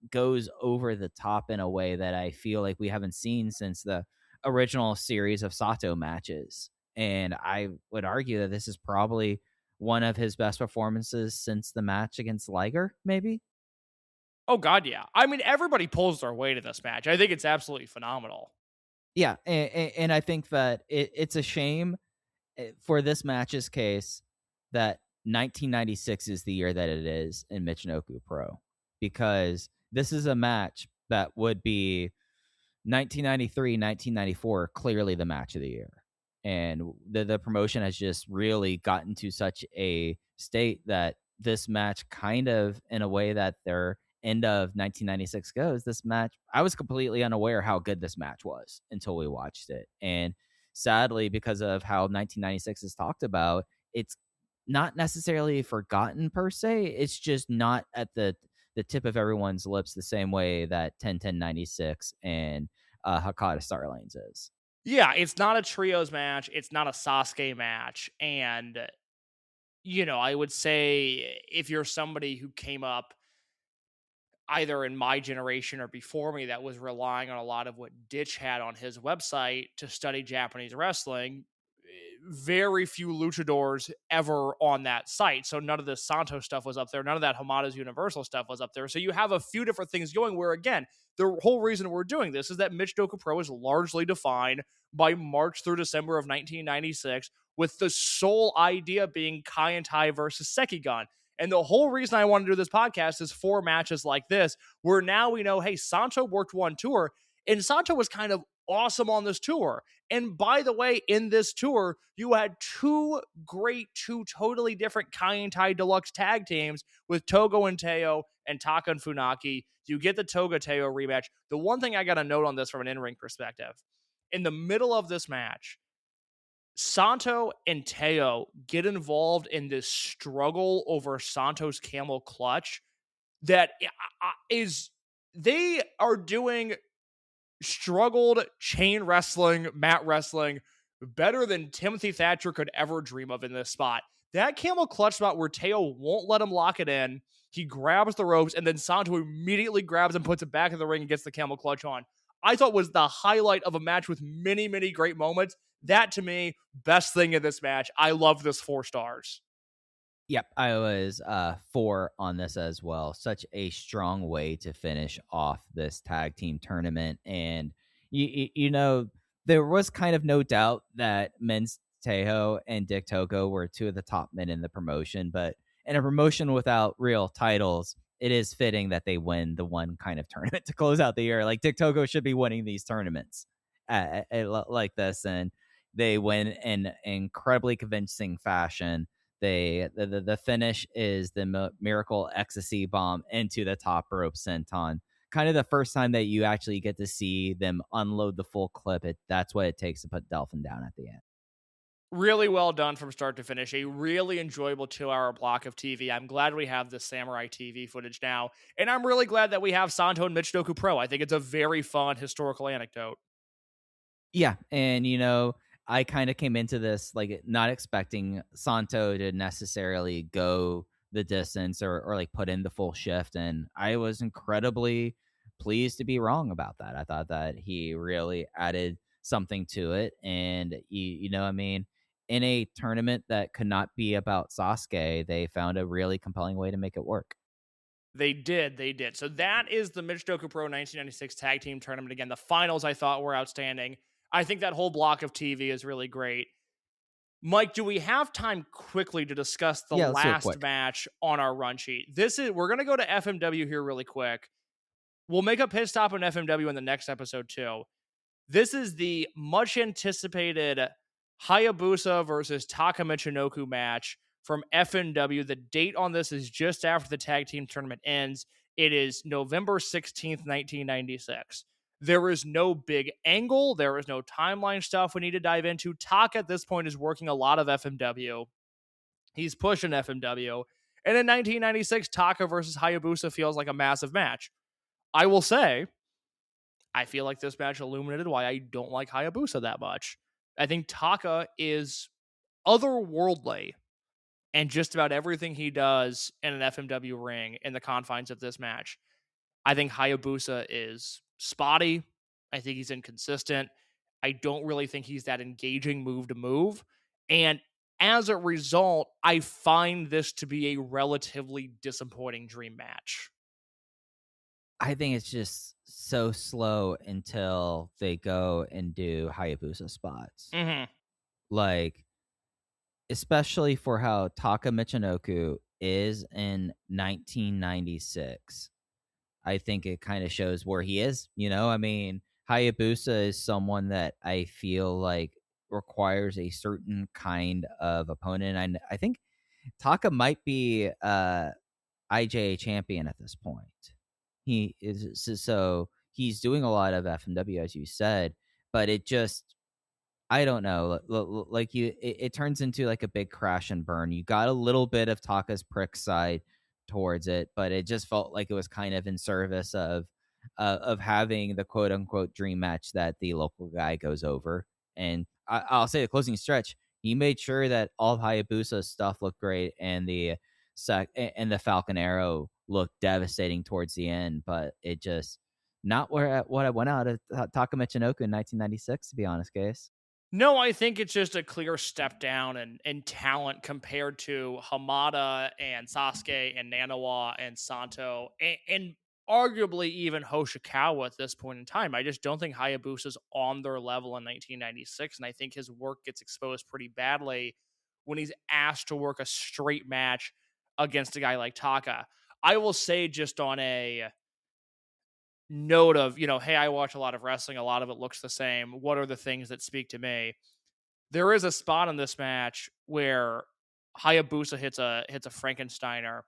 goes over the top in a way that I feel like we haven't seen since the original series of Sato matches. And I would argue that this is probably one of his best performances since the match against Liger, maybe? Oh God, yeah. I mean, everybody pulls their weight in this match. I think it's absolutely phenomenal. Yeah, and I think that it's a shame for this match's case that 1996 is the year that it is in Michinoku Pro, because this is a match that would be 1993, 1994, clearly the match of the year. And the promotion has just really gotten to such a state that this match, kind of in a way that their end of 1996 goes, this match, I was completely unaware how good this match was until we watched it. And sadly, because of how 1996 is talked about, it's not necessarily forgotten per se. It's just not at the tip of everyone's lips the same way that 10-10-96 and Hakata Starlanes is. Yeah, it's not a trios match. It's not a Sasuke match. And, I would say if you're somebody who came up either in my generation or before me that was relying on a lot of what Ditch had on his website to study Japanese wrestling, very few luchadors ever on that site. So none of the Santos stuff was up there. None of that Hamada's Universal stuff was up there. So you have a few different things going where, again, the whole reason we're doing this is that Michinoku Pro is largely defined by March through December of 1996, with the sole idea being Kai and Tai versus Sekigun. And the whole reason I want to do this podcast is for matches like this, where now we know, hey, Santo worked one tour, and Santo was kind of awesome on this tour. And by the way, in this tour, you had two totally different Kai and Tai Deluxe tag teams with Togo and Teo and Taka and Funaki. You get the Toga Teo rematch. The one thing I got to note on this from an in-ring perspective, in the middle of this match, Santo and Teo get involved in this struggle over Santo's camel clutch that is, they are doing struggled chain wrestling, mat wrestling, better than Timothy Thatcher could ever dream of in this spot. That camel clutch spot where Teo won't let him lock it in, he grabs the ropes, and then Santo immediately grabs and puts it back in the ring and gets the camel clutch on. I thought was the highlight of a match with many, many great moments. That, to me, best thing in this match. I love this 4 stars. Yep, I was 4 on this as well. Such a strong way to finish off this tag team tournament. And, there was kind of no doubt that Men's Tejo and Dick Togo were 2 of the top men in the promotion. But in a promotion without real titles, it is fitting that they win the one kind of tournament to close out the year. Like, Dick Togo should be winning these tournaments like this. And they win in incredibly convincing fashion. The finish is the miracle ecstasy bomb into the top rope senton. Kind of the first time that you actually get to see them unload the full clip. That's what it takes to put Delphin down at the end. Really well done from start to finish. A really enjoyable 2-hour block of TV. I'm glad we have the Samurai TV footage now. And I'm really glad that we have Santo and Michinoku Pro. I think it's a very fun historical anecdote. Yeah, and I kind of came into this like not expecting Santo to necessarily go the distance or like put in the full shift, and I was incredibly pleased to be wrong about that. I thought that he really added something to it, and I mean, in a tournament that could not be about Sasuke, they found a really compelling way to make it work. They did. So that is the Michinoku Pro 1996 Tag Team Tournament. Again, the finals I thought were outstanding. I think that whole block of TV is really great. Mike, do we have time quickly to discuss the last match on our run sheet? We're going to go to FMW here really quick. We'll make a pit stop on FMW in the next episode too. This is the much anticipated Hayabusa versus Taka Michinoku match from FMW. The date on this is just after the tag team tournament ends. It is November 16th, 1996. There is no big angle. There is no timeline stuff we need to dive into. Taka at this point is working a lot of FMW. He's pushing FMW. And in 1996, Taka versus Hayabusa feels like a massive match. I will say, I feel like this match illuminated why I don't like Hayabusa that much. I think Taka is otherworldly and just about everything he does in an FMW ring in the confines of this match. I think Hayabusa is spotty. I think he's inconsistent. I don't really think he's that engaging move to move. And As a result, I find this to be a relatively disappointing dream match. I think it's just so slow until they go and do Hayabusa spots. Mm-hmm. Like, especially for how Taka Michinoku is in 1996. I think it kind of shows where he is, you know? I mean, Hayabusa is someone that I feel like requires a certain kind of opponent. I think Taka might be IJA champion at this point. He is so he's doing a lot of FMW as you said, but it just I don't know. Like it turns into like a big crash and burn. You got a little bit of Taka's prick side towards it, but it just felt like it was kind of in service of having the quote unquote dream match that the local guy goes over. And I'll say the closing stretch, he made sure that all of Hayabusa's stuff looked great, and the Falcon Arrow looked devastating towards the end, but it just not where what I went out of Taka Michinoku in 1996, to be honest, Case. No, I think it's just a clear step down in talent compared to Hamada and Sasuke and Nanawa and Santo and arguably even Hoshikawa at this point in time. I just don't think Hayabusa's on their level in 1996, and I think his work gets exposed pretty badly when he's asked to work a straight match against a guy like Taka. I will say, just on a note of, hey, I watch a lot of wrestling, a lot of it looks the same. What are the things that speak to me? There is a spot in this match where Hayabusa hits a Frankensteiner,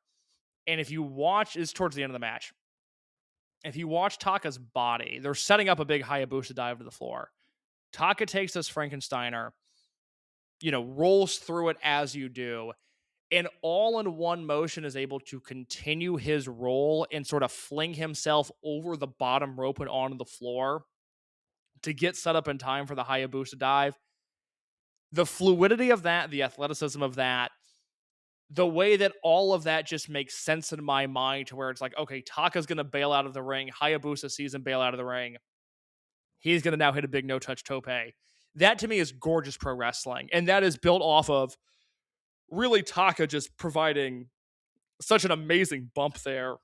and if you watch, it's towards the end of the match. If you watch Taka's body, they're setting up a big Hayabusa dive to the floor. Taka takes this Frankensteiner, rolls through it as you do, and all in one motion is able to continue his roll and sort of fling himself over the bottom rope and onto the floor to get set up in time for the Hayabusa dive. The fluidity of that, the athleticism of that, the way that all of that just makes sense in my mind, to where it's like, okay, Taka's going to bail out of the ring. Hayabusa sees him bail out of the ring. He's going to now hit a big no-touch tope. That to me is gorgeous pro wrestling. And that is built off of really Taka just providing such an amazing bump there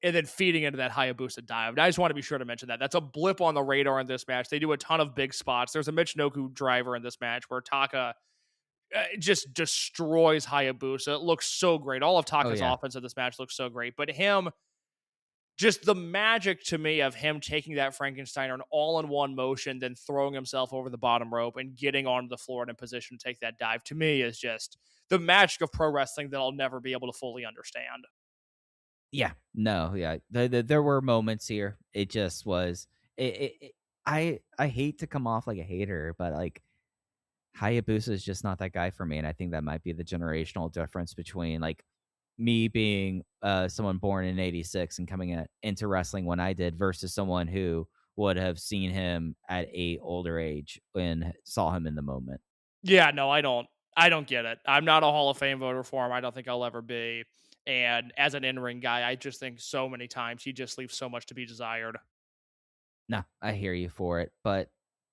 and then feeding into that Hayabusa dive. And I just want to be sure to mention that. That's a blip on the radar in this match. They do a ton of big spots. There's a Michinoku driver in this match where Taka just destroys Hayabusa. It looks so great. All of Taka's offense in this match looks so great. But him, just the magic to me of him taking that Frankensteiner and all in one motion, then throwing himself over the bottom rope and getting onto the floor and in position to take that dive, to me is just the magic of pro wrestling that I'll never be able to fully understand. Yeah, no, yeah. There were moments here. It just was. I hate to come off like a hater, but like Hayabusa is just not that guy for me, and I think that might be the generational difference between like me being someone born in '86 and coming into wrestling when I did versus someone who would have seen him at a older age and saw him in the moment. Yeah, no, I don't get it. I'm not a Hall of Fame voter for him. I don't think I'll ever be. And as an in-ring guy, I just think so many times he just leaves so much to be desired. No, I hear you for it, but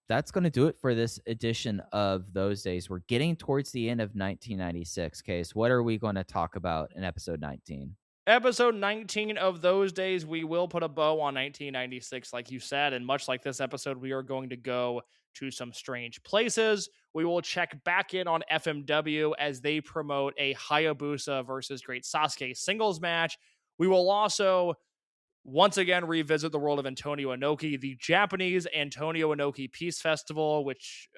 that's going to do it for this edition of Those Days. We're getting towards the end of 1996. Case, what are we going to talk about in episode 19? Episode 19 of Those Days, we will put a bow on 1996, like you said. And much like this episode, we are going to go to some strange places. We will check back in on FMW as they promote a Hayabusa versus Great Sasuke singles match. We will also once again revisit the world of Antonio Inoki, the Japanese Antonio Inoki Peace Festival, which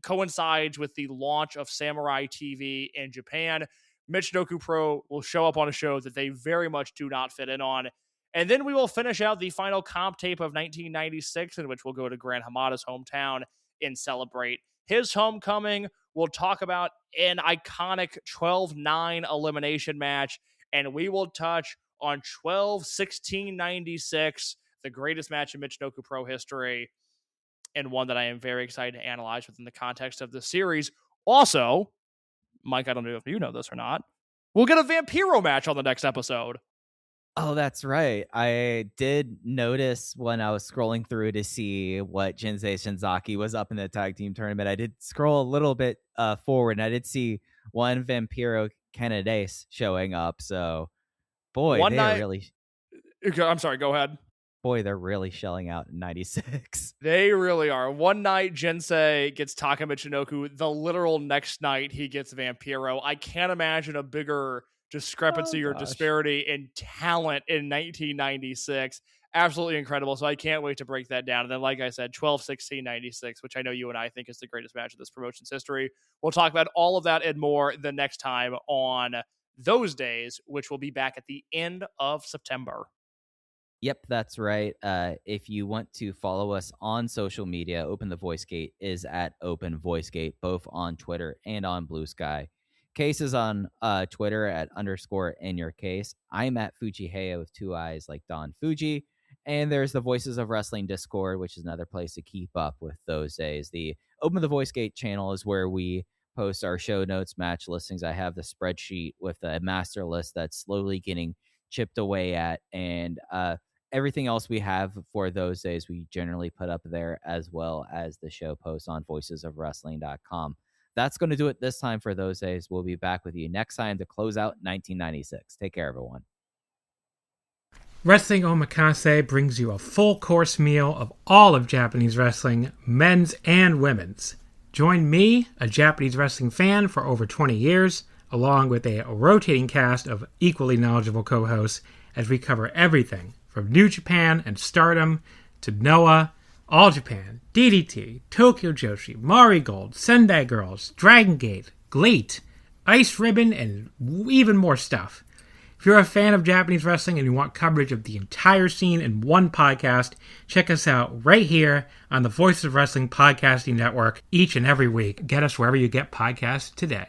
coincides with the launch of Samurai TV in Japan. Michinoku Pro will show up on a show that they very much do not fit in on. And then we will finish out the final comp tape of 1996, in which we'll go to Gran Hamada's hometown and celebrate his homecoming. We'll talk about an iconic 12-9 elimination match, and we will touch on 12-16-96, the greatest match in Michinoku Pro history, and one that I am very excited to analyze within the context of the series. Also, Mike, I don't know if you know this or not, we'll get a Vampiro match on the next episode. Oh, that's right. I did notice when I was scrolling through to see what Jinsei Shinzaki was up in the tag team tournament. I did scroll a little bit forward, and I did see one Vampiro Canadace showing up. So, boy, One they are night, really, okay, I'm sorry, go ahead. they're really shelling out in '96. They really are. One night, Jinsei gets Taka Michinoku. The literal next night, he gets Vampiro. I can't imagine a bigger discrepancy or Gosh. disparity in talent in 1996. Absolutely incredible. So I can't wait to break that down. And then, like I said, 12-16-96, which I know you and I think is the greatest match of this promotion's history. We'll talk about all of that and more the next time on Those Days, which will be back at the end of September. Yep, that's right. If you want to follow us on social media, Open the Voice Gate is at Open Voice Gate, both on Twitter and on Blue Sky. Case is on Twitter at _ in your case. I'm at Fujiheya with 2 eyes like Don Fuji. And there's the Voices of Wrestling Discord, which is another place to keep up with Those Days. The Open the Voice Gate channel is where we post our show notes, match listings. I have the spreadsheet with a master list that's slowly getting chipped away at. And everything else we have for Those Days, we generally put up there, as well as the show posts on voicesofwrestling.com. That's going to do it this time for Those Days. We'll be back with you next time to close out 1996. Take care, everyone. Wrestling Omakase brings you a full-course meal of all of Japanese wrestling, men's and women's. Join me, a Japanese wrestling fan for over 20 years, along with a rotating cast of equally knowledgeable co-hosts, as we cover everything from New Japan and Stardom to Noah, All Japan, DDT, Tokyo Joshi, Mari Gold, Sendai Girls, Dragon Gate, GLEAT, Ice Ribbon, and even more stuff. If you're a fan of Japanese wrestling and you want coverage of the entire scene in one podcast, check us out right here on the Voices of Wrestling Podcasting Network each and every week. Get us wherever you get podcasts today.